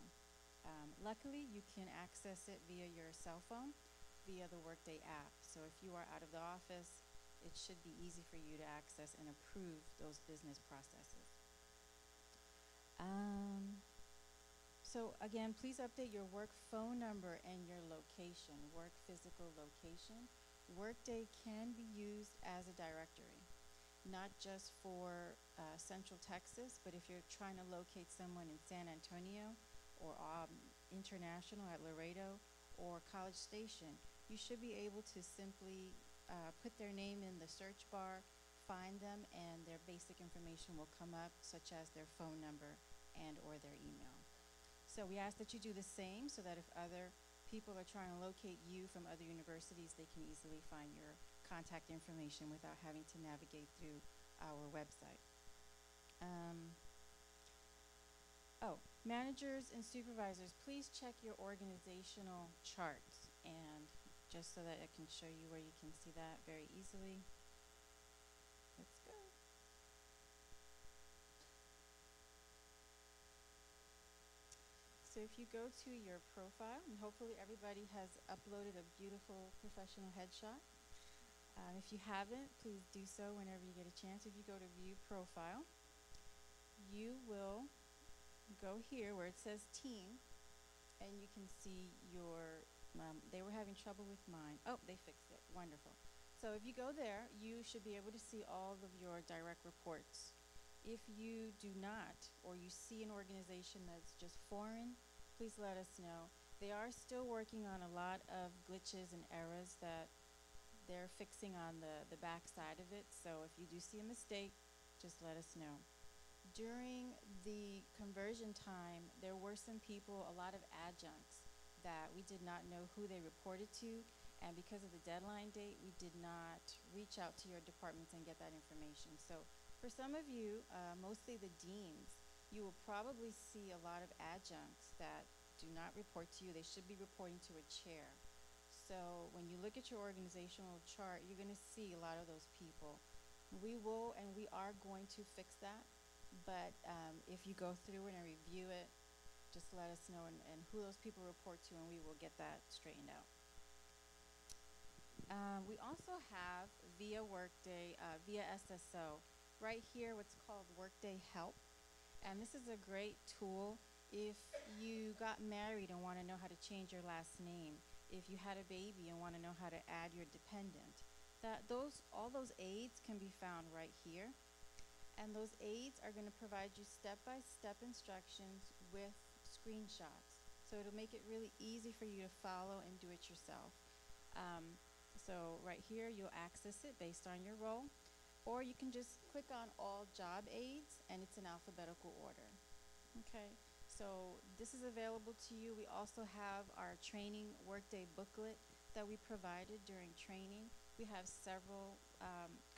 luckily, you can access it via your cell phone, via the Workday app. So if you are out of the office, it should be easy for you to access and approve those business processes. So again, please update your work phone number and your location, work physical location. Workday can be used as a directory, not just for Central Texas, but if you're trying to locate someone in San Antonio or International at Laredo or College Station, you should be able to simply put their name in the search bar, find them, and their basic information will come up, such as their phone number and or their email. So we ask that you do the same so that if other people are trying to locate you from other universities, they can easily find your contact information without having to navigate through our website. Managers and supervisors, please check your organizational charts, and just so that I can show you where you can see that very easily. Let's go. So if you go to your profile, and hopefully everybody has uploaded a beautiful professional headshot. If you haven't, please do so whenever you get a chance. If you go to view profile, you will go here where it says team, and you can see your, they were having trouble with mine. Oh, they fixed it, wonderful. So if you go there, you should be able to see all of your direct reports. If you do not, or you see an organization that's just foreign, please let us know. They are still working on a lot of glitches and errors that they're fixing on the back side of it. So if you do see a mistake, just let us know. During the conversion time, there were some people, a lot of adjuncts, that we did not know who they reported to, and because of the deadline date, we did not reach out to your departments and get that information. So for some of you, mostly the deans, you will probably see a lot of adjuncts that do not report to you. They should be reporting to a chair. So when you look at your organizational chart, you're going to see a lot of those people. We will and we are going to fix that. But if you go through it and review it, just let us know and who those people report to, and we will get that straightened out. We also have via Workday, via SSO, right here what's called Workday Help. And this is a great tool if you got married and want to know how to change your last name, if you had a baby and want to know how to add your dependent. All those aids can be found right here. And those aids are going to provide you step-by-step instructions with screenshots. So it'll make it really easy for you to follow and do it yourself. So right here, you'll access it based on your role. Or you can just click on all job aids, and it's in alphabetical order. Okay, so this is available to you. We also have our training Workday booklet that we provided during training. We have several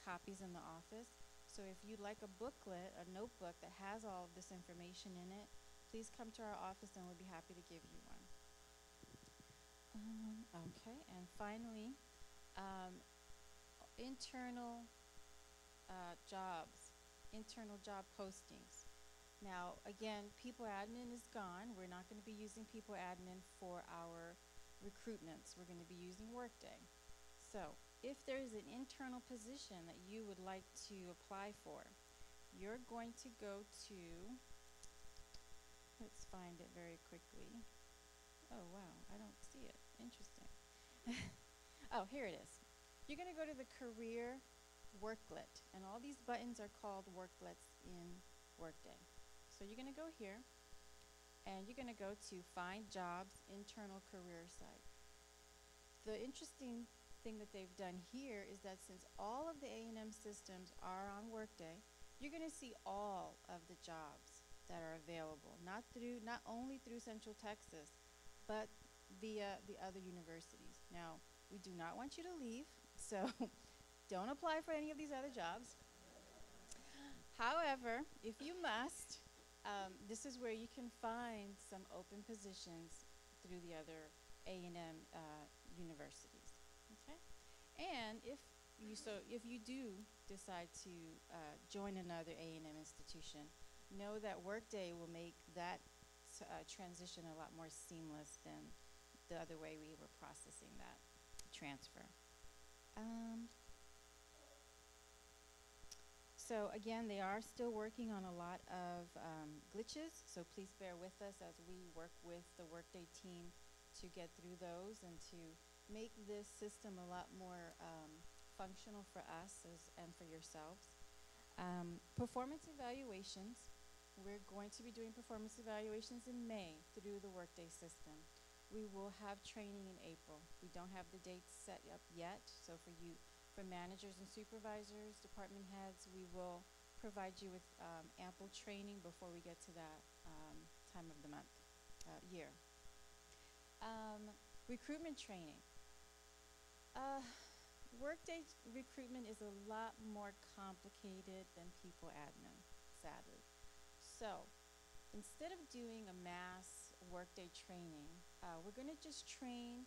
copies in the office. So if you'd like a booklet, a notebook that has all of this information in it, please come to our office and we'll be happy to give you one. Okay, and finally, internal jobs, internal job postings. Now, again, people admin is gone. We're not going to be using people admin for our recruitments. We're going to be using Workday. So if there is an internal position that you would like to apply for, you're going to go to, let's find it very quickly. Oh, wow, I don't see it. Interesting. Oh, here it is. You're going to go to the career worklet, and all these buttons are called worklets in Workday. So you're going to go here, and you're going to go to Find Jobs, Internal Career Site. The interesting thing that they've done here is that since all of the A&M systems are on Workday, you're going to see all of the jobs that are available, not only through Central Texas, but via the other universities. Now, we do not want you to leave, so don't apply for any of these other jobs. However, if you must, this is where you can find some open positions through the other A&M universities. Okay, and if you do decide to join another A&M institution, know that Workday will make that transition a lot more seamless than the other way we were processing that transfer. So again, they are still working on a lot of glitches, so please bear with us as we work with the Workday team to get through those and to make this system a lot more functional for us and for yourselves. Performance evaluations we're going to be doing performance evaluations in May through the Workday system. We will have training in April. We don't have the dates set up yet, so for managers and supervisors, department heads, we will provide you with ample training before we get to that time of the month, year. Recruitment training. Workday recruitment is a lot more complicated than people admin, sadly. So instead of doing a mass Workday training, we're going to just train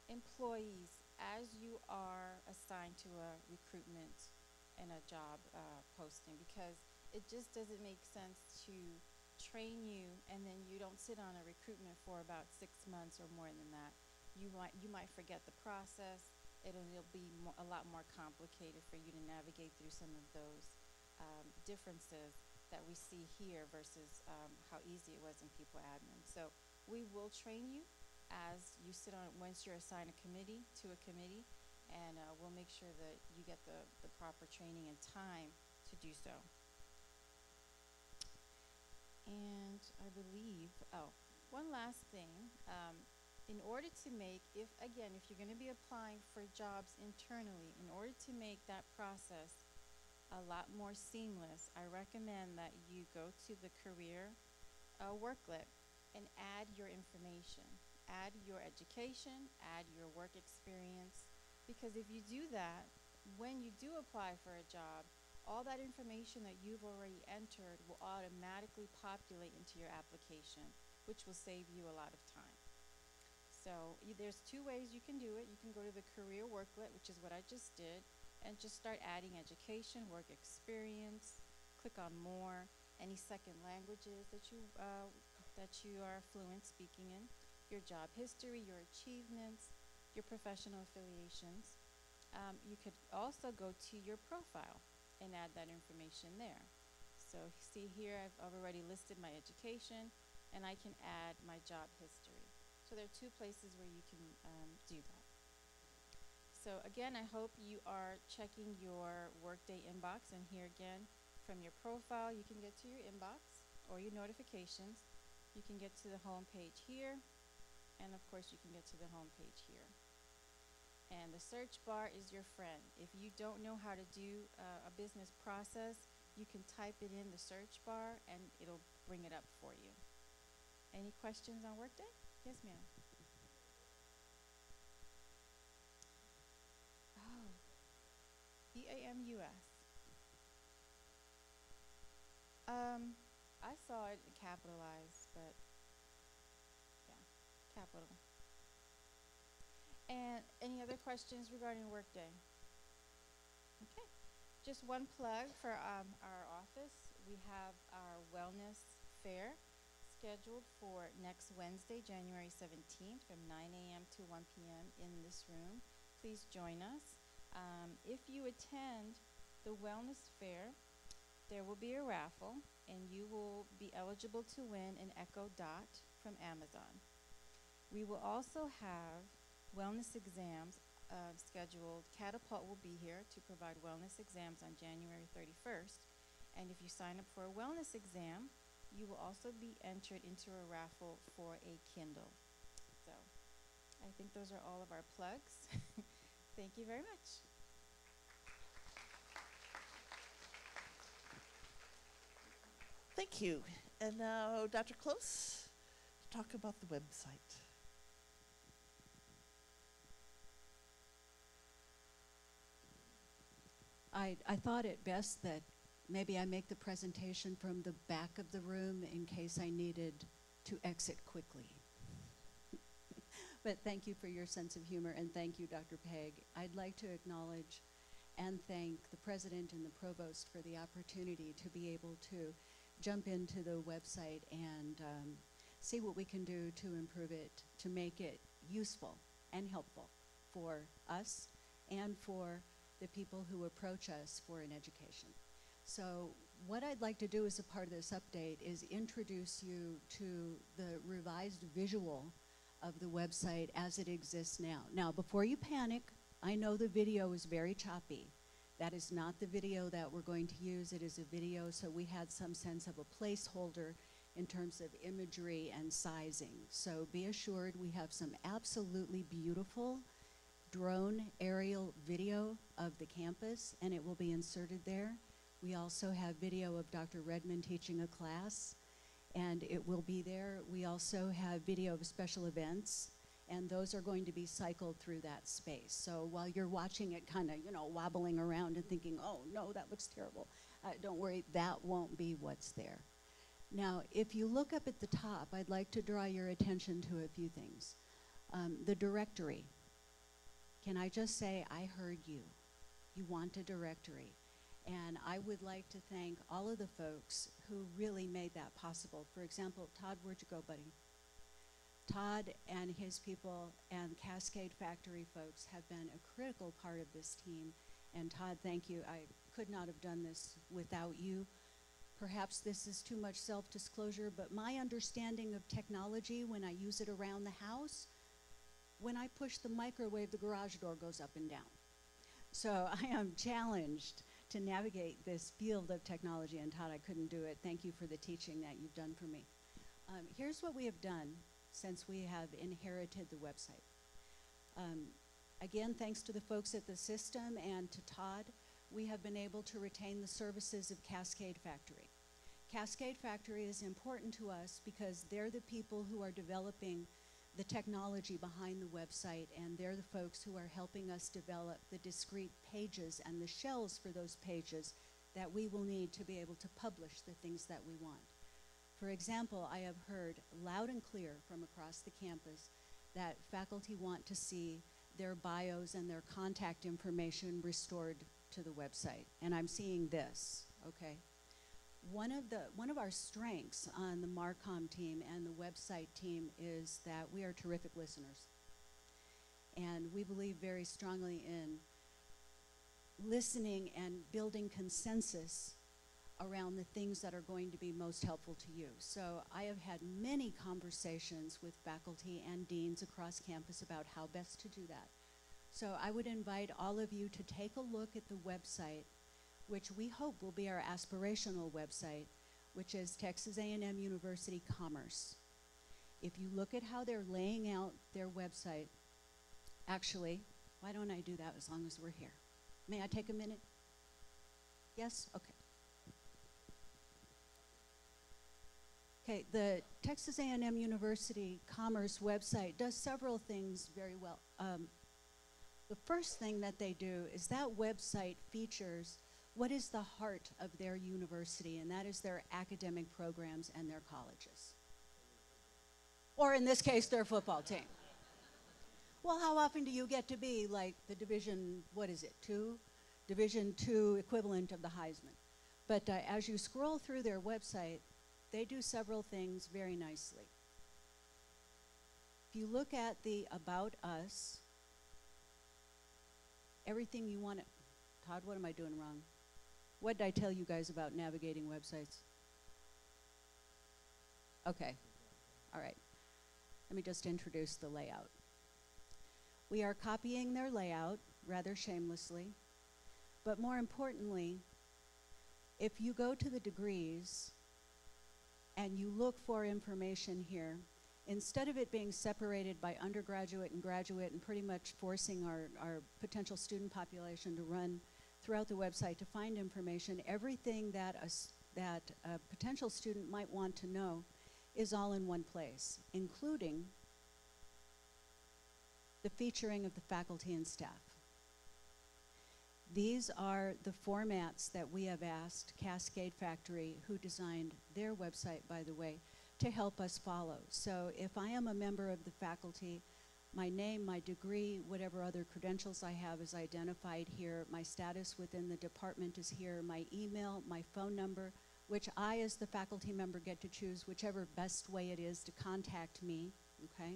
employees as you are assigned to a recruitment and a job posting, because it just doesn't make sense to train you and then you don't sit on a recruitment for about 6 months or more than that. You might forget the process. It'll be a lot more complicated for you to navigate through some of those differences that we see here versus how easy it was in people admin. So we will train you as you sit on, once you're assigned a committee, and we'll make sure that you get the proper training and time to do so. And I believe, one last thing. In order to make, if you're going to be applying for jobs internally, in order to make that process a lot more seamless, I recommend that you go to the career worklet and add your information. Add your education, add your work experience, because if you do that, when you do apply for a job, all that information that you've already entered will automatically populate into your application, which will save you a lot of time. So there's 2 ways you can do it. You can go to the career worklet, which is what I just did, and just start adding education, work experience, click on more, any second languages that you are fluent speaking in, your job history, your achievements, your professional affiliations. You could also go to your profile and add that information there. So see here, I've already listed my education, and I can add my job history. So there are 2 places where you can do that. So again, I hope you are checking your Workday inbox, and here again, from your profile, you can get to your inbox or your notifications. You can get to the home page here, and of course you can get to the home page here. And the search bar is your friend. If you don't know how to do a business process, you can type it in the search bar and it'll bring it up for you. Any questions on Workday? Yes, ma'am. Oh, EAMUS. I saw it capitalized, but yeah, capital. And any other questions regarding Workday? Okay, just one plug for our office. We have our wellness fair scheduled for next Wednesday, January 17th from 9 a.m. to 1 p.m. in this room. Please join us. If you attend the wellness fair, there will be a raffle, and you will be eligible to win an Echo Dot from Amazon. We will also have wellness exams scheduled. Catapult will be here to provide wellness exams on January 31st. And if you sign up for a wellness exam, you will also be entered into a raffle for a Kindle. So I think those are all of our plugs. Thank you very much. Thank you. And now, Dr. Close, talk about the website. I thought it best that maybe I make the presentation from the back of the room in case I needed to exit quickly. But thank you for your sense of humor, and thank you, Dr. Pegg. I'd like to acknowledge and thank the president and the provost for the opportunity to be able to jump into the website and see what we can do to improve it, to make it useful and helpful for us and for the people who approach us for an education. So what I'd like to do as a part of this update is introduce you to the revised visual of the website as it exists now. Now, before you panic, I know the video is very choppy, That is not the video that we're going to use. It is a video, so we had some sense of a placeholder in terms of imagery and sizing. So be assured we have some absolutely beautiful drone aerial video of the campus, and it will be inserted there. We also have video of Dr. Redmond teaching a class, and it will be there. We also have video of special events, and those are going to be cycled through that space. So while you're watching it kind of, you know, wobbling around and thinking, oh no, that looks terrible, don't worry, that won't be what's there. Now, if you look up at the top, I'd like to draw your attention to a few things. The directory. Can I just say, I heard you. You want a directory. And I would like to thank all of the folks who really made that possible. For example, Todd, where'd you go, buddy? Todd and his people and Cascade Factory folks have been a critical part of this team. And Todd, thank you. I could not have done this without you. Perhaps this is too much self-disclosure, but my understanding of technology when I use it around the house, when I push the microwave, the garage door goes up and down. So I am challenged to navigate this field of technology, and Todd, I couldn't do it. Thank you for the teaching that you've done for me. Here's what we have done since we have inherited the website. Again, thanks to the folks at the system and to Todd, we have been able to retain the services of Cascade Factory. Cascade Factory is important to us because they're the people who are developing the technology behind the website, and they're the folks who are helping us develop the discrete pages and the shells for those pages that we will need to be able to publish the things that we want. For example, I have heard loud and clear from across the campus that faculty want to see their bios and their contact information restored to the website, and I'm seeing this, okay? One of our strengths on the Marcom team and the website team is that we are terrific listeners. And we believe very strongly in listening and building consensus around the things that are going to be most helpful to you. So I have had many conversations with faculty and deans across campus about how best to do that. So I would invite all of you to take a look at the website, which we hope will be our aspirational website, which is Texas A&M University Commerce. If you look at how they're laying out their website, actually, why don't I do that as long as we're here? May I take a minute? Yes? Okay. Okay, the Texas A&M University Commerce website does several things very well. The first thing that they do is that website features what is the heart of their university, and that is their academic programs and their colleges. Or in this case, their football team. Well, how often do you get to be like the Division, what is it, Division II equivalent of the Heisman? But as you scroll through their website, they do several things very nicely. If you look at the About Us, everything you want to, Todd, what am I doing wrong? What did I tell you guys about navigating websites? Okay, all right. Let me just introduce the layout. We are copying their layout rather shamelessly, but more importantly, if you go to the degrees and you look for information here, instead of it being separated by undergraduate and graduate and pretty much forcing our potential student population to run throughout the website to find information, everything that a potential student might want to know is all in one place, including the featuring of the faculty and staff. These are the formats that we have asked Cascade Factory, who designed their website, by the way, to help us follow. So if I am a member of the faculty, my name, my degree, whatever other credentials I have is identified here. My status within the department is here. My email, my phone number, which I as the faculty member get to choose whichever best way it is to contact me, okay?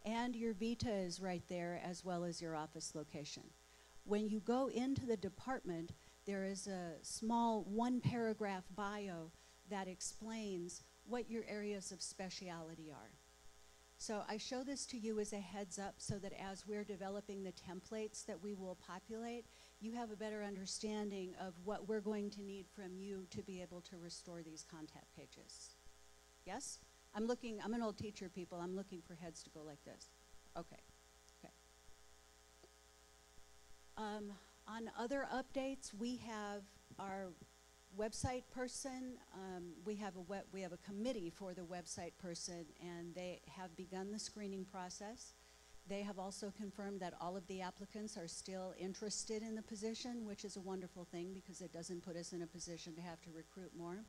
And your vita is right there, as well as your office location. When you go into the department, there is a small one-paragraph bio that explains what your areas of speciality are. So I show this to you as a heads up so that as we're developing the templates that we will populate, you have a better understanding of what we're going to need from you to be able to restore these contact pages. Yes? I'm an old teacher, people. I'm looking for heads to go like this. Okay. Okay. On other updates, we have our website person. We have a committee for the website person, and they have begun the screening process. They have also confirmed that all of the applicants are still interested in the position, which is a wonderful thing because it doesn't put us in a position to have to recruit more.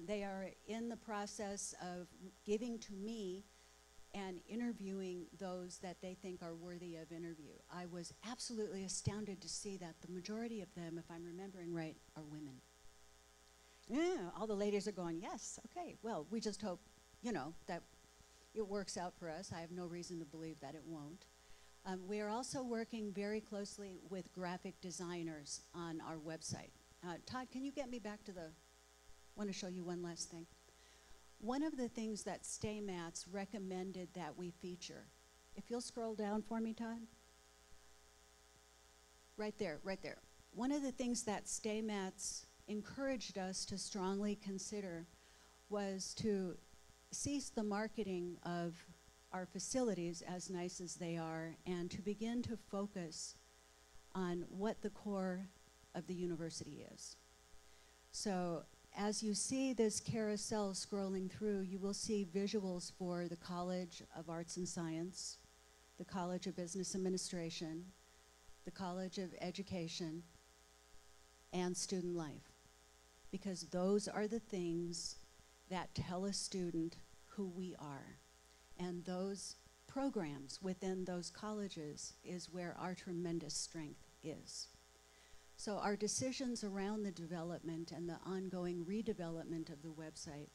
They are in the process of giving to me and interviewing those that they think are worthy of interview. I was absolutely astounded to see that the majority of them, if I'm remembering right, are women. Yeah, all the ladies are going, yes, okay, well, we just hope, you know, that it works out for us. I have no reason to believe that it won't. We are also working very closely with graphic designers on our website. Todd, can you get me back to I want to show you one last thing. One of the things that StayMats recommended that we feature, if you'll scroll down for me, Todd. Right there, right there. One of the things that StayMats encouraged us to strongly consider was to cease the marketing of our facilities, as nice as they are, and to begin to focus on what the core of the university is. So as you see this carousel scrolling through, you will see visuals for the College of Arts and Science, the College of Business Administration, the College of Education, and Student Life. Because those are the things that tell a student who we are. And those programs within those colleges is where our tremendous strength is. So our decisions around the development and the ongoing redevelopment of the website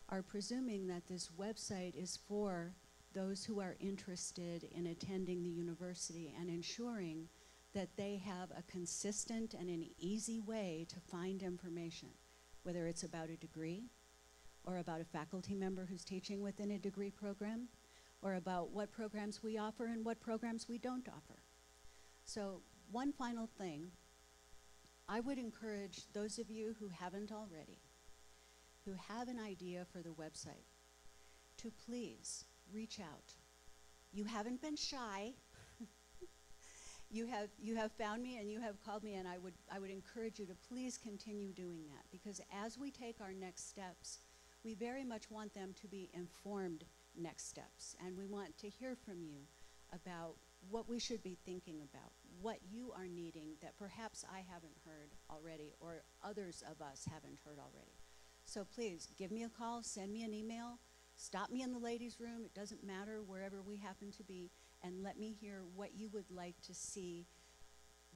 are presuming that this website is for those who are interested in attending the university and ensuring that they have a consistent and an easy way to find information, whether it's about a degree, or about a faculty member who's teaching within a degree program, or about what programs we offer and what programs we don't offer. So one final thing, I would encourage those of you who haven't already, who have an idea for the website, to please reach out. You haven't been shy. You have found me and you have called me, and I would encourage you to please continue doing that, because as we take our next steps, we very much want them to be informed next steps, and we want to hear from you about what we should be thinking about, what you are needing that perhaps I haven't heard already or others of us haven't heard already. So please give me a call, send me an email, stop me in the ladies' room, it doesn't matter, wherever we happen to be, and let me hear what you would like to see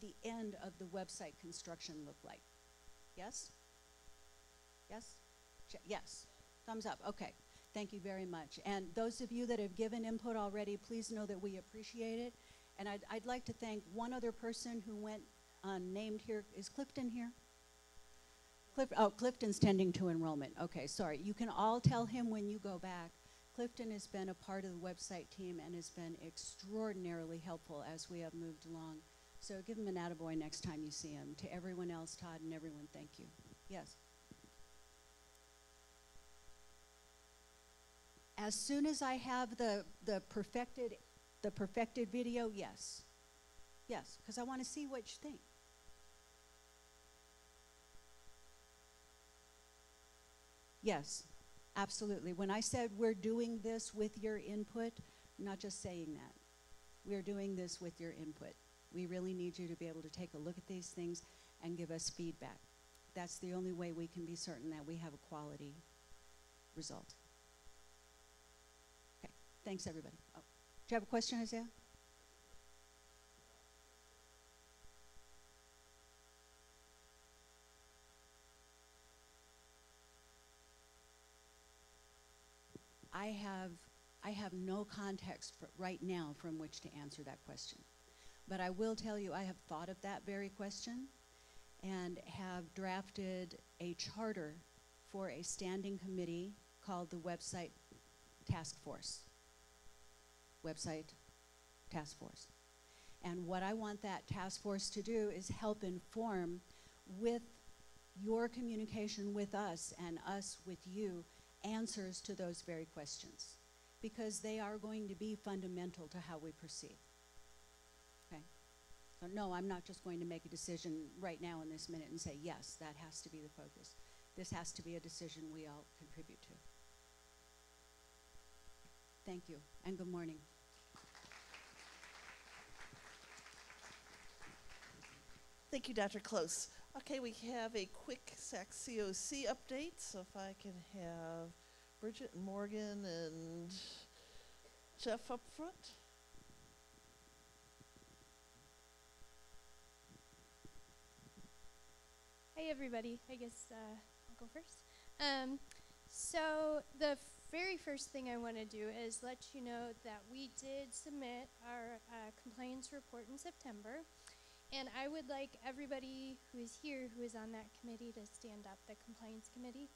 the end of the website construction look like. Yes? Yes? Yes. Thumbs up. Okay. Thank you very much. And those of you that have given input already, please know that we appreciate it. And I'd like to thank one other person who went unnamed here. Is Clifton here? Clifton's tending to enrollment. Okay, sorry. You can all tell him when you go back. Clifton has been a part of the website team and has been extraordinarily helpful as we have moved along. So give him an attaboy next time you see him. To everyone else, Todd and everyone, thank you. Yes? As soon as I have the perfected video, yes. Yes, because I want to see what you think. Yes, absolutely. When I said we're doing this with your input, I'm not just saying that. We're doing this with your input. We really need you to be able to take a look at these things and give us feedback. That's the only way we can be certain that we have a quality result. Okay, thanks everybody. Oh, do you have a question, Isaiah? I have no context right now from which to answer that question. But I will tell you I have thought of that very question and have drafted a charter for a standing committee called the Website Task Force. Website Task Force. And what I want that task force to do is help inform with your communication with us and us with you answers to those very questions, because they are going to be fundamental to how we proceed. Okay? So no, I'm not just going to make a decision right now in this minute and say, yes, that has to be the focus. This has to be a decision we all contribute to. Thank you, and good morning. Thank you, Dr. Close. Okay, we have a quick SAC COC update, so if I can have Bridget and Morgan and Jeff up front. Hey everybody, I guess I'll go first. So the very first thing I want to do is let you know that we did submit our compliance report in September, and I would like everybody who is here who is on that committee to stand up, the compliance committee.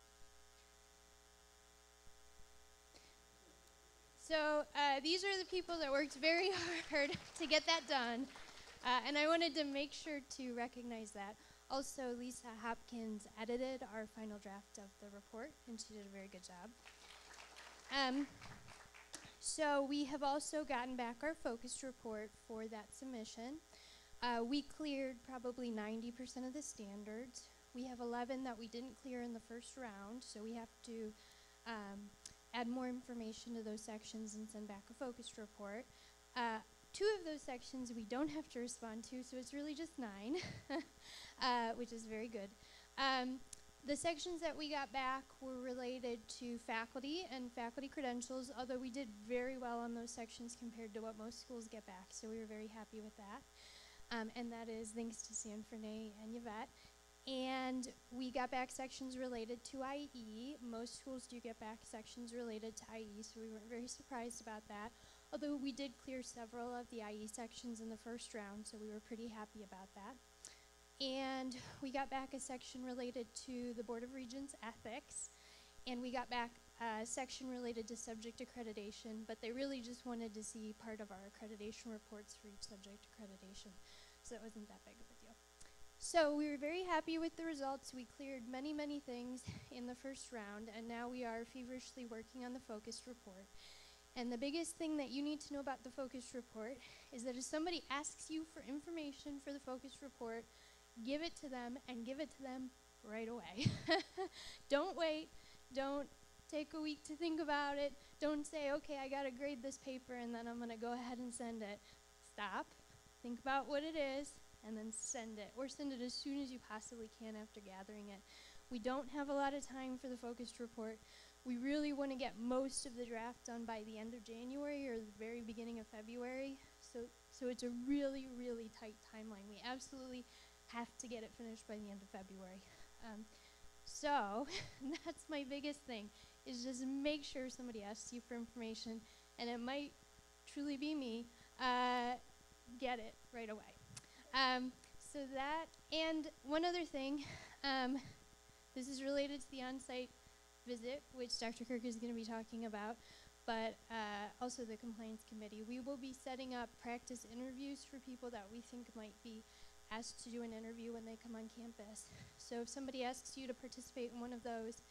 So these are the people that worked very hard to get that done, and I wanted to make sure to recognize that. Also, Lisa Hopkins edited our final draft of the report, and she did a very good job. So we have also gotten back our focus report for that submission. We cleared probably 90% of the standards. We have 11 that we didn't clear in the first round, so we have to add more information to those sections and send back a focus report. 2 of those sections we don't have to respond to, so it's really just 9, which is very good. The sections that we got back were related to faculty and faculty credentials, although we did very well on those sections compared to what most schools get back, so we were very happy with that. And that is thanks to San Fernay and Yvette. And we got back sections related to IE. Most schools do get back sections related to IE, so we weren't very surprised about that. Although we did clear several of the IE sections in the first round, so we were pretty happy about that. And we got back a section related to the Board of Regents ethics, and we got back a section related to subject accreditation, but they really just wanted to see part of our accreditation reports for each subject accreditation, so it wasn't that big of a deal. So we were very happy with the results. We cleared many, many things in the first round, and now we are feverishly working on the focus report. And the biggest thing that you need to know about the focus report is that if somebody asks you for information for the focus report, give it to them, and give it to them right away. Don't wait. Don't take a week to think about it. Don't say, okay, I got to grade this paper, and then I'm going to go ahead and send it. Stop. Think about what it is, and then send it. Or send it as soon as you possibly can after gathering it. We don't have a lot of time for the focus report. We really want to get most of the draft done by the end of January or the very beginning of February. So it's a really, really tight timeline. We absolutely have to get it finished by the end of February. So that's my biggest thing, is just make sure somebody asks you for information, and it might truly be me, get it right away. So that, and one other thing, this is related to the on-site visit, which Dr. Kirk is going to be talking about, but also the compliance committee. We will be setting up practice interviews for people that we think might be asked to do an interview when they come on campus. So if somebody asks you to participate in one of those,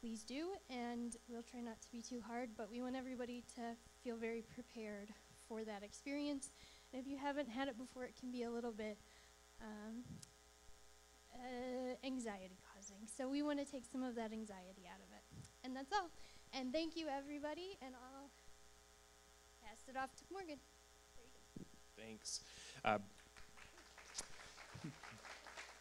please do, and we'll try not to be too hard, but we want everybody to feel very prepared for that experience. And if you haven't had it before, it can be a little bit anxiety causing. So we want to take some of that anxiety out of it. And that's all. And thank you, everybody, and I'll pass it off to Morgan. There you go. Thanks.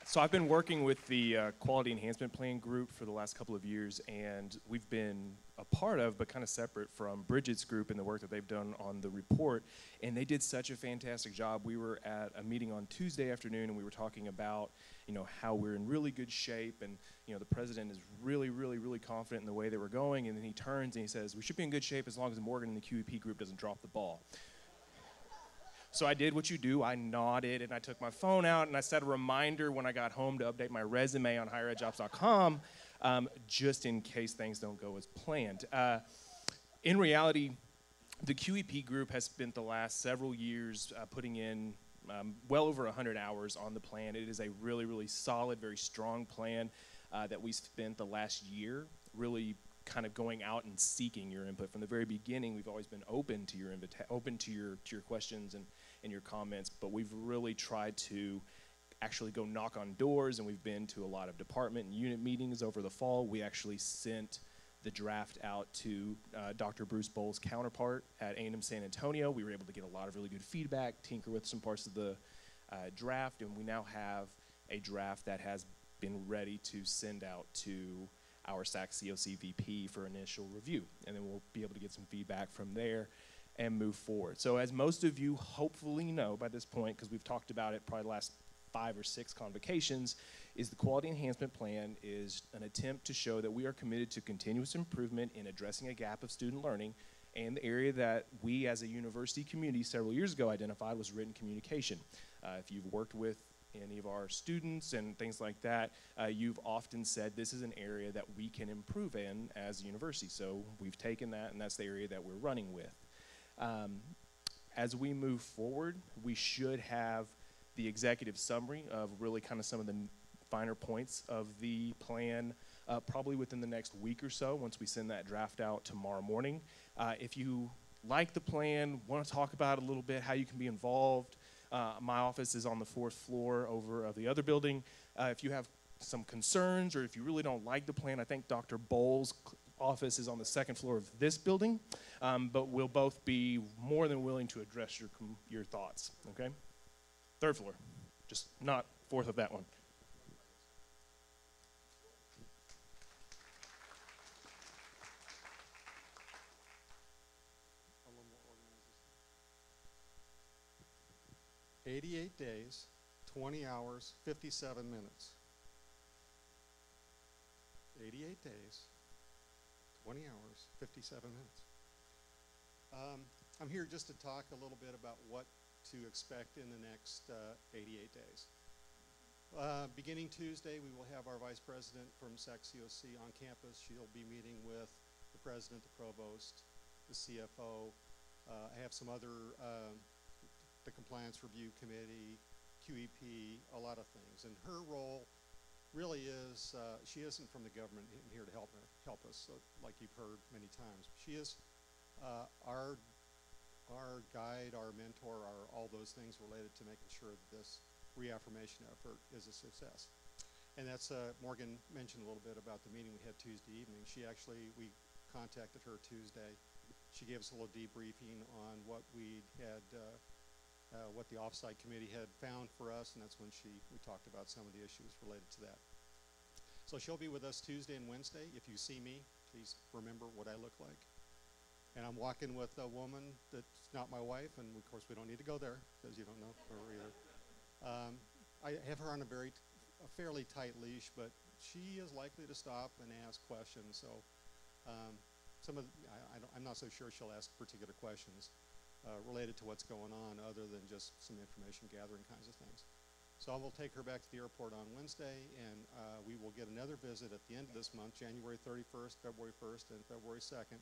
So I've been working with the Quality Enhancement Plan group for the last couple of years, and we've been a part of, but kind of separate from, Bridget's group and the work that they've done on the report, and they did such a fantastic job. We were at a meeting on Tuesday afternoon, and we were talking about, you know, how we're in really good shape, and, you know, the president is really, really, really confident in the way that we're going, and then he turns and he says, we should be in good shape as long as Morgan and the QEP group doesn't drop the ball. So I did what you do. I nodded, and I took my phone out, and I set a reminder when I got home to update my resume on higheredjobs.com, just in case things don't go as planned. In reality, The QEP group has spent the last several years putting in well over 100 hours on the plan. It is a really, really solid, very strong plan that we spent the last year really kind of going out and seeking your input. From the very beginning, we've always been open to your questions and your comments, but we've really tried to actually go knock on doors, and we've been to a lot of department and unit meetings over the fall. We actually sent the draft out to Dr. Bruce Bowles' counterpart at A&M San Antonio. We were able to get a lot of really good feedback, tinker with some parts of the draft, and we now have a draft that has been ready to send out to our SAC COC VP for initial review. And then we'll be able to get some feedback from there and move forward. So as most of you hopefully know by this point, because we've talked about it probably the last 5 or 6 convocations, is the Quality Enhancement Plan is an attempt to show that we are committed to continuous improvement in addressing a gap of student learning, and the area that we as a university community several years ago identified was written communication. If you've worked with any of our students and things like that, you've often said this is an area that we can improve in as a university. So we've taken that, and that's the area that we're running with. As we move forward, we should have the executive summary of really kind of some of the finer points of the plan probably within the next week or so once we send that draft out tomorrow morning. If you like the plan, want to talk about it a little bit, how you can be involved, my office is on the 4th floor over of the other building. If you have some concerns or if you really don't like the plan, I think Dr. Bowles' office is on the 2nd floor of this building, but we'll both be more than willing to address your thoughts, okay? 3rd floor, just not 4th of that one. A little more organized. 88 days, 20 hours, 57 minutes. 88 days, 20 hours, 57 minutes. I'm here just to talk a little bit about what to expect in the next 88 days. Beginning Tuesday, we will have our Vice President from SAC COC on campus. She'll be meeting with the President, the Provost, the CFO. I have some other, the Compliance Review Committee, QEP, a lot of things. And her role really is, she isn't from the government here to help us, so, like you've heard many times. She is our guide, our mentor, all those things related to making sure that this reaffirmation effort is a success. And that's, Morgan mentioned a little bit about the meeting we had Tuesday evening. We contacted her Tuesday. She gave us a little debriefing on what we had, what the offsite committee had found for us, and that's when we talked about some of the issues related to that. So she'll be with us Tuesday and Wednesday. If you see me, please remember what I look like. And I'm walking with a woman that's not my wife, and of course we don't need to go there because you don't know her either. I have her on a fairly tight leash, but she is likely to stop and ask questions. So I'm not so sure she'll ask particular questions related to what's going on other than just some information gathering kinds of things. So I will take her back to the airport on Wednesday, and we will get another visit at the end of this month, January 31st, February 1st, and February 2nd.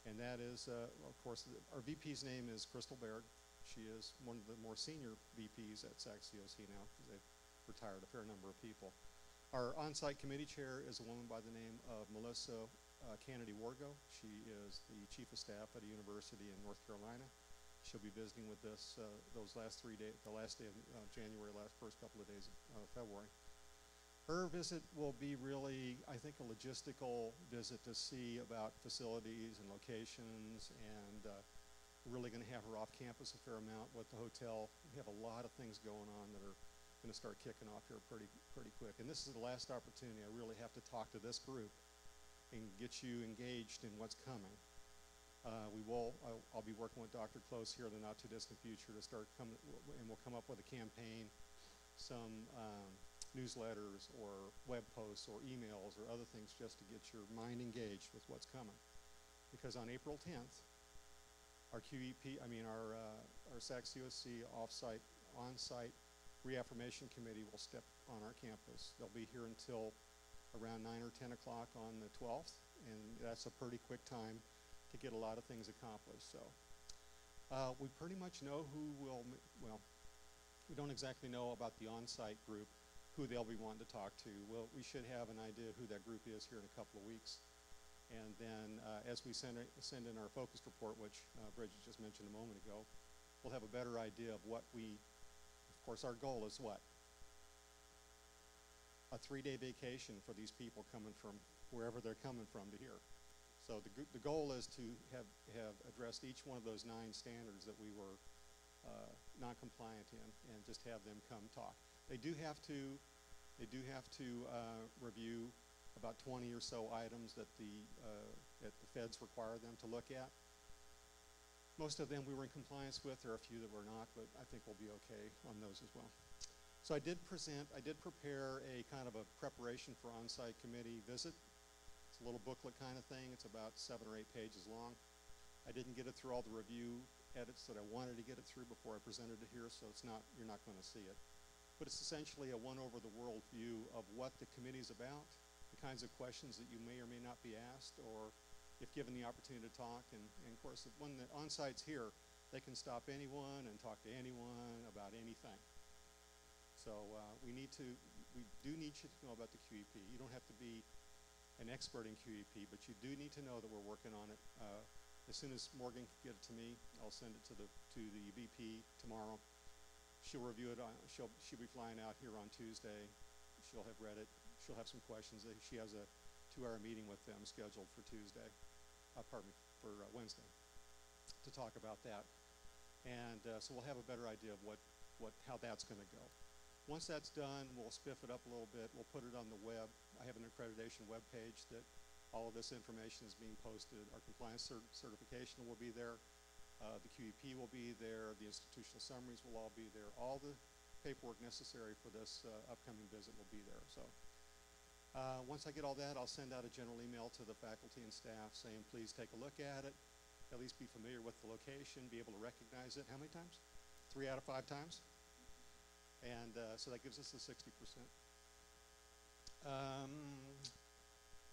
And that is, of course, our VP's name is Crystal Baird. She is one of the more senior VPs at SAC COC now, because they've retired a fair number of people. Our on-site committee chair is a woman by the name of Melissa Kennedy-Wargo. She is the chief of staff at a university in North Carolina. She'll be visiting with us those last 3 days, the last day of January, first couple of days of February. Her visit will be really, I think, a logistical visit to see about facilities and locations, and we're really going to have her off campus a fair amount with the hotel. We have a lot of things going on that are going to start kicking off here pretty quick. And this is the last opportunity I really have to talk to this group and get you engaged in what's coming. I'll be working with Dr. Close here in the not too distant future to start coming, and we'll come up with a campaign, some newsletters or web posts or emails or other things just to get your mind engaged with what's coming. Because on April 10th, our SAC COC on-site reaffirmation committee will step on our campus. They'll be here until around 9 or 10 o'clock on the 12th, and that's a pretty quick time to get a lot of things accomplished. So we pretty much know who will, well, we don't exactly know about the on-site group, who they'll be wanting to talk to. Well, we should have an idea who that group is here in a couple of weeks. And then as we send in our focus report, which Bridget just mentioned a moment ago, we'll have a better idea of what we, of course, our goal is what? A 3-day vacation for these people coming from wherever they're coming from to here. So the goal is to have addressed each one of those 9 standards that we were non-compliant in, and just have them come talk. They do have to review about 20 or so items that the feds require them to look at. Most of them we were in compliance with. There are a few that we're not, but I think we'll be okay on those as well. So I did prepare a kind of a preparation for on-site committee visit. It's a little booklet kind of thing. It's about 7 or 8 pages long. I didn't get it through all the review edits that I wanted to get it through before I presented it here, so you're not going to see it. But it's essentially a one-over-the-world view of what the committee's about, the kinds of questions that you may or may not be asked, or if given the opportunity to talk. And of course, when the on-site's here, they can stop anyone and talk to anyone about anything. So we do need you to know about the QEP. You don't have to be an expert in QEP, but you do need to know that we're working on it. As soon as Morgan can get it to me, I'll send it to the VP tomorrow. She'll review it. She'll be flying out here on Tuesday. She'll have read it. She'll have some questions. She has a 2-hour meeting with them scheduled for Tuesday. For Wednesday, to talk about that. And so we'll have a better idea of how that's going to go. Once that's done, we'll spiff it up a little bit. We'll put it on the web. I have an accreditation web page that all of this information is being posted. Our compliance certification will be there. The QEP will be there. The institutional summaries will all be there. All the paperwork necessary for this upcoming visit will be there. So once I get all that, I'll send out a general email to the faculty and staff saying, please take a look at it, at least be familiar with the location, be able to recognize it. How many times? 3 out of 5 times. And so that gives us the 60%.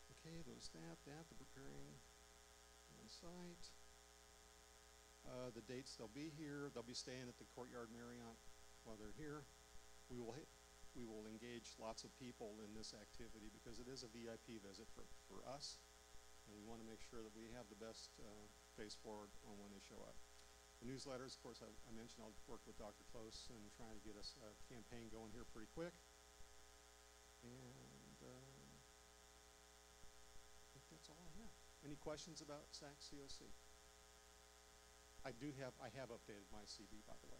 Okay, those that, the preparing on site. The dates they'll be here. They'll be staying at the Courtyard Marriott while they're here. We will engage lots of people in this activity because it is a VIP visit for us, and we want to make sure that we have the best face forward on when they show up. The newsletters, of course, I mentioned I'll work with Dr. Close and trying to get us a campaign going here pretty quick. And I think that's all I have. Any questions about SAC COC? I have updated my CV, by the way.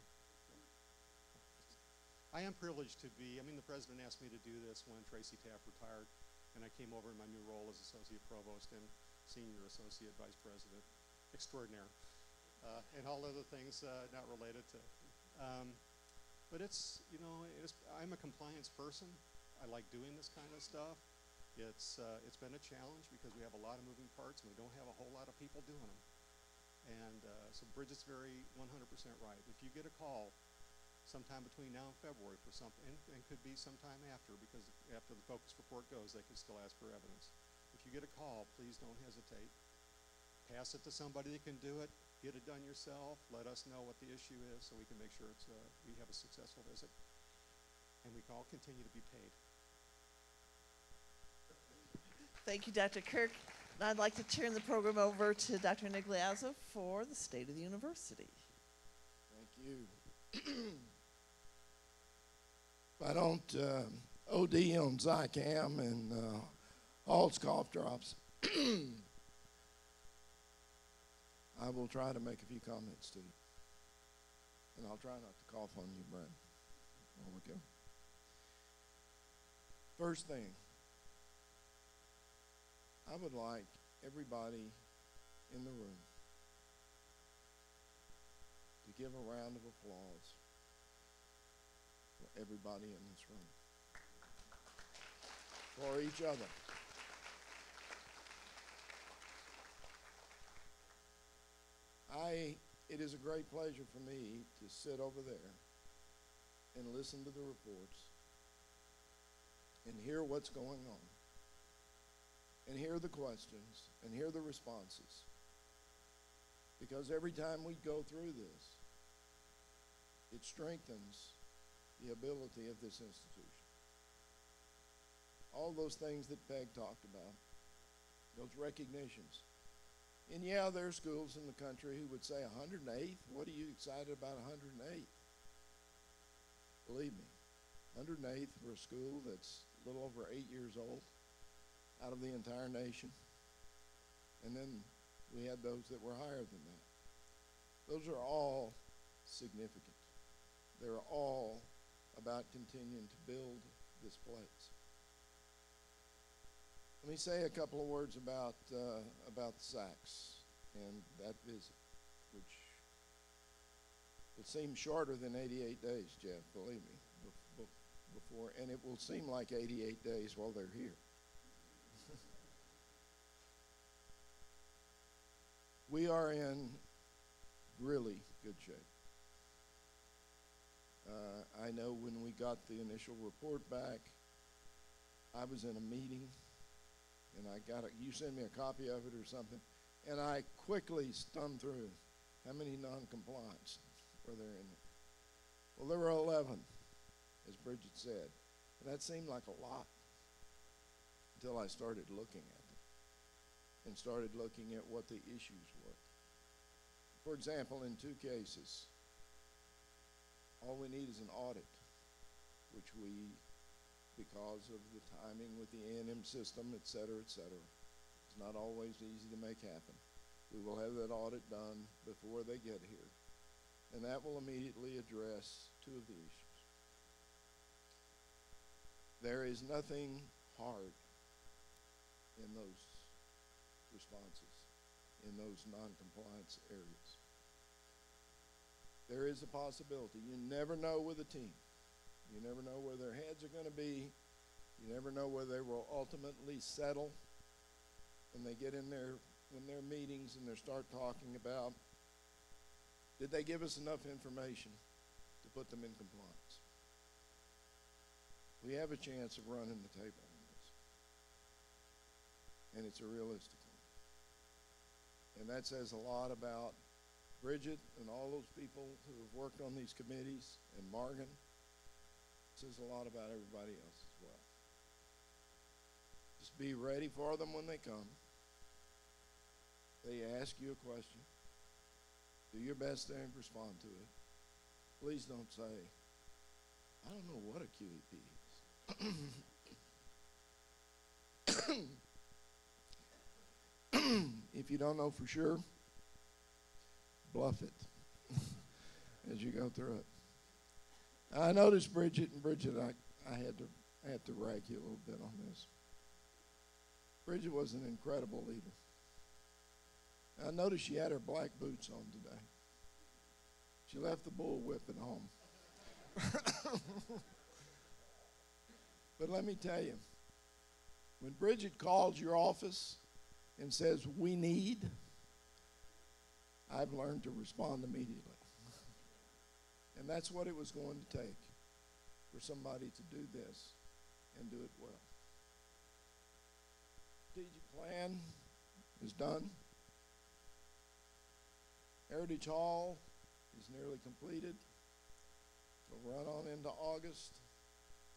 I am privileged to be, the president asked me to do this when Tracy Taft retired, and I came over in my new role as Associate Provost and Senior Associate Vice President Extraordinaire, and all other things not related to. But I'm a compliance person. I like doing this kind of stuff. It's been a challenge because we have a lot of moving parts and we don't have a whole lot of people doing them. And so Bridget's very 100% right. If you get a call sometime between now and February for something, and could be sometime after, because after the focus report goes, they could still ask for evidence. If you get a call, please don't hesitate. Pass it to somebody that can do it. Get it done yourself. Let us know what the issue is so we can make sure we have a successful visit. And we can all continue to be paid. Thank you, Dr. Kirk. Now I'd like to turn the program over to Dr. Nigliazzo for the State of the University. Thank you. If I don't OD on Zicam and Hall's cough drops, I will try to make a few comments to you. And I'll try not to cough on you, Brad, while we go. First thing, I would like everybody in the room to give a round of applause for everybody in this room, for each other. It is a great pleasure for me to sit over there and listen to the reports and hear what's going on and hear the questions and hear the responses Because every time we go through this, it strengthens the ability of this institution. All those things that Peg talked about, those recognitions. And yeah, there are schools in the country who would say 108th, what are you excited about 108th? Believe me, 108th for a school that's a little over 8 years old out of the entire nation. And then we had those that were higher than that. Those are all significant. They're all about continuing to build this place. Let me say a couple of words about the SACs and that visit, which will seem shorter than 88 days, Jeff, believe me, before, and it will seem like 88 days while they're here. We are in really good shape. I know when we got the initial report back, I was in a meeting, and you sent me a copy of it or something, and I quickly thumbed through how many non-compliance were there in it. Well, there were 11, as Bridget said, and that seemed like a lot until I started looking at them and started looking at what the issues were. For example, in 2 cases, all we need is an audit, which we, because of the timing with the A&M system, et cetera, it's not always easy to make happen. We will have that audit done before they get here, and that will immediately address 2 of the issues. There is nothing hard in those responses, in those non-compliance areas. There is a possibility. You never know with a team. You never know where their heads are going to be. You never know where they will ultimately settle when they get in their meetings and they start talking about, did they give us enough information to put them in compliance? We have a chance of running the table on this. And it's a realistic one. And that says a lot about Bridget and all those people who have worked on these committees, and Morgan. It says a lot about everybody else as well. Just be ready for them when they come. They ask you a question. Do your best to respond to it. Please don't say, I don't know what a QEP is. If you don't know for sure, bluff it as you go through it. I noticed Bridget, I had to rag you a little bit on this. Bridget was an incredible leader. I noticed she had her black boots on today. She left the bullwhip at home. But let me tell you, when Bridget calls your office and says, we need, I've learned to respond immediately. And that's what it was going to take for somebody to do this and do it well. Strategic plan is done. Heritage Hall is nearly completed. It'll run on into August.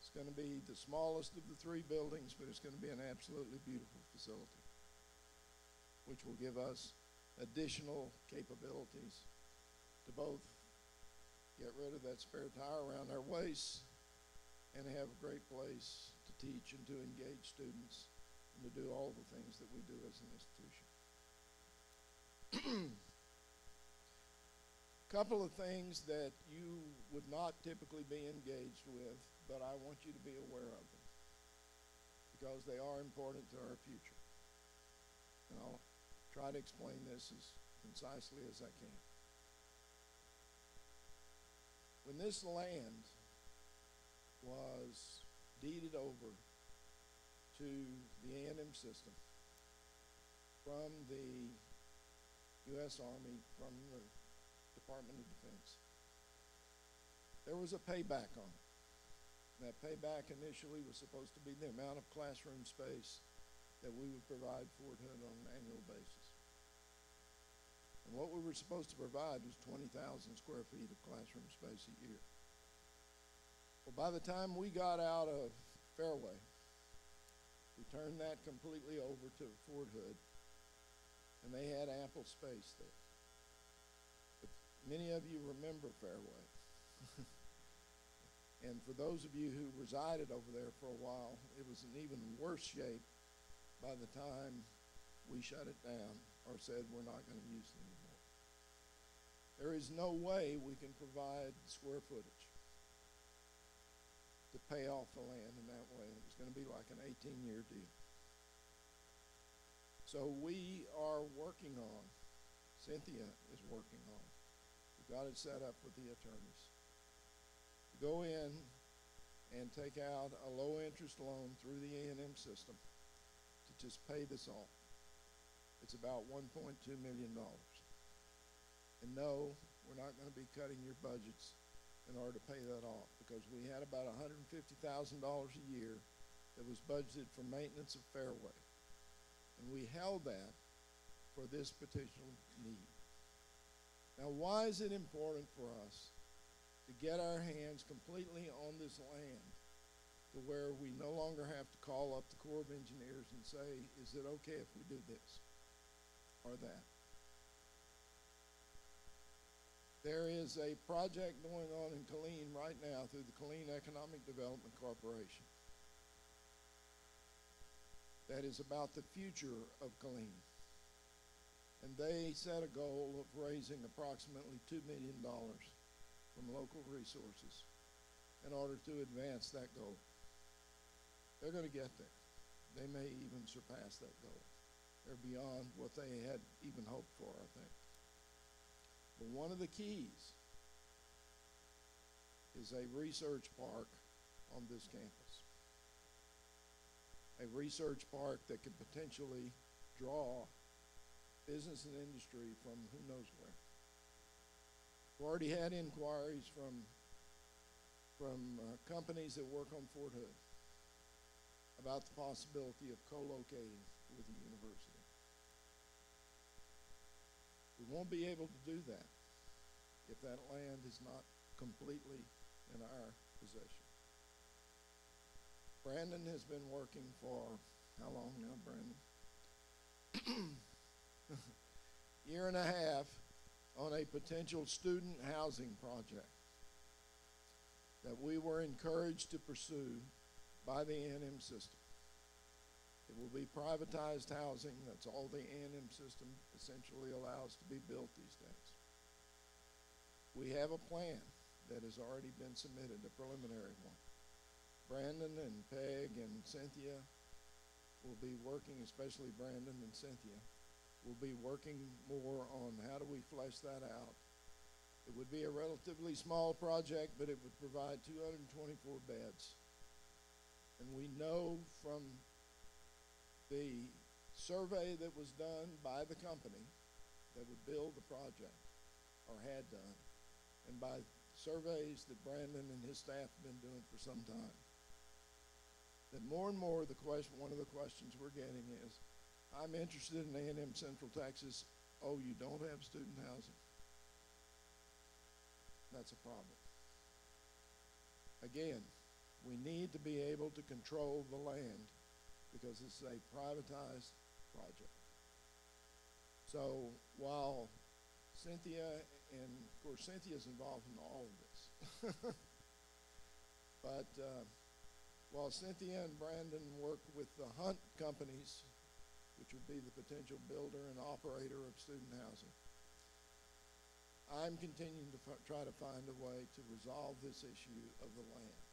It's going to be the smallest of the 3 buildings, but it's going to be an absolutely beautiful facility, which will give us additional capabilities to both get rid of that spare tire around our waist and have a great place to teach and to engage students and to do all the things that we do as an institution. Couple of things that you would not typically be engaged with, but I want you to be aware of them because they are important to our future. And I'll try to explain this as concisely as I can. When this land was deeded over to the A&M system from the U.S. Army, from the Department of Defense, there was a payback on it. And that payback initially was supposed to be the amount of classroom space that we would provide Fort Hood on an annual basis. And what we were supposed to provide was 20,000 square feet of classroom space a year. Well, by the time we got out of Fairway, we turned that completely over to Fort Hood, and they had ample space there. But many of you remember Fairway. And for those of you who resided over there for a while, it was in even worse shape by the time we shut it down or said we're not going to use it anymore. There is no way we can provide square footage to pay off the land in that way. It was going to be like an 18-year deal. So we are working on, Cynthia is working on, we've got it set up with the attorneys, to go in and take out a low-interest loan through the A&M system to just pay this off. It's about $1.2 million. And no, we're not going to be cutting your budgets in order to pay that off, because we had about $150,000 a year that was budgeted for maintenance of Fairway. And we held that for this particular need. Now, why is it important for us to get our hands completely on this land to where we no longer have to call up the Corps of Engineers and say, is it okay if we do this or that? There is a project going on in Killeen right now through the Killeen Economic Development Corporation that is about the future of Killeen. And they set a goal of raising approximately $2 million from local resources in order to advance that goal. They're going to get there. They may even surpass that goal. They're beyond what they had even hoped for, I think. But one of the keys is a research park on this campus. A research park that could potentially draw business and industry from who knows where. We've already had inquiries from companies that work on Fort Hood about the possibility of co-locating with the university. We won't be able to do that if that land is not completely in our possession. Brandon has been working for, how long now, Brandon? Year and a half on a potential student housing project that we were encouraged to pursue by the A&M system. It will be privatized housing. That's all the A&M system essentially allows to be built these days. We have a plan that has already been submitted, a preliminary one. Brandon and Peg and Cynthia will be working, especially Brandon and Cynthia, will be working more on how do we flesh that out. It would be a relatively small project, but it would provide 224 beds. And we know from the survey that was done by the company that would build the project, or had done, and by surveys that Brandon and his staff have been doing for some time, that more and more one of the questions we're getting is, I'm interested in A&M Central Texas. Oh, you don't have student housing? That's a problem. Again, we need to be able to control the land because this is a privatized project. So while Cynthia, and of course Cynthia's involved in all of this, but while Cynthia and Brandon work with the Hunt companies, which would be the potential builder and operator of student housing, I'm continuing to try to find a way to resolve this issue of the land.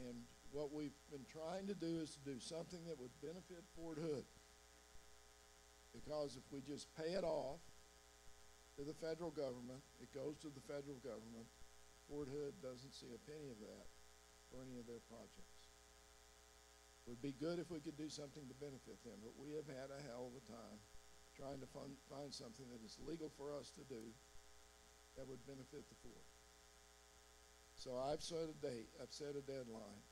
And what we've been trying to do is to do something that would benefit Fort Hood. Because if we just pay it off to the federal government, it goes to the federal government. Fort Hood doesn't see a penny of that for any of their projects. It would be good if we could do something to benefit them, but we have had a hell of a time trying to find something that is legal for us to do that would benefit the Fort. So I've set a date, I've set a deadline,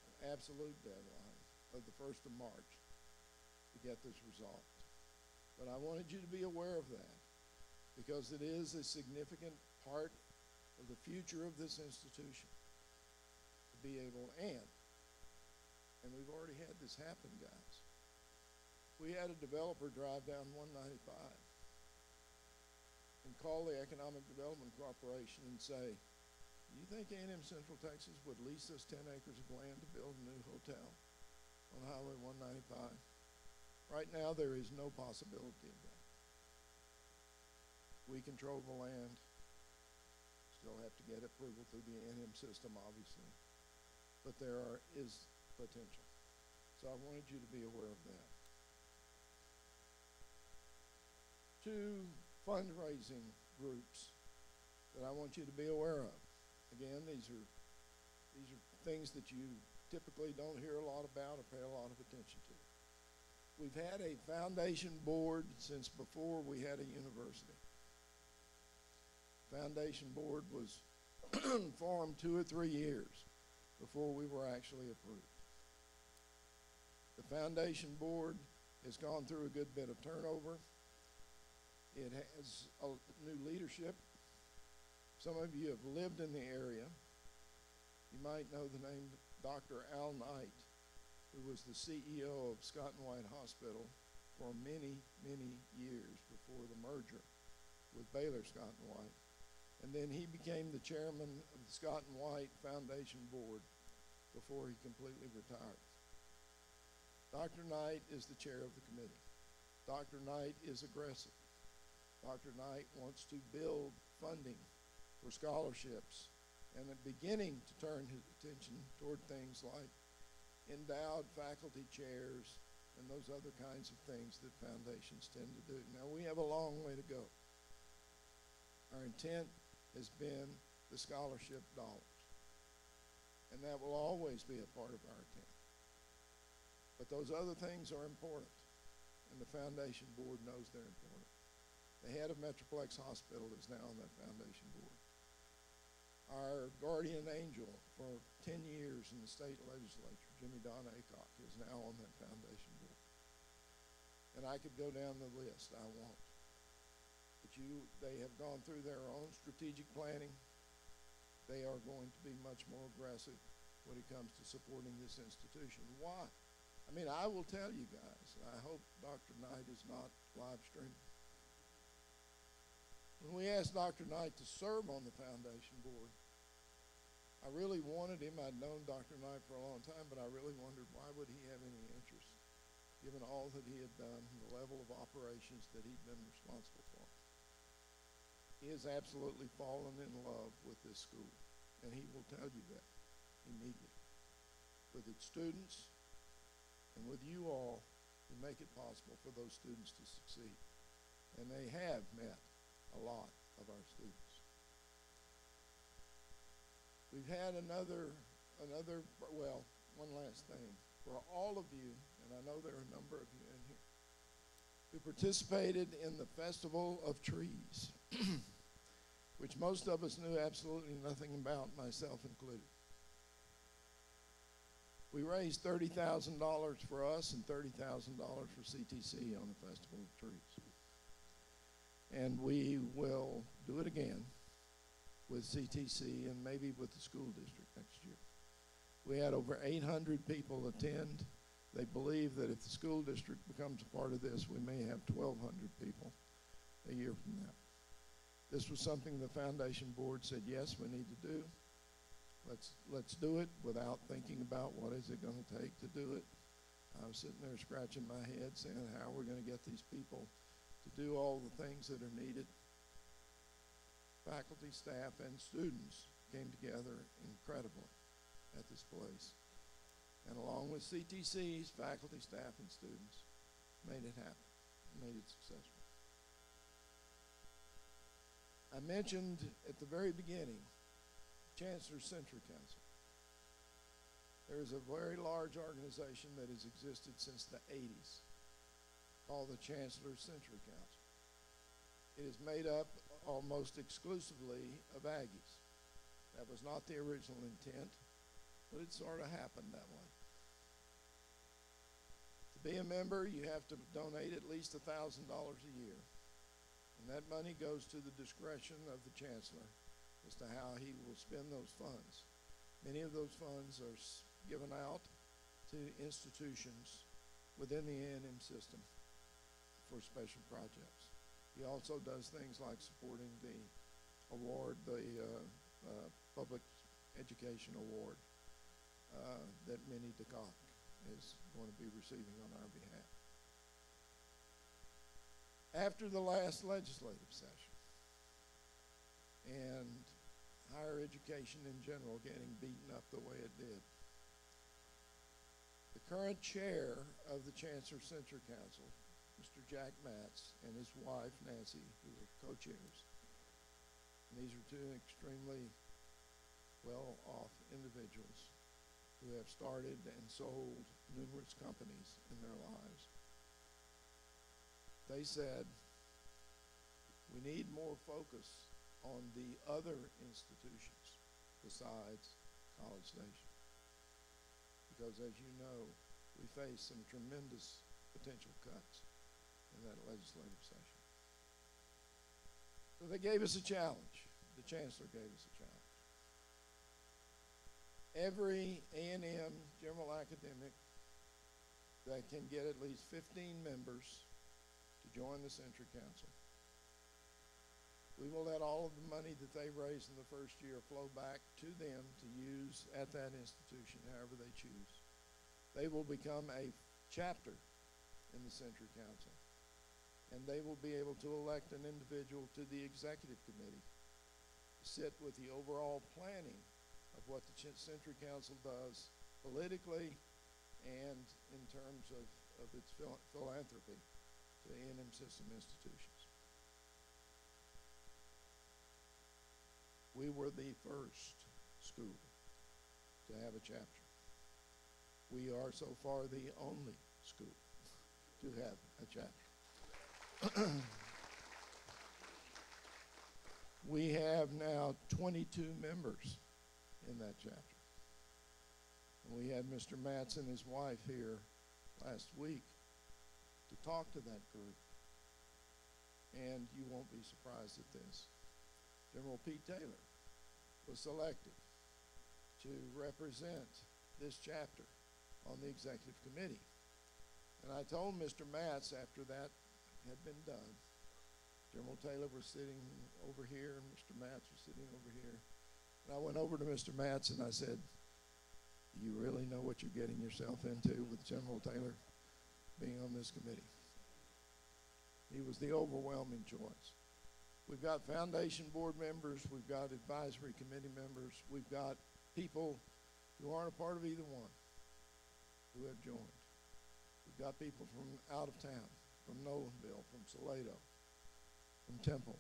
an absolute deadline of the 1st of March to get this resolved. But I wanted you to be aware of that. because it is a significant part of the future of this institution to be able, and we've already had this happen, guys. We had a developer drive down 195 and call the Economic Development Corporation and say, do you think A&M Central Texas would lease us 10 acres of land to build a new hotel on Highway 195? Right now, there is no possibility of that. We control the land. Still have to get approval through the A&M system, obviously. But there is potential. So I wanted you to be aware of that. 2 fundraising groups that I want you to be aware of. Again, these are things that you typically don't hear a lot about or pay a lot of attention to. We've had a foundation board since before we had a university. Foundation board was formed 2 or 3 years before we were actually approved. The foundation board has gone through a good bit of turnover. It has a new leadership. Some of you have lived in the area. You might know the name Dr. Al Knight, who was the CEO of Scott and White Hospital for many, many years before the merger with Baylor Scott and White. And then he became the chairman of the Scott and White Foundation Board before he completely retired. Dr. Knight is the chair of the committee. Dr. Knight is aggressive. Dr. Knight wants to build funding for scholarships and is beginning to turn his attention toward things like endowed faculty chairs and those other kinds of things that foundations tend to do. Now, we have a long way to go. Our intent has been the scholarship dollars, and that will always be a part of our intent. But those other things are important, and the foundation board knows they're important. The head of Metroplex Hospital is now on that foundation board. Our guardian angel for 10 years in the state legislature, Jimmy Don Aycock, is now on that foundation board. And I could go down the list. I won't. But they have gone through their own strategic planning. They are going to be much more aggressive when it comes to supporting this institution. Why? I mean, I will tell you guys, and I hope Dr. Knight is not live streaming. When we asked Dr. Knight to serve on the foundation board, I really wanted him. I'd known Dr. Knight for a long time, but I really wondered why would he have any interest, given all that he had done and the level of operations that he'd been responsible for. He has absolutely fallen in love with this school, and he will tell you that immediately. With its students and with you all who make it possible for those students to succeed. And they have met a lot of our students. We've had one last thing. For all of you, and I know there are a number of you in here, who participated in the Festival of Trees, which most of us knew absolutely nothing about, myself included. We raised $30,000 for us and $30,000 for CTC on the Festival of Trees. And we will do it again with CTC and maybe with the school district next year. We had over 800 people attend. They believe that if the school district becomes a part of this, we may have 1,200 people a year from now. This was something the foundation board said, yes, we need to do. Let's do it without thinking about what is it going to take to do it. I was sitting there scratching my head saying, how are we going to get these people to do all the things that are needed? Faculty, staff, and students came together incredibly at this place. And along with CTCs, faculty, staff, and students, made it happen, made it successful. I mentioned at the very beginning Chancellor's Century Council. There is a very large organization that has existed since the 80s called the Chancellor's Century Council. It is made up almost exclusively of Aggies. That was not the original intent, but it sort of happened that way. To be a member, you have to donate at least $1,000 a year. And that money goes to the discretion of the chancellor as to how he will spend those funds. Many of those funds are given out to institutions within the A&M system for special projects. He also does things like supporting the award, the Public Education Award that Minnie DeCock is going to be receiving on our behalf. After the last legislative session and higher education in general getting beaten up the way it did, the current chair of the Chancellor Censure Council, Mr. Jack Matz, and his wife, Nancy, who are co-chairs. And these are two extremely well-off individuals who have started and sold numerous companies in their lives. They said, we need more focus on the other institutions besides College Station. Because as you know, we face some tremendous potential cuts in that legislative session. So they gave us a challenge. The chancellor gave us a challenge. Every A&M general academic that can get at least 15 members to join the Censure Council, we will let all of the money that they raise in the first year flow back to them to use at that institution however they choose. They will become a chapter in the Censure Council, and they will be able to elect an individual to the executive committee to sit with the overall planning of what the Censure Council does politically and in terms of its philanthropy to A&M system institutions. We were the first school to have a chapter. We are so far the only school to have a chapter. We have now 22 members in that chapter. And we had Mr. Matz and his wife here last week to talk to that group. And you won't be surprised at this. General Pete Taylor was selected to represent this chapter on the executive committee. And I told Mr. Matz after that had been done, General Taylor was sitting over here and Mr. Matz was sitting over here. And I went over to Mr. Matz and I said, do you really know what you're getting yourself into with General Taylor being on this committee? He was the overwhelming choice. We've got foundation board members, we've got advisory committee members, we've got people who aren't a part of either one who have joined. We've got people from out of town, from Nolanville, from Salado, from Temple,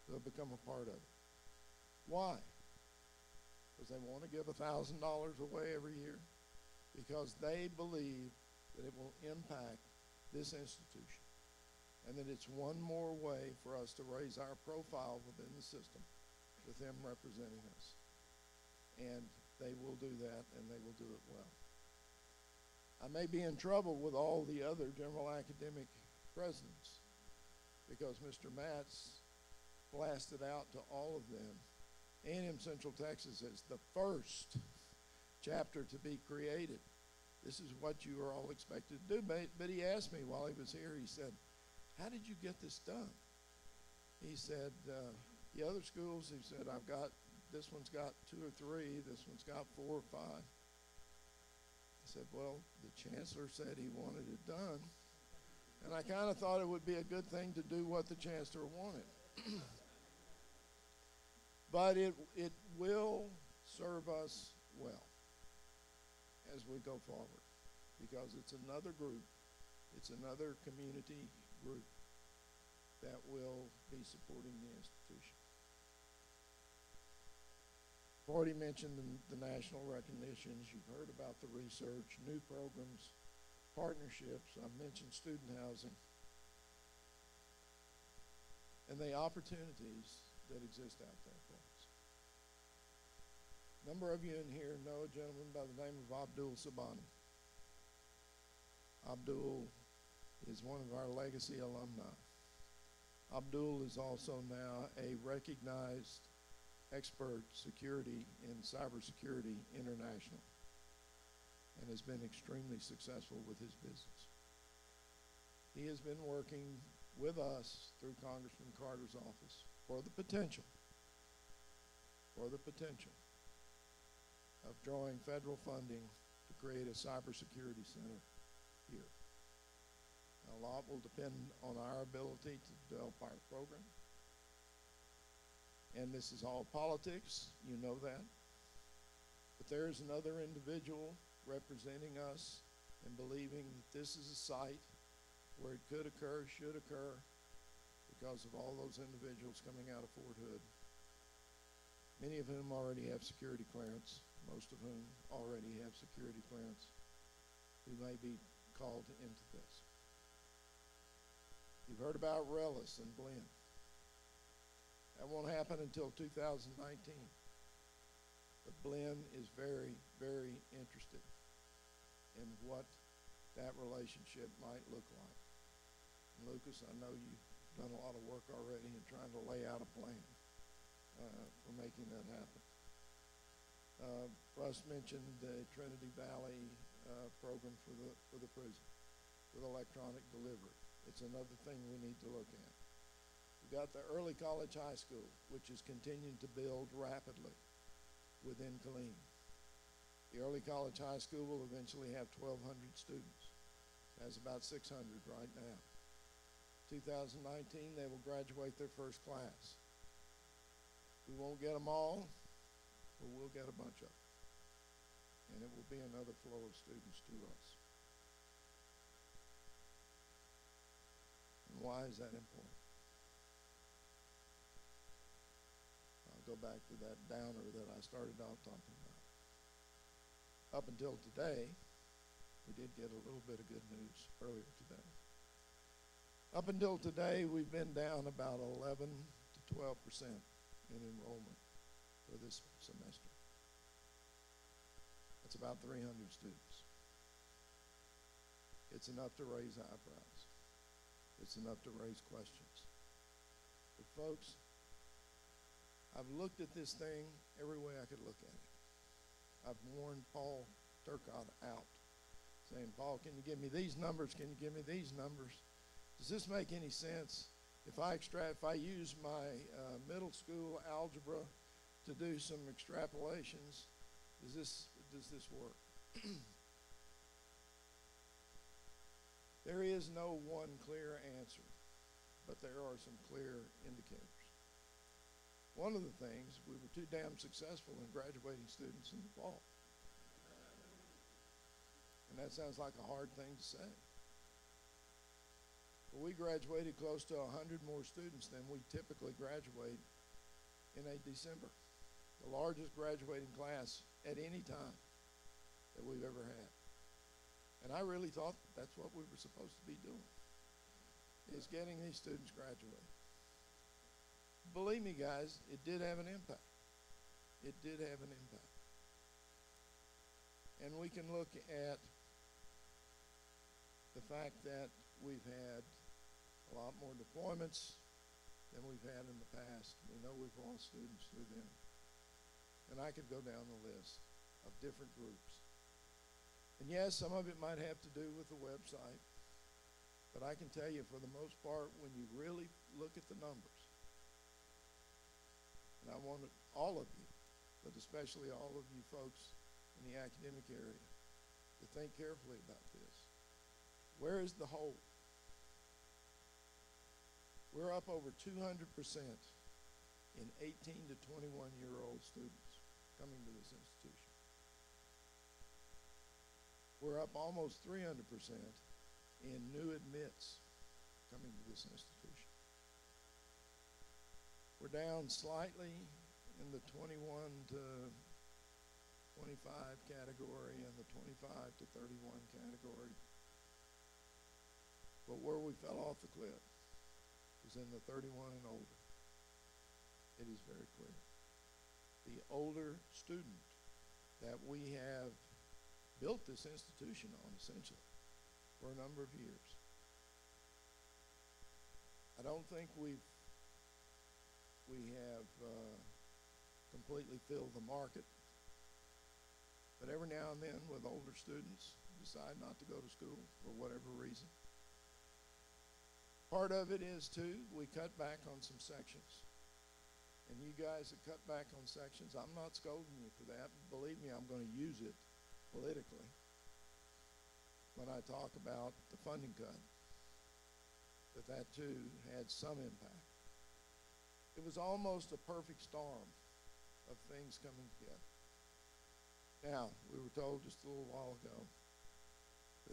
who have become a part of it. Why? Because they want to give $1,000 away every year, because they believe that it will impact this institution, and that it's one more way for us to raise our profile within the system with them representing us. And they will do that, and they will do it well. I may be in trouble with all the other general academic presidents because Mr. Matz blasted out to all of them, A&M Central Texas is the first chapter to be created. This is what you are all expected to do. But he asked me while he was here, he said, how did you get this done? He said, the other schools, he said, this one's got 2 or 3, this one's got 4 or 5. I said, well, the chancellor said he wanted it done. And I kind of thought it would be a good thing to do what the chancellor wanted. But it will serve us well as we go forward, because it's another group, it's another community group that will be supporting the institution. I've already mentioned the national recognitions. You've heard about the research, new programs, partnerships. I've mentioned student housing, and the opportunities that exist out there for us. A number of you in here know a gentleman by the name of Abdul Sabani. Abdul is one of our legacy alumni. Abdul is also now a recognized expert security in cybersecurity international and has been extremely successful with his business. He has been working with us through Congressman Carter's office for the potential of drawing federal funding to create a cybersecurity center here. Now, a lot will depend on our ability to develop our program. And this is all politics, you know that. But there is another individual representing us and believing that this is a site where it could occur, should occur, because of all those individuals coming out of Fort Hood, many of whom already have security clearance, most of whom already have security clearance, who may be called into this. You've heard about Relish and Blinn. That won't happen until 2019. But Blinn is very, very interested in what that relationship might look like. And Lucas, I know you've done a lot of work already in trying to lay out a plan for making that happen. Russ mentioned the Trinity Valley program for the prison with electronic delivery. It's another thing we need to look at. We've got the early college high school, which is continuing to build rapidly within Killeen. The early college high school will eventually have 1,200 students. It has about 600 right now. 2019, they will graduate their first class. We won't get them all, but we'll get a bunch of them. And it will be another flow of students to us. And why is that important? I'll go back to that downer that I started out talking about. Up until today, we did get a little bit of good news earlier today. Up until today, we've been down about 11 to 12% in enrollment for this semester. That's about 300 students. It's enough to raise eyebrows. It's enough to raise questions. But folks, I've looked at this thing every way I could look at it. I've warned Paul Turcotte out, saying, Paul, can you give me these numbers? Can you give me these numbers? Does this make any sense? If I use my middle school algebra to do some extrapolations, does this work? There is no one clear answer, but there are some clear indicators. One of the things, we were too damn successful in graduating students in the fall. And that sounds like a hard thing to say. But we graduated close to 100 more students than we typically graduate in a December. The largest graduating class at any time that we've ever had. And I really thought that's what we were supposed to be doing, is getting these students graduated. Believe me, guys, it did have an impact. It did have an impact. And we can look at the fact that we've had a lot more deployments than we've had in the past. We know we've lost students through them. And I could go down the list of different groups. And yes, some of it might have to do with the website, but I can tell you for the most part, when you really look at the numbers, and I want all of you, but especially all of you folks in the academic area, to think carefully about this. Where is the hole? We're up over 200% in 18 to 21-year-old students coming to this institution. We're up almost 300% in new admits coming to this institution. We're down slightly in the 21 to 25 category and the 25 to 31 category. But where we fell off the cliff was in the 31 and older. It is very clear. The older student that we have built this institution on, essentially, for a number of years. I don't think we have completely filled the market. But every now and then, with older students, decide not to go to school for whatever reason. Part of it is, too, we cut back on some sections. And you guys that cut back on sections, I'm not scolding you for that. Believe me, I'm going to use it politically when I talk about the funding cut. But that, too, had some impact. It was almost a perfect storm of things coming together. Now, we were told just a little while ago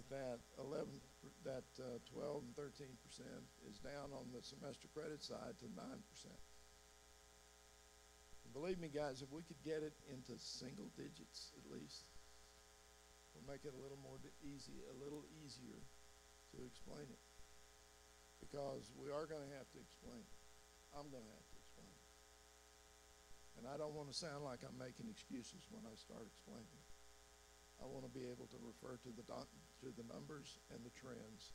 that 12 and 13% is down on the semester credit side to 9%. And believe me, guys, if we could get it into single digits at least, we'll make it a little easier to explain it. Because we are going to have to explain it. I'm going to have to explain it. And I don't want to sound like I'm making excuses when I start explaining it. I want to be able to refer to the numbers and the trends.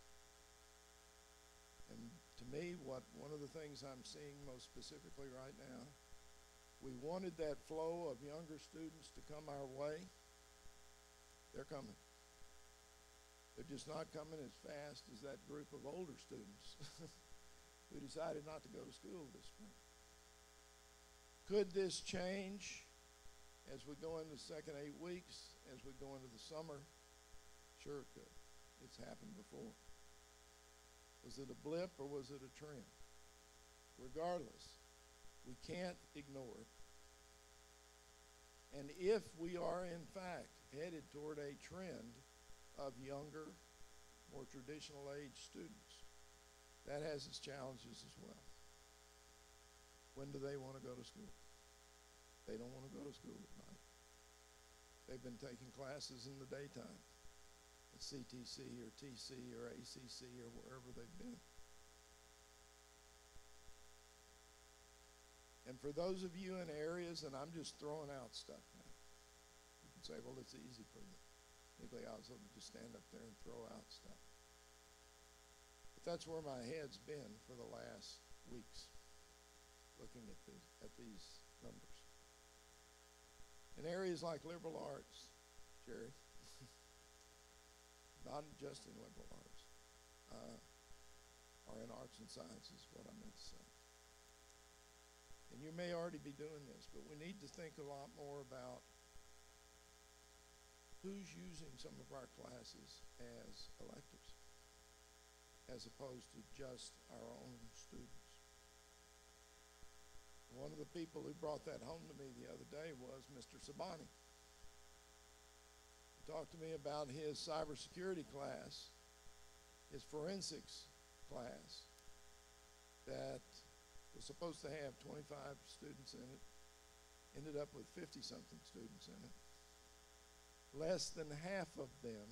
And to me, one of the things I'm seeing most specifically right now, we wanted that flow of younger students to come our way. They're coming. They're just not coming as fast as that group of older students who decided not to go to school this spring. Could this change as we go into the second 8 weeks, as we go into the summer? Sure it could. It's happened before. Was it a blip or was it a trend? Regardless, we can't ignore it. And if we are in fact headed toward a trend of younger, more traditional age students, that has its challenges as well. When do they want to go to school? They don't want to go to school at night. They've been taking classes in the daytime at CTC or TC or ACC or wherever they've been. And for those of you in areas, and I'm just throwing out stuff now, you can say, well, it's easy for the nucleus to just stand up there and throw out stuff. But that's where my head's been for the last weeks, looking at these numbers. In areas like liberal arts, Jerry, not just in liberal arts, or in arts and sciences, what I meant to say. And you may already be doing this, but we need to think a lot more about who's using some of our classes as electives, as opposed to just our own students. One of the people who brought that home to me the other day was Mr. Sabani. He talked to me about his cybersecurity class, his forensics class, that was supposed to have 25 students in it, ended up with 50-something students in it. Less than half of them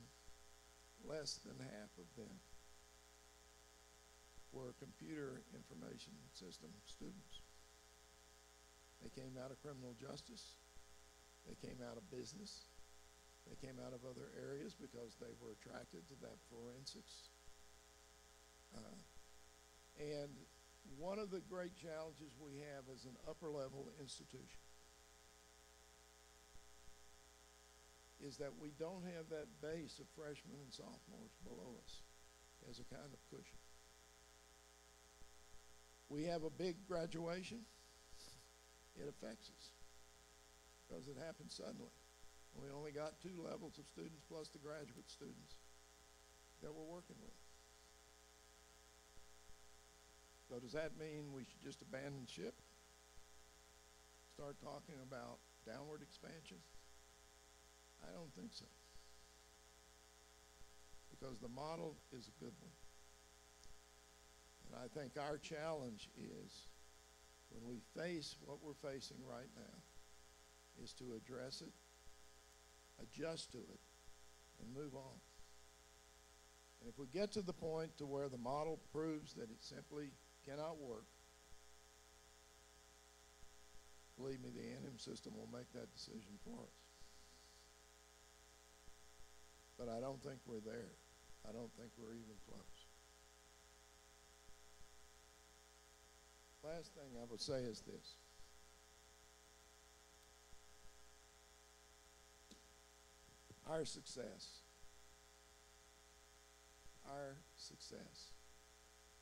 were computer information system students. They came out of criminal justice. They came out of business. They came out of other areas because they were attracted to that forensics. And one of the great challenges we have as an upper-level institution is that we don't have that base of freshmen and sophomores below us as a kind of cushion. We have a big graduation. It affects us because it happened suddenly. We only got 2 levels of students plus the graduate students that we're working with. So does that mean we should just abandon ship? Start talking about downward expansion? I don't think so. Because the model is a good one. And I think our challenge is, when we face what we're facing right now, is to address it, adjust to it, and move on. And if we get to the point to where the model proves that it simply cannot work, believe me, the A&M system will make that decision for us. But I don't think we're there. I don't think we're even close. last thing I would say is this. Our success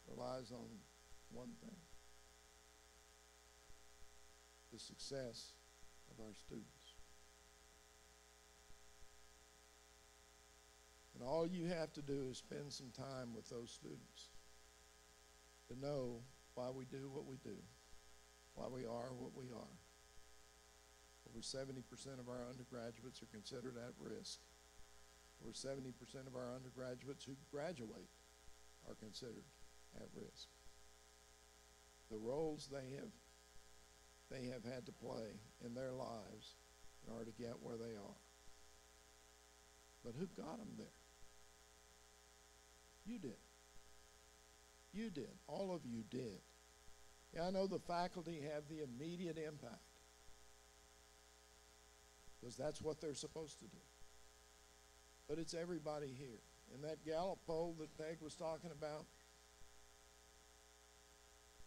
relies on one thing: the success of our students. And all you have to do is spend some time with those students to know why we do what we do, why we are what we are. Over 70% of our undergraduates are considered at risk. Over 70% of our undergraduates who graduate are considered at risk. The roles they have had to play in their lives in order to get where they are. But who got them there? You did. You did. All of you did. Yeah, I know the faculty have the immediate impact, because that's what they're supposed to do. But it's everybody here. In that Gallup poll that Peg was talking about,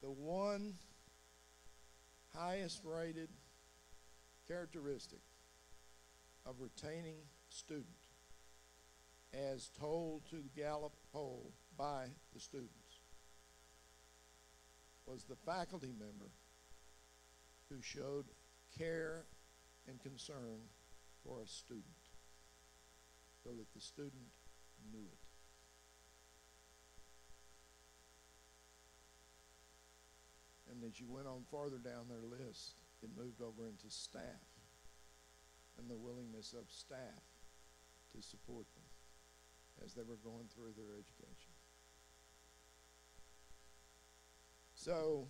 the one highest rated characteristic of retaining student, as told to the Gallup poll by the students, was the faculty member who showed care and concern for a student, so that the student knew it. And as you went on farther down their list, it moved over into staff and the willingness of staff to support them as they were going through their education. So,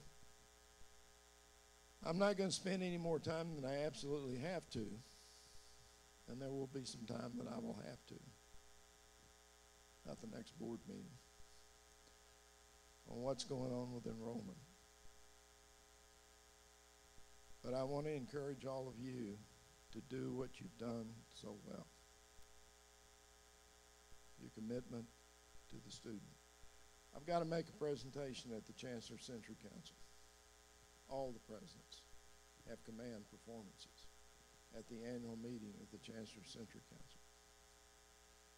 I'm not going to spend any more time than I absolutely have to, and there will be some time that I will have to at the next board meeting on what's going on with enrollment. But I want to encourage all of you to do what you've done so well. Your commitment to the student. I've got to make a presentation at the Chancellor's Century Council. All the presidents have command performances at the annual meeting of the Chancellor's Century Council.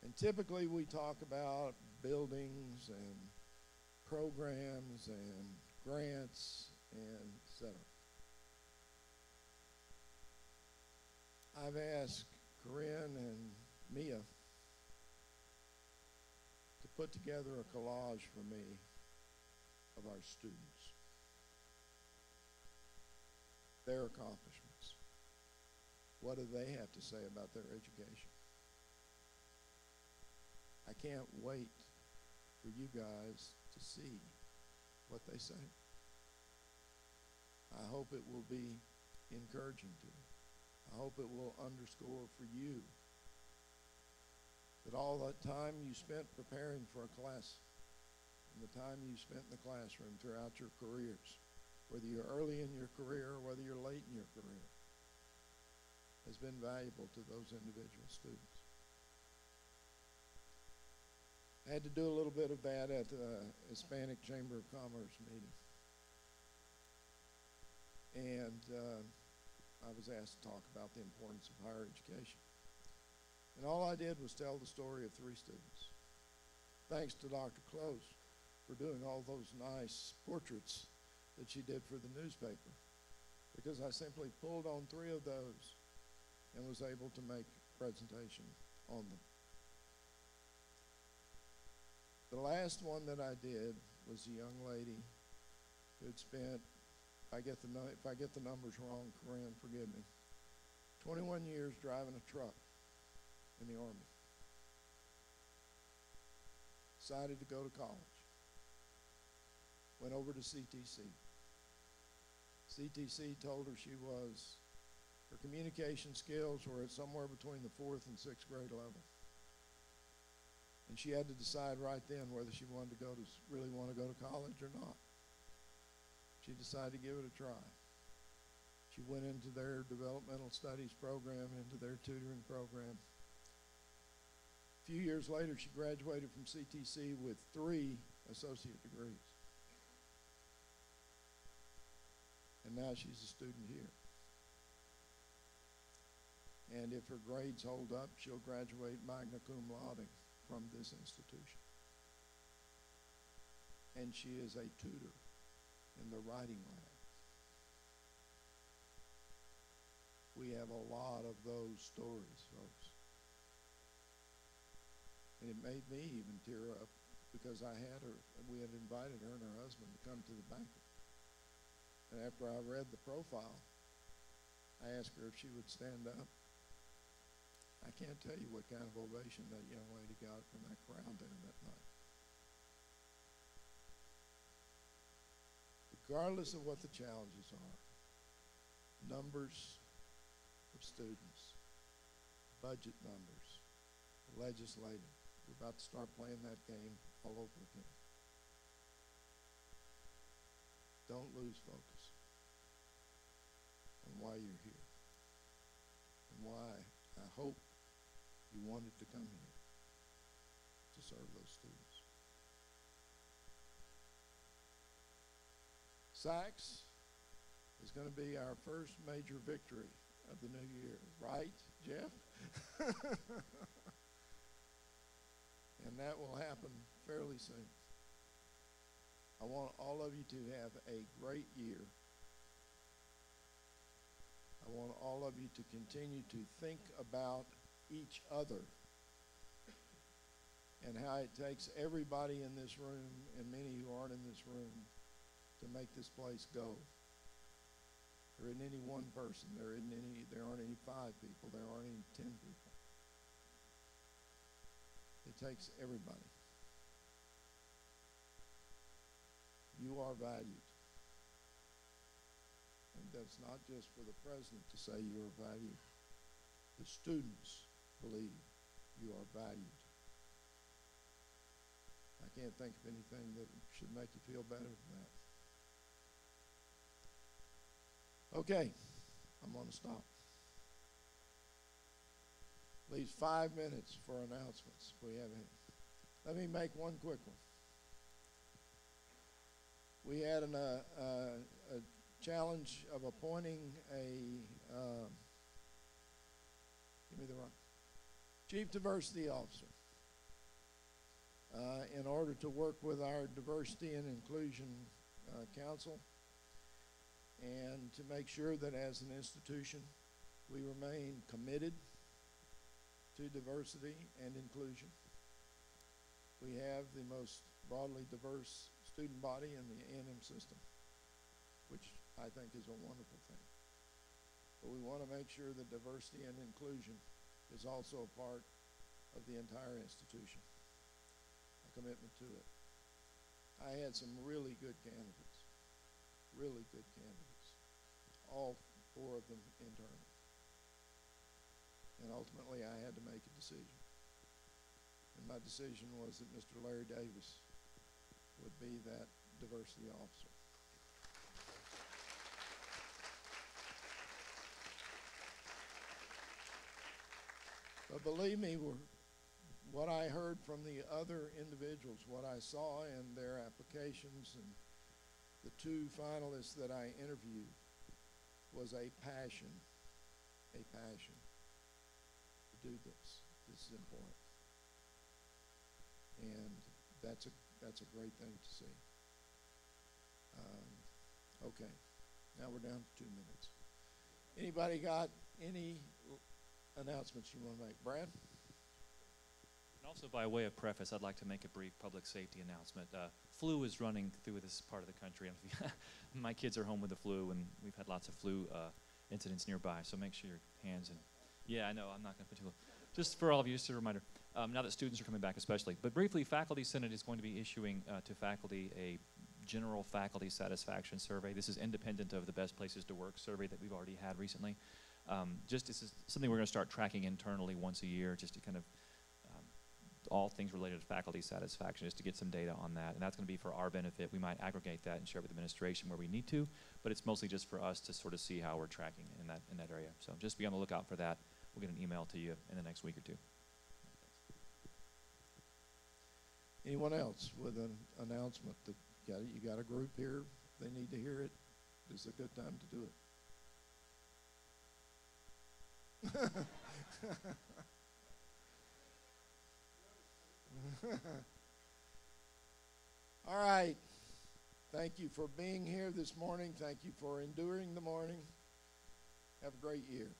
And typically we talk about buildings and programs and grants and et cetera. I've asked Corinne and Mia to put together a collage for me of our students, their accomplishments. What do they have to say about their education? I can't wait for you guys to see what they say. I hope it will be encouraging to you. I hope it will underscore for you that all that time you spent preparing for a class and the time you spent in the classroom throughout your careers, whether you're early in your career or whether you're late in your career, has been valuable to those individual students. I had to do a little bit of that at the Hispanic Chamber of Commerce meeting. And I was asked to talk about the importance of higher education. And all I did was tell the story of 3 students. Thanks to Dr. Close for doing all those nice portraits that she did for the newspaper, because I simply pulled on 3 of those and was able to make a presentation on them. The last one that I did was a young lady who had spent, if I get the numbers wrong, Corinne, forgive me, 21 years driving a truck in the Army. Decided to go to college. Went over to CTC. CTC told her her communication skills were at somewhere between the 4th and 6th grade level. And she had to decide right then whether she wanted to really want to go to college or not. She decided to give it a try. She went into their developmental studies program, into their tutoring program. A few years later, she graduated from CTC with 3 associate degrees. now she's a student here. And if her grades hold up, she'll graduate magna cum laude from this institution. And she is a tutor in the writing lab. We have a lot of those stories, folks. And it made me even tear up because we had invited her and her husband to come to the banquet. And after I read the profile, I asked her if she would stand up. I can't tell you what kind of ovation that young lady got from that crowd there that night. Regardless of what the challenges are, numbers of students, budget numbers, legislative, we're about to start playing that game all over again. Don't lose focus on why you're here and why I hope you wanted to come here to serve those students. SACS is going to be our first major victory of the new year, right, Jeff? And that will happen fairly soon. I want all of you to have a great year. I want all of you to continue to think about each other and how it takes everybody in this room and many who aren't in this room to make this place go. There isn't any one person. There aren't any 5 people. There aren't any 10 people. It takes everybody. You are valued. And that's not just for the president to say you are valued. The students believe you are valued. I can't think of anything that should make you feel better than that. Okay, I'm going to stop. Leaves 5 minutes for announcements if we have any. Let me make one quick one. We had a challenge of appointing a chief diversity officer in order to work with our diversity and inclusion council and to make sure that as an institution we remain committed to diversity and inclusion. We have the most broadly diverse student body in the A&M system, which I think is a wonderful thing. But we want to make sure that diversity and inclusion is also a part of the entire institution, a commitment to it. I had some really good candidates, all 4 of them internal. And ultimately I had to make a decision. And my decision was that Mr. Larry Davis would be that diversity officer. But believe me, what I heard from the other individuals, what I saw in their applications and the 2 finalists that I interviewed was a passion to do this. This is important. And that's a great thing to see. Okay, now we're down to 2 minutes. Anybody got any announcements you want to make? Brad? And also, by way of preface, I'd like to make a brief public safety announcement. Flu is running through this part of the country. My kids are home with the flu, and we've had lots of flu incidents nearby, so make sure your hands and... Yeah, I know, I'm not going to put you... Just for all of you, just a reminder, now that students are coming back especially. But briefly, Faculty Senate is going to be issuing to faculty a general faculty satisfaction survey. This is independent of the best places to work survey that we've already had recently. This is something we're going to start tracking internally once a year, just to kind of all things related to faculty satisfaction, just to get some data on that. And that's going to be for our benefit. We might aggregate that and share with administration where we need to, but it's mostly just for us to sort of see how we're tracking in that area. So just be on the lookout for that. We'll get an email to you in the next week or 2. Anyone else with an announcement that you got a group here, they need to hear it, is a good time to do it. All right. Thank you for being here this morning. Thank you for enduring the morning. Have a great year.